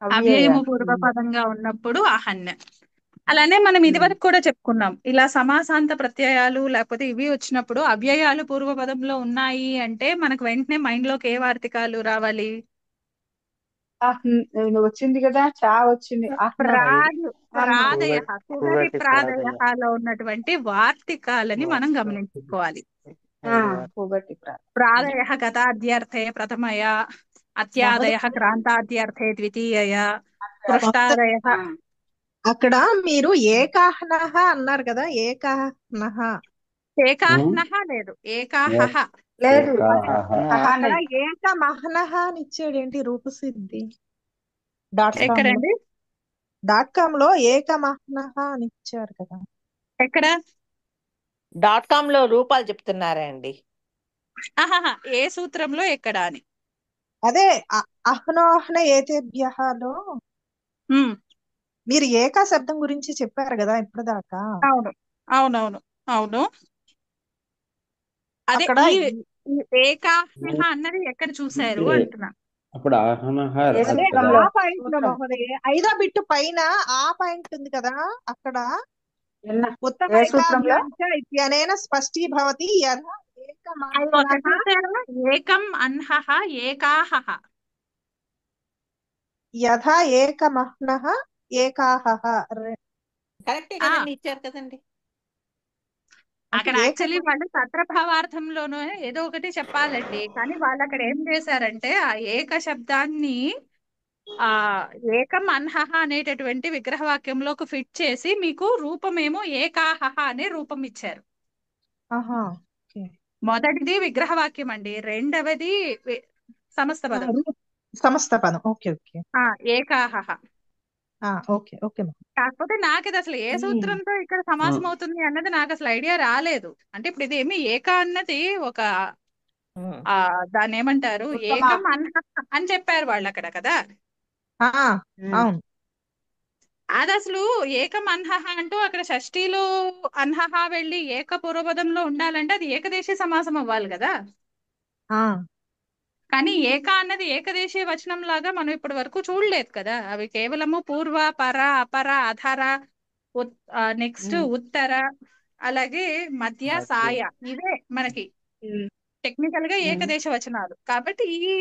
అవ్యయము పూర్వపదంగా ఉన్నప్పుడు అహన్య. అలానే మనం ఇదివరకు కూడా చెప్పుకున్నాం, ఇలా సమాసాంత ప్రత్యయాలు లేకపోతే ఇవి వచ్చినప్పుడు అవ్యయాలు పూర్వపదంలో ఉన్నాయి అంటే మనకు వెంటనే మైండ్ లోకి ఏ వార్తికాలు రావాలి? వచ్చింది కదా, చా వచ్చింది. ప్రాదయ కుగతి కుగతి ప్రాదయలో ఉన్నటువంటి వార్తికాలని మనం గమనించుకోవాలి. కుగతి ప్రాదయ గతాద్యర్థే ప్రథమయ, అత్యాదయ క్రాంతాద్యర్థే ద్వితీయ, పృష్టాదయ. అక్కడ మీరు ఏకాహ్నః అన్నారు కదా, ఏకాహ్నః ఏకాహ్నః లేదు, ఏకాహః. లేదు. అక్కడ ఏకమహ్నః అని ఇచ్చాడు, ఏంటి రూపసిద్ధి ఎక్కడండి? .com లో ఏకమహ్నః అని ఇచ్చారు కదా. ఎక్కడ? .com లో రూపాలు చెప్తున్నారా అండి? ఆహాహా, ఏ సూత్రంలో ఎక్కడ అని. అదే అహ్నోహ్న ఏతేభ్యఃలో మీరు ఏకా శబ్దం గురించి చెప్పారు కదా ఇప్పటిదాకా. అవును అవునవును అవును. అదే అక్కడ ఈ ఏకాహ్నః అన్నది ఎక్కడ చూశారు అంటున్నా. అప్పుడు ఆహనహ అదే ఆ పాయింట్ లో మహోదయ 5వ బిట్టు పైన ఆ పాయింట్ ఉంది కదా, అక్కడ ఉత్తమ ఇత్యనేన స్పష్టీభవతి యథా ఏకం అన్హః ఏకాహః. యథా ఏకమహ్నః ఏకాహః. కరెక్టే కదండి, ఇచ్చారు కదండి. అక్కడ యాక్చువల్లీ వాళ్ళు తత్రభావార్థంలోనూ ఏదో ఒకటి చెప్పాలండి, కానీ వాళ్ళు అక్కడ ఏం చేశారంటే ఆ ఏక శబ్దాన్ని ఆ ఏకం అన్హః అనేటటువంటి విగ్రహవాక్యంలోకి ఫిట్ చేసి మీకు రూపమేమో ఏకాహః అనే రూపం ఇచ్చారు. మొదటిది విగ్రహవాక్యం అండి, రెండవది సమస్త పదం. సమస్త పదం. Okay okay. ఏకాహః. Okay okay. కాకపోతే నాకు ఇది అసలు ఏ సూత్రంతో ఇక్కడ సమాసం అవుతుంది అన్నది నాకు అసలు ఐడియా రాలేదు. అంటే ఇప్పుడు ఇది ఏమి ఏక అన్నది ఒక దాన్ని ఏమంటారు, ఏకం అన్హః అని చెప్పారు వాళ్ళు అక్కడ కదా. అవును. అది అసలు ఏకం అన్హః అంటూ అక్కడ షష్ఠీలో అన్హః వెళ్ళి ఏక పూర్వపదంలో ఉండాలంటే అది ఏకదేశీ సమాసం అవ్వాలి కదా. కానీ ఏక అన్నది ఏకదేశీయ వచనం లాగా మనం ఇప్పటి వరకు చూడలేదు కదా. అవి కేవలము పూర్వ, పర, అపర, అధర, నెక్స్ట్ ఉత్తర, అలాగే మధ్య, సాయ, ఇవే మనకి టెక్నికల్ గా ఏకదేశ వచనాలు. కాబట్టి ఈ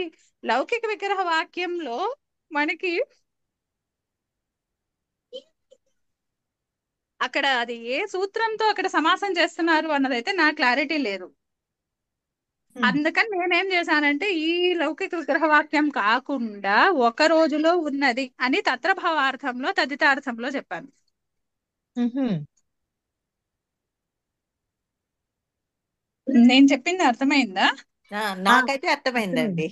లౌకిక విగ్రహ వాక్యంలో మనకి అక్కడ అది ఏ సూత్రంతో అక్కడ సమాసం చేస్తున్నారు అన్నదైతే నా క్లారిటీ లేదు. అందుకని నేనేం చేశానంటే ఈ లౌకిక విగ్రహ వాక్యం కాకుండా ఒక రోజులో ఉన్నది అని తత్రభావార్థంలో తదితార్థంలో చెప్పాను. నేను చెప్పింది అర్థమైందా? నాకైతే అర్థమైందండి.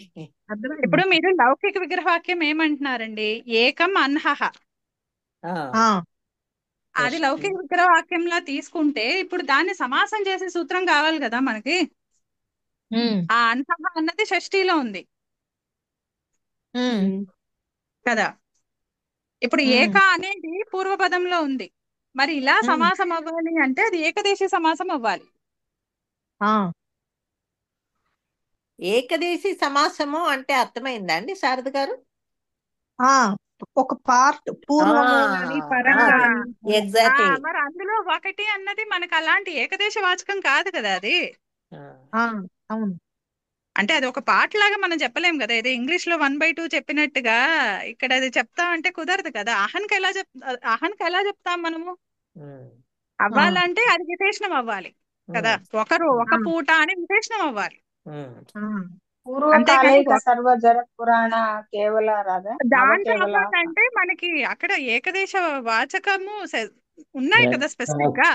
ఇప్పుడు మీరు లౌకిక విగ్రహవాక్యం ఏమంటున్నారండి, ఏకం అన్హః. అది లౌకిక విగ్రహవాక్యంలా తీసుకుంటే ఇప్పుడు దాన్ని సమాసం చేసే సూత్రం కావాలి కదా మనకి. ఆ అన్హః అన్నది షష్ఠీలో ఉంది కదా. ఇప్పుడు ఏక అనేది పూర్వపదంలో ఉంది, మరి ఇలా సమాసం అవ్వాలి అంటే అది ఏకదేశీ సమాసం అవ్వాలి. ఏకదేశీ సమాసము అంటే అర్థమైందా అండి శారద గారు? ఒక పార్ట్ పూర్వము గాని పరం గాని. ఎగ్జాక్ట్లీ. మరి అందులో ఒకటి అన్నది మనకు అలాంటి ఏకదేశ వాచకం కాదు కదా అది. అవును. అంటే అది ఒక పార్ట్ లాగా మనం చెప్పలేం కదా. ఇది ఇంగ్లీష్ లో 1/2 చెప్పినట్టుగా ఇక్కడ అది చెప్తామంటే కుదరదు కదా. అహన్కి ఎలా చెప్తాం మనము? అవ్వాలంటే అది విశేషణం అవ్వాలి కదా. ఒక పూట అని విశేషణం అవ్వాలి. అంతేకాని పూర్వకాలైక సర్వ జర పురాణ కేవల రాదా దాంట్లో నవకేవల అవ్వాలంటే మనకి అక్కడ ఏకదేశ వాచకము ఉన్నాయి కదా స్పెసిఫిక్ గా.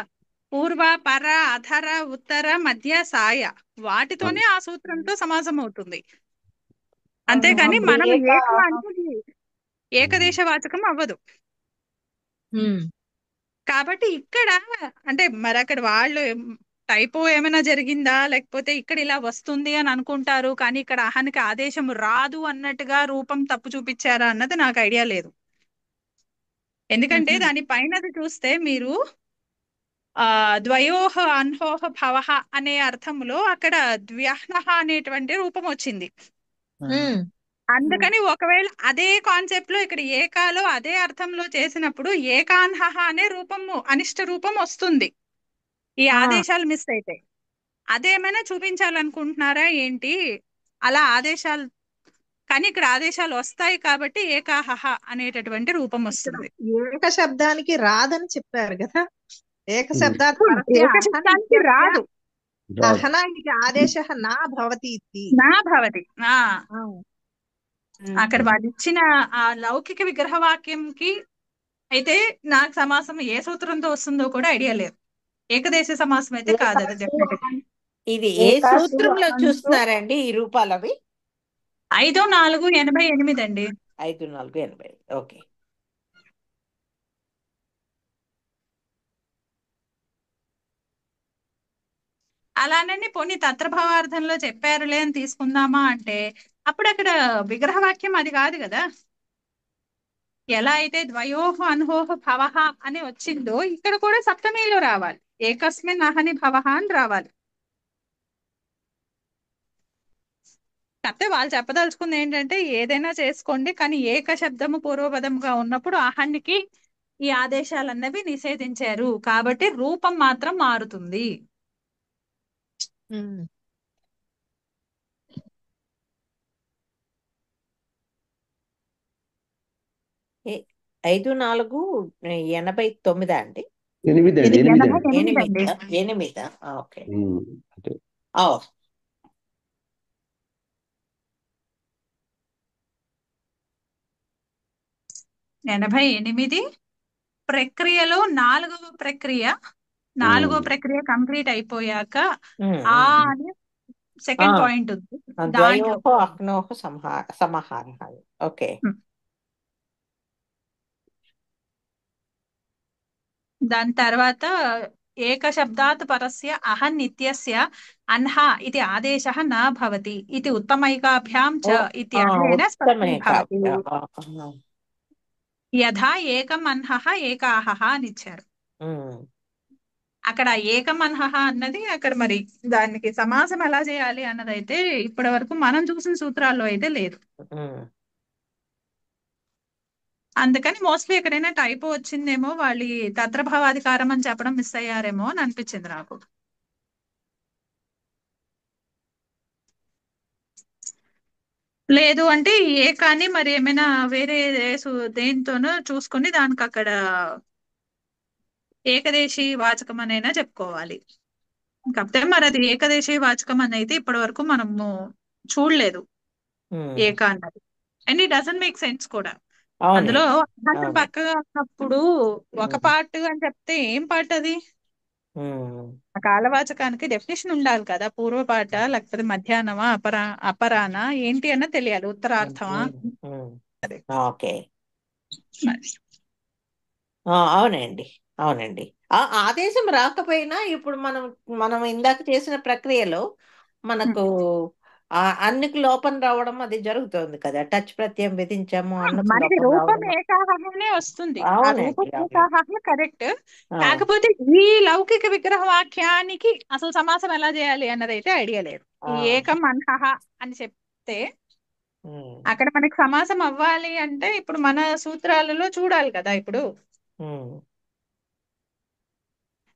పూర్వ, పర, అధర, ఉత్తర, మధ్య, సాయ వాటితోనే ఆ సూత్రంతో సమాసం అవుతుంది. అంతేకాని అప్పుడు మనం ఏక ఏక అంటే ఏకదేశ వాచకం అవ్వదు. కాబట్టి ఇక్కడ అంటే మరి అక్కడ వాళ్ళు టైపో ఏమైనా జరిగిందా, లేకపోతే ఇక్కడ ఇలా వస్తుంది అని అనుకుంటారు కానీ ఇక్కడ అహానికి ఆదేశం రాదు అన్నట్టుగా రూపం తప్పు చూపించారా అన్నది నాకు ఐడియా లేదు. ఎందుకంటే దాని పైనది చూస్తే మీరు ద్వయోహ అన్హోహ భవః అనే అర్థంలో అక్కడ ద్వ్యహ్నః అనేటువంటి రూపం వచ్చింది. అందుకని ఒకవేళ అదే కాన్సెప్ట్ లో ఇక్కడ ఏకాలో అదే అర్థంలో చేసినప్పుడు ఏకాన్హః అనే రూపము అనిష్ట రూపం వస్తుంది ఈ ఆదేశాలు మిస్ అయితే. అదేమైనా చూపించాలనుకుంటున్నారా ఏంటి అలా ఆదేశాలు? కానీ ఇక్కడ ఆదేశాలు వస్తాయి కాబట్టి ఏకాహః అనేటటువంటి రూపం వస్తుంది. ఏక శబ్దానికి రాదని చెప్పారు కదా. ఏక శబ్దాత్ పరస్య ఏక శబ్దానికి అహనిత్యస్య రాదు, అహన ఇది ఆదేశः నా భవతి ఇతి. నా భవతి. ఆ. అక్కడ వాళ్ళు ఇచ్చిన ఆ లౌకిక విగ్రహవాక్యంకి అయితే నాకు సమాసం ఏ సూత్రంతో వస్తుందో కూడా ఐడియా లేదు. ఏకదేశ సమాసం అయితే కాదు అది డెఫినెట్. ఇది ఏ సూత్రంలో చూస్తున్నారండి ఈ రూపాలు అవి? 5-4-88 అండి. 5-4-80. ఓకే. అలానని పోనీ తత్రభావార్థంలో చెప్పారులే అని తీసుకుందామా అంటే అప్పుడు అక్కడ విగ్రహవాక్యం అది కాదు కదా. ఎలా అయితే ద్వయోహ అన్హోహ భవః అని వచ్చిందో ఇక్కడ కూడా సప్తమిలో రావాలి, ఏకస్మిన్ అహని భవః అని రావాలి. కాకపోతే వాళ్ళు చెప్పదలుచుకుంది ఏంటంటే ఏదైనా చేసుకోండి కానీ ఏక శబ్దము పూర్వపదంగా ఉన్నప్పుడు అహనికి ఈ ఆదేశాలు అన్నవి నిషేధించారు కాబట్టి రూపం మాత్రం మారుతుంది. ఏ- 5-4-89 అండి? 8 అండి, 8 అండి. 8. ఓకే. అంటే ఓ 88 ప్రక్రియలో నాలుగవ ప్రక్రియ కంప్లీట్ అయిపోయాక ఆ అని సెకండ్ పాయింట్ ఉంది దాంట్లో. ద్వయోహ అహ్నోహ సమాహార. ఓకే. దాని తర్వాత ఏక శబ్దాత్ పరస్య అహన్ నిత్యస్య అన్హ ఇది ఆదేశः న భవతి ఇది ఉత్తమైకాభ్యాం చ ఇత్యాదేన స్పష్టం భవతి. యథా ఏకం అన్హః ఏకాహః అని ఇచ్చారు. అక్కడ ఏకం అన్హః అన్నది అక్కడ మరి దానికి సమాసం ఎలా చేయాలి అన్నది అయితే ఇప్పటి వరకు మనం చూసిన సూత్రాల్లో అయితే లేదు. అందుకని మోస్ట్లీ ఎక్కడైనా టైపో వచ్చిందేమో, వాళ్ళు ఈ తత్రభావాధికారం అని చెప్పడం మిస్ అయ్యారేమో అని అనిపించింది నాకు. లేదు అంటే ఏ కానీ మరి ఏమైనా వేరే దేనితోనో చూసుకొని దానికి అక్కడ ఏకదేశీ వాచకం అనైనా చెప్పుకోవాలి. కాకపోతే మరి అది ఏకదేశీ వాచకం అని అయితే ఇప్పటి వరకు మనము చూడలేదు ఏక అన్నది. And it doesn't make sense కూడా. అందులో అర్థం పక్కగా ఉన్నప్పుడు ఒక పార్ట్ అని చెప్తే ఏం పార్ట్ అది? ఆ కాలవాచకానికి డెఫినేషన్ ఉండాలి కదా, పూర్వపాట లేకపోతే మధ్యాహ్నమా అపరాన ఏంటి అన్న తెలియాలి, ఉత్తరార్థమా. ఓకే. అవునండి, అవునండి. ఆ ఆదేశం రాకపోయినా ఇప్పుడు మనం ఇందాక చేసిన ప్రక్రియలో మనకు అన్నికి లోపం రావడం అది జరుగుతుంది కదా. టచ్ ప్రత్యయం విధించాము, అన్నికి మనకి లోపం రూపం రావడం. ఏకాహనే వస్తుంది, ఆ రూపం అవునండి, ఏకాహ కరెక్ట్. కాకపోతే ఈ లౌకిక విగ్రహ వాక్యానికి అసలు సమాసం ఎలా చేయాలి అన్నది అయితే ఐడియా లేదు. ఈ ఏకం అన్హః అని చెప్తే అక్కడ మనకి సమాసం అవ్వాలి అంటే ఇప్పుడు మన సూత్రాలలో చూడాలి కదా. ఇప్పుడు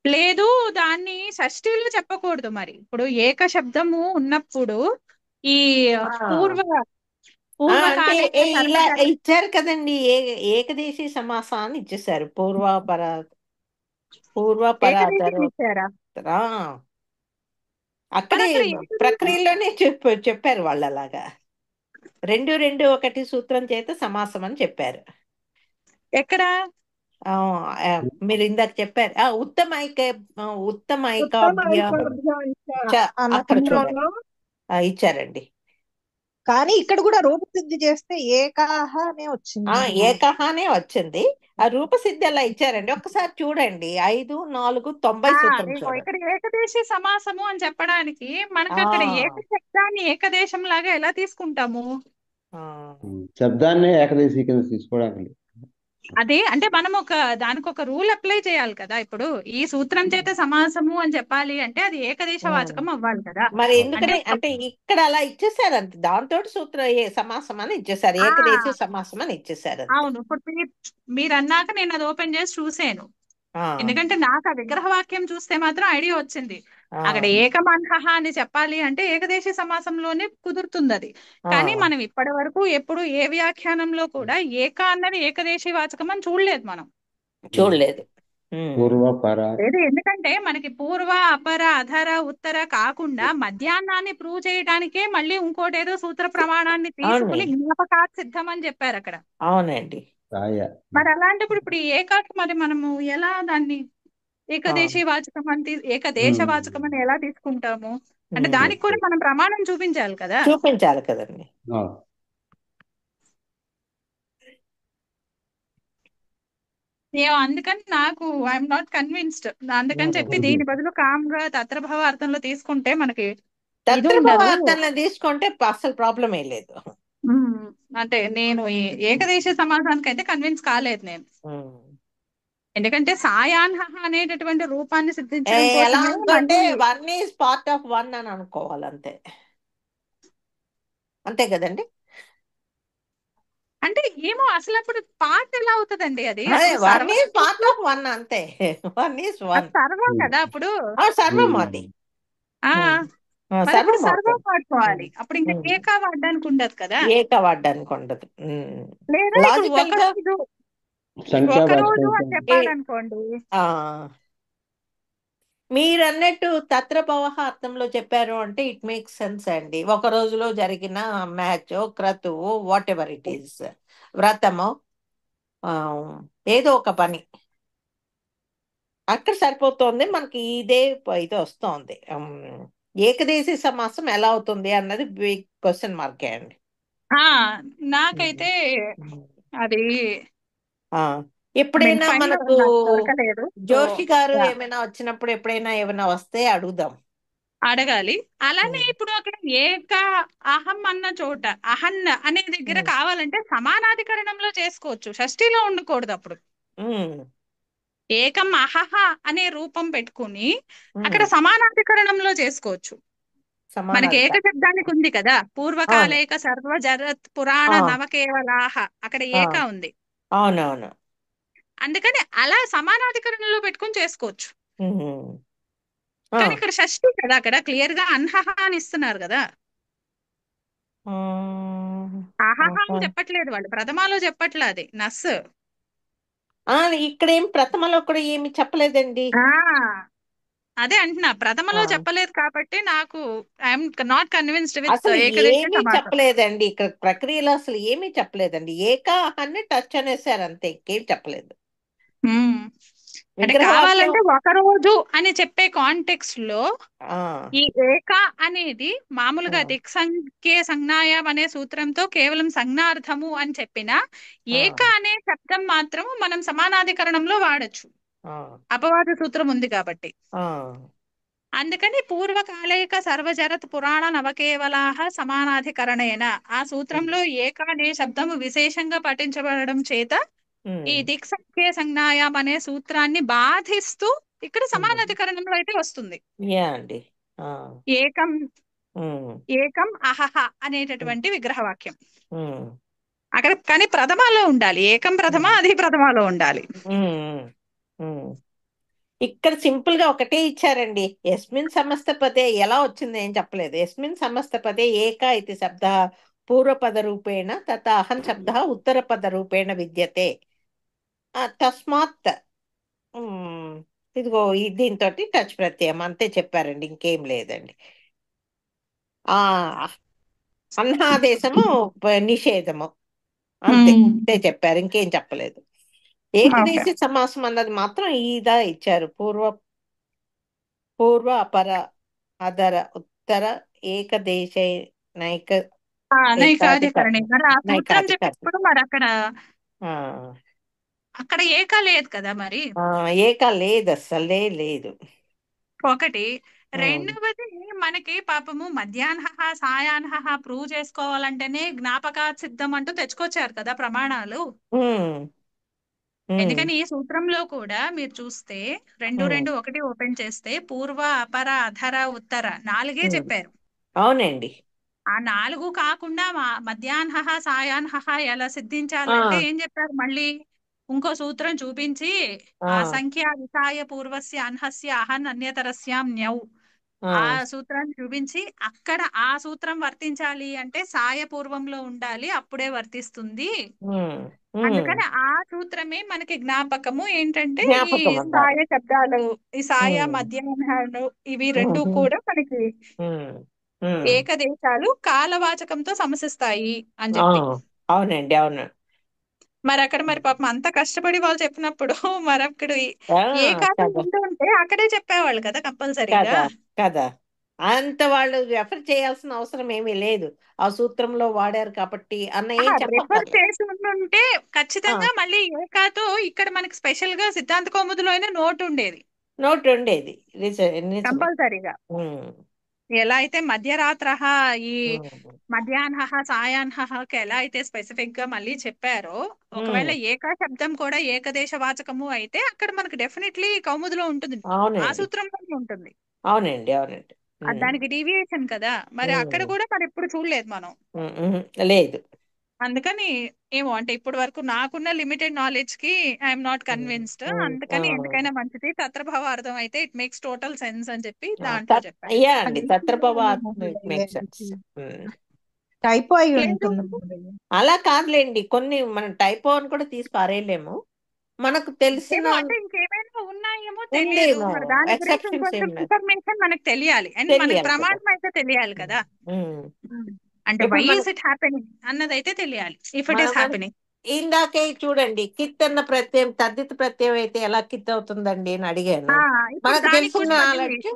లేదు దాన్ని షష్ఠిలో చెప్పకూడదు. మరి ఇప్పుడు ఏక శబ్దము ఉన్నప్పుడు ఈ అంటే పూర్వకాలే ఇలా ఇచ్చారు కదండి, ఏకదేశీ సమాసాన్ని ఇచ్చేసారు. పూర్వపరాతర ఇచ్చారా? మరి అక్కడే అక్కడ ఏకదేశ ప్రక్రియలోనే చెప్పారు వాళ్ళు అలాగా. 2-2-1 సూత్రం చేత సమాసం అని చెప్పారు. ఎక్కడ ఆ, ఆ, మీరు ఇందాక చెప్పారు ఉత్తమైక ఉత్తమైకాభ్య ఉత్తమైకాభ్యాం అన్న అక్కడ చూడండి సూత్రంలో ఇచ్చారండి. కానీ ఇక్కడ కూడా రూపసిద్ధి చేస్తే ఏకాహ అనే వచ్చింది. ఏకహానే వచ్చింది. ఆ రూపసిద్ధి అలా ఇచ్చారండి. ఒక్కసారి చూడండి 5-4-90 సూత్రం ఇగో చూడండి. ఇక్కడ ఏకదేశీ సమాసము అని చెప్పడానికి మనకు ఆ అక్కడ ఏక శబ్దాన్ని ఏకదేశం లాగా ఎలా తీసుకుంటాము? ఆ, శబ్దాన్ని ఏకదేశీ కింద తీసుకోవడానికి లేదు. అదే అంటే మనం దానికి ఒక రూల్ అప్లై చేయాలి కదా. ఇప్పుడు ఈ సూత్రం చేత సమాసము అని చెప్పాలి అంటే అది ఏకదేశ ఉమ్. వాచకం అవ్వాలి కదా. మరి అవును. అంటే ఎందుకని అంటే ఇక్కడ అలా ఇచ్చేసారు అంతే. దాంతో సమాసం అని ఇచ్చేసారు. ఆ ఏకదేశీ సమాసం అని ఇచ్చేసారు అంతే. అవును, ఇప్పుడు మీరు అన్నాక నేను అది ఓపెన్ చేసి చూసాను. ఆ ఎందుకంటే నాకు ఆ విగ్రహ వాక్యం చూస్తే మాత్రం ఐడియా వచ్చింది. ఆ అక్కడ ఏకమన్హ అని చెప్పాలి అంటే ఏకదేశీ సమాసంలోనే కుదురుతుంది అది. ఆ కానీ మనం ఇప్పటి వరకు ఎప్పుడు ఏ వ్యాఖ్యానంలో కూడా ఏక అన్నది ఏకదేశీ వాచకం అని చూడలేదు మనం. చూడలేదు. ఉమ్. పూర్వ పర లేదు, ఎందుకంటే మనకి పూర్వ అపర అధర ఉత్తర కాకుండా మధ్యాహ్నాన్ని ప్రూవ్ చేయడానికే మళ్ళీ ఇంకోటేదో సూత్ర ప్రమాణాన్ని తీసుకుని అవునండి. జ్ఞాపకాత్ సిద్ధం అని చెప్పారు అక్కడ. అవునండి. రాయ మరి అలాంటప్పుడు ఇప్పుడు ఈ ఏకాకి మరి మనము ఎలా దాన్ని ఆ ఏకదేశీ వాచకం అని ఏకదేశ వాచకం అని ఎలా తీసుకుంటాము? అంటే ఉమ్. దానికి కూడా మనం ప్రమాణం చూపించాలి కదా. చూపించాలి కదండి. అందుకని నాకు ఐఎమ్ నాట్ కన్విన్స్డ్. అందుకని చెప్పి దీని బదులు కామ్గా తత్రభవ అర్థంలో తీసుకుంటే మనకి ఇది తత్రభవ ఉండదు. అర్థంలో తీసుకుంటే అసలు ప్రాబ్లం ఏం లేదు. ఉమ్, అంటే నేను ఈ ఏకదేశ సమాసానికి అయితే కన్విన్స్ కాలేదు నేను. ఉమ్. ఎందుకంటే సాయాన్హ అనేటటువంటి రూపాన్ని సిద్ధించడం ఎలా కోసమే అనుకుంటే మళ్ళీ 1 ఈజ్ పార్ట్ ఆఫ్ 1 అని అనుకోవాలి అంతే. అంతే కదండి. అంటే ఏమో అసలు అప్పుడు పార్ట్ ఎలా అవుతుందండి అది? అదే అప్పుడు 1 సర్వం ఈజ్ పార్ట్ ఆఫ్ 1 అంతే. 1 ఈజ్ 1. సర్వం కదా అప్పుడు. సర్వం అది. ఆ మరి ఇప్పుడు సర్వం సర్వం అవుతుంది. వాడుకోవాలి. అప్పుడు ఇంకా ఏకా వాడడానికి ఉండదు కదా. ఏక వాడడానికి ఉండదు. లేదా ఇప్పుడు లాజికల్ గా ఒక రోజు సంఖ్యావాచకం అని చెప్పారనుకోండి. ఆ మీరు అన్నట్టు తత్రభవ అర్థంలో చెప్పారు అంటే ఇట్ మేక్స్ సెన్స్ అండి. ఒక రోజులో జరిగిన మ్యాచ్, క్రతువు, వాట్ ఎవర్ ఇట్ ఈస్, వ్రతము, ఆ, ఏదో ఒక పని అక్కడ సరిపోతుంది మనకి. ఇదే ఇది వస్తోంది. ఏకదేశీ సమాసం ఎలా అవుతుంది అన్నది బిగ్ క్వశ్చన్ మార్కే అండి. నాకైతే అది ఎప్పుడైనా ఫైనల్ మనకు నాకు దొరకలేదు. జోషి గారు ఏమైనా వచ్చినప్పుడు ఎప్పుడైనా ఏమైనా వస్తే అడుగుదాం, అడగాలి. అలానే ఇప్పుడు అక్కడ ఏక అహం అన్న చోట అహన్ అనే దగ్గర కావాలంటే సమానాధికరణంలో చేసుకోవచ్చు, షష్ఠిలో ఉండకూడదు. అప్పుడు ఏకం అహహ అనే రూపం పెట్టుకుని అక్కడ సమానాధికరణంలో చేసుకోవచ్చు. మనకి ఏక శబ్దానికి ఉంది కదా, పూర్వకాలేక సర్వ జరత్ పురాణ నవకేవలాహ, అక్కడ ఏక ఉంది. అవునవును. అందుకని అలా సమానాధికరణంలో పెట్టుకుని చేసుకోవచ్చు. ఆ, కానీ ఇక్కడ షష్ఠి కదా, అక్కడ క్లియర్ గా అన్హహ అని ఇస్తున్నారు కదా. అహహ అని చెప్పట్లేదు వాళ్ళు, ప్రథమాలో చెప్పట్లే, అది నస్. ఇక్కడేం ప్రథమలో కూడా ఏమి చెప్పలేదండి. అదే అంటున్నా, ప్రథమలో చెప్పలేదు కాబట్టి నాకు ఐఎమ్ నాట్ కన్విన్స్డ్ విత్ అసలు ఏకదేశ ఏమీ సమాసం. చెప్పలేదండి. ఇక్కడ ప్రక్రియలో అసలు ఏమీ చెప్పలేదండి. ఏకాహాన్ని టచ్ అనేసారు అంతే, ఇంకేం చెప్పలేదు. అంటే విగ్రహవాక్యం కావాలంటే ఒక రోజు అని చెప్పే కాంటెక్స్ట్ లో ఈ ఏక అనేది మామూలుగా దిక్సంఖ్యే సంజ్ఞాయం అనే సూత్రంతో కేవలం సంజ్ఞార్థము అని చెప్పిన ఏక అనే శబ్దం మాత్రం మనం సమానాధికరణంలో వాడచ్చు, అపవాద సూత్రం ఉంది కాబట్టి. అందుకని పూర్వకాలైక సర్వజరత్ పురాణ నవకేవలాహ సమానాధికరణేన ఆ సూత్రంలో ఏక అనే శబ్దము విశేషంగా పఠించబడడం చేత ఈ దిక్సంఖ్యే సంజ్ఞాయం అనే సూత్రాన్ని బాధిస్తూ ఇక్కడ సమానాధికరణంలో అయితే వస్తుంది. అండి ఏకం ఏకం అహహ అనేటటువంటి విగ్రహవాక్యం అక్కడ. కానీ ప్రథమాలో ఉండాలి, ఏకం ప్రథమ, అది ప్రథమాలో ఉండాలి. ఇక్కడ సింపుల్ గా ఒకటే ఇచ్చారండి. యస్మిన్ సమస్త పదే ఎలా వచ్చింది ఏం చెప్పలేదు. యస్మిన్ సమస్త పదే ఏక ఇది శబ్ద పూర్వపద రూపేణ తత అహం శబ్ద ఉత్తరపద రూపేణ విద్యతే తస్మాత్ ఇదిగో దీంతో టచ్ ప్రత్యయం అంతే చెప్పారండి, ఇంకేం లేదండి. ఆ అన్నాదేశము నిషేధము, అంతే అంతే చెప్పారు, ఇంకేం చెప్పలేదు. ఓకే. ఏకదేశ సమాసం అన్నది మాత్రం ఈదా ఇచ్చారు. పూర్వ అపర అదర ఉత్తర ఏకదేశ నైక నైకాధికరణి మరి ఆ సూత్రం నైకాధికరణి. చెప్పినప్పుడు మరి అక్కడ ఆ, అక్కడ ఏక లేదు కదా మరి. ఆ, ఏక లేదు, అస్సలే లేదు. ఒకటి. రెండవది మనకి పాపము మధ్యాహ్న సాయాహ్న ప్రూవ్ చేసుకోవాలంటేనే జ్ఞాపక సిద్ధం అంటూ తెచ్చుకొచ్చారు కదా ప్రమాణాలు. ఎందుకని ఈ సూత్రంలో కూడా మీరు చూస్తే 2:2:1 ఓపెన్ చేస్తే పూర్వ అపర అధర ఉత్తర 4 చెప్పారు. అవునండి. ఆ 4 కాకుండా మధ్యాహ్న సాయాహ్న ఎలా సిద్ధించాలంటే ఏం చెప్పారు మళ్ళీ ఇంకో సూత్రం చూపించి ఆ సంఖ్య విసాయ పూర్వస్య అన్హస్య అహన్ అన్యతరస్యాం న్యౌ ఆ సూత్రాన్ని చూపించి అక్కడ ఆ సూత్రం వర్తించాలి అంటే సాయ పూర్వంలో ఉండాలి, అప్పుడే వర్తిస్తుంది. అందుకని ఆ సూత్రమే మనకి జ్ఞాపకము ఏంటంటే ఈ జ్ఞాపకం ఉండాలి. సాయ శబ్దాలు, ఈ సాయ మధ్యాహ్నాలు ఇవి రెండు కూడా మనకి ఏకదేశాలు కాలవాచకంతో సమసిస్తాయి అని చెప్పి. అవునండి, అవును. మరి అక్కడ మరి పాపం అంత కష్టపడి వాళ్ళు చెప్పినప్పుడు మరి అక్కడ ఏకాదం కదా ముందు ఉంటే అక్కడే చెప్పేవాళ్ళు కదా కంపల్సరీగా. కదా కదా అంత వాళ్ళు రెఫర్ చేయాల్సిన అవసరం ఏమీ లేదు, ఆ సూత్రంలో వాడారు కాబట్టి అన్న ఏం రెఫర్ చెప్పక్కర్లేదు. చేసి ఉంటే ఖచ్చితంగా మళ్ళీ ఏకాతో ఇక్కడ మనకి స్పెషల్ గా సిద్ధాంత కౌముదిలో అయినా నోట్ ఉండేది, నోట్ ఉండేది. నిజమే. కంపల్సరీగా. ఎలా అయితే మధ్యరాత్ర ఈ మధ్యాహ్న సాయాహ్నకి ఎలా అయితే స్పెసిఫిక్ గా మళ్ళీ చెప్పారో, ఒకవేళ ఏకా శబ్దం కూడా ఏకదేశ వాచకము అయితే అక్కడ మనకు డెఫినెట్లీ కౌముదిలో ఉంటుంది, ఆ అవునండి, సూత్రంలోనే ఉంటుంది. అవునండి, అవునండి. దానికి డీవియేషన్ కదా మరి అక్కడ కూడా మరి ఎప్పుడు చూడలేదు మనం. లేదు. అందుకని ఏమో అంటే ఇప్పటి వరకు నాకున్న లిమిటెడ్ నాలెడ్జ్ కి ఐఎమ్ నాట్ కన్విన్స్డ్. అందుకని ఎందుకైనా మంచిది తత్రభావ అర్థం అయితే ఇట్ మేక్స్ టోటల్ సెన్స్ అని చెప్పి దాంట్లో చెప్పాను. అయ్యా అండి, తత్రభవ మేక్ సెన్స్. టైపో అయి లేదు ఉంటుంది. అలా కాదులేండి, కొన్ని మనం టైపో అని కూడా తీసి పారేయలేము, మనకు తెలిసిన ఏమో అంటే ఇంకేమైనా ఉన్నాయేమో తెలియదు. ఉండేమో మరి దాని గురించి ఎక్సెప్షన్స్ ఇంకొంచెం ఏం లేదు. ఇన్ఫర్మేషన్ మనకు తెలియాలి అండ్ మనకి తెలియాలి కదా. ప్రమాణం అయితే తెలియాలి కదా. అంటే వై ఇప్పుడు ఇస్ ఇట్ హ్యాపెనింగ్ అన్నది అయితే తెలియాలి. ఇఫ్ ఇట్ ఈస్ మనం హ్యాపెనింగ్ ఇందాకే చూడండి, కిత్ అన్న ప్రత్యయం తద్దిత ప్రత్యయం అయితే ఎలా కిత్ అవుతుందండి అని అడిగాను. ఇప్పుడు మనకు దానికి తెలిసిన కూడా నాలెడ్జ్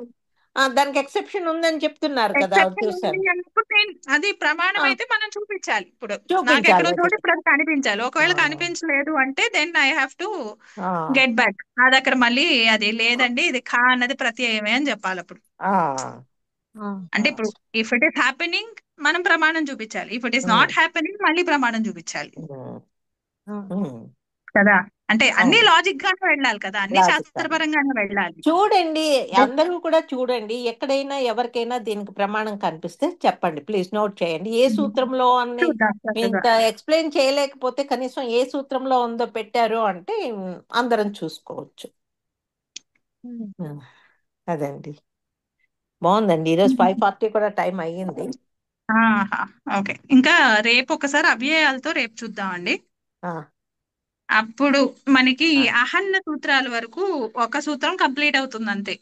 దానికి ఎక్సెప్షన్ ఉందని చెప్తున్నారు కదా, ఎక్సెప్షన్ చూసాను. ఉంది అన్నప్పుడు అది ప్రమాణం అయితే మనం చూపించాలి. ఇప్పుడు నాకు చూపించాలి ఎక్కడో అది. చోట ఇప్పుడు అది కనిపించాలి. ఒకవేళ కనిపించలేదు అంటే then I have to get back నా దగ్గర మళ్ళీ అది లేదండి ఇది ఖా అన్నది ప్రత్యయమే అని చెప్పాలి అప్పుడు. అంటే ఇప్పుడు ఇఫ్ ఇట్ ఈస్ హ్యాపెనింగ్ మనం ప్రమాణం చూపించాలి, if it is not happening మళ్ళీ ప్రమాణం చూపించాలి కదా. అంటే అన్ని లాజిక్ గానే వెళ్ళాలి కదా, అన్ని శాస్త్రపరంగానే వెళ్ళాలి. చూడండి, అందరూ కూడా చూడండి, ఎక్కడైనా ఎవరికైనా దీనికి ప్రమాణం కనిపిస్తే చెప్పండి ప్లీజ్, నోట్ చేయండి. ఏ సూత్రంలో అన్ని ఇంత ఎక్స్ప్లెయిన్ చేయలేకపోతే కనీసం ఏ సూత్రంలో ఉందో పెట్టారు అంటే అందరం చూసుకోవచ్చు. అదండి, బాగుందండి. ఈరోజు 5:40 కూడా టైం అయ్యింది. ఓకే, ఇంకా రేపు ఒకసారి అవ్యయాలతో రేపు చూద్దామండి. అప్పుడు మనకి అహన్న సూత్రాల వరకు ఒక సూత్రం కంప్లీట్ అవుతుంది అంతే.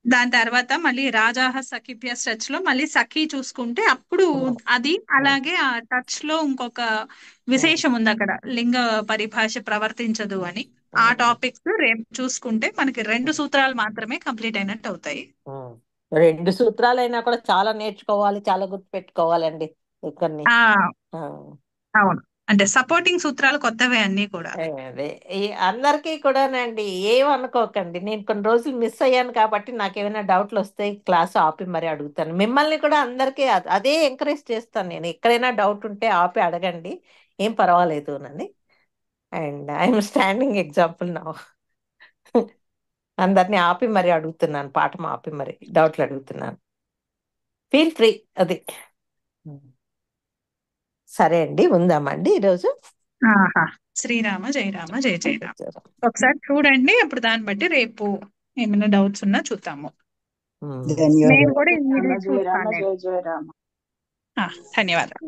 దాని తర్వాత మళ్ళీ రాజాహ సఖిభ్య టచ్ లో మళ్ళీ సఖి చూసుకుంటే అప్పుడు అది అలాగే ఆ టచ్ లో ఇంకొక విశేషం ఉంది అక్కడ, లింగ పరిభాష ప్రవర్తించదు అని. ఆ టాపిక్స్ రేపు చూసుకుంటే మనకి 2 సూత్రాలు మాత్రమే కంప్లీట్ అయినట్టు అవుతాయి. 2 సూత్రాలైనా కూడా చాలా నేర్చుకోవాలి, చాలా గుర్తు పెట్టుకోవాలండి ఇక్కడిని. అవును, అంటే సపోర్టింగ్ సూత్రాలు కొత్తవే అన్ని కూడా. అదే అందరికీ కూడానండి, ఏమనుకోకండి, నేను కొన్ని రోజులు మిస్ అయ్యాను కాబట్టి నాకు ఏమైనా డౌట్లు వస్తే క్లాస్ ఆపి మరి అడుగుతాను. మిమ్మల్ని కూడా అందరికీ అదే ఎంకరేజ్ చేస్తాను నేను, ఎక్కడైనా డౌట్ ఉంటే ఆపి అడగండి, ఏం పర్వాలేదు అని. And I'm standing example now. అందరినీ ఆపి మరి అడుగుతున్నాను, పాఠం ఆపి మరి డౌట్లు అడుగుతున్నాను. Feel free. అది సరే అండి, ఉందామండి ఈరోజు. శ్రీరామ జయ రామ జయ జయ రామ. ఒకసారి చూడండి, అప్పుడు దాన్ని బట్టి రేపు ఏమైనా డౌట్స్ ఉన్నా చూద్దాము. నేను కూడా ధన్యవాదాలు. ఇది జయ రామ చూస్తాను. జయ జయ రామ. ధన్యవాదాలు.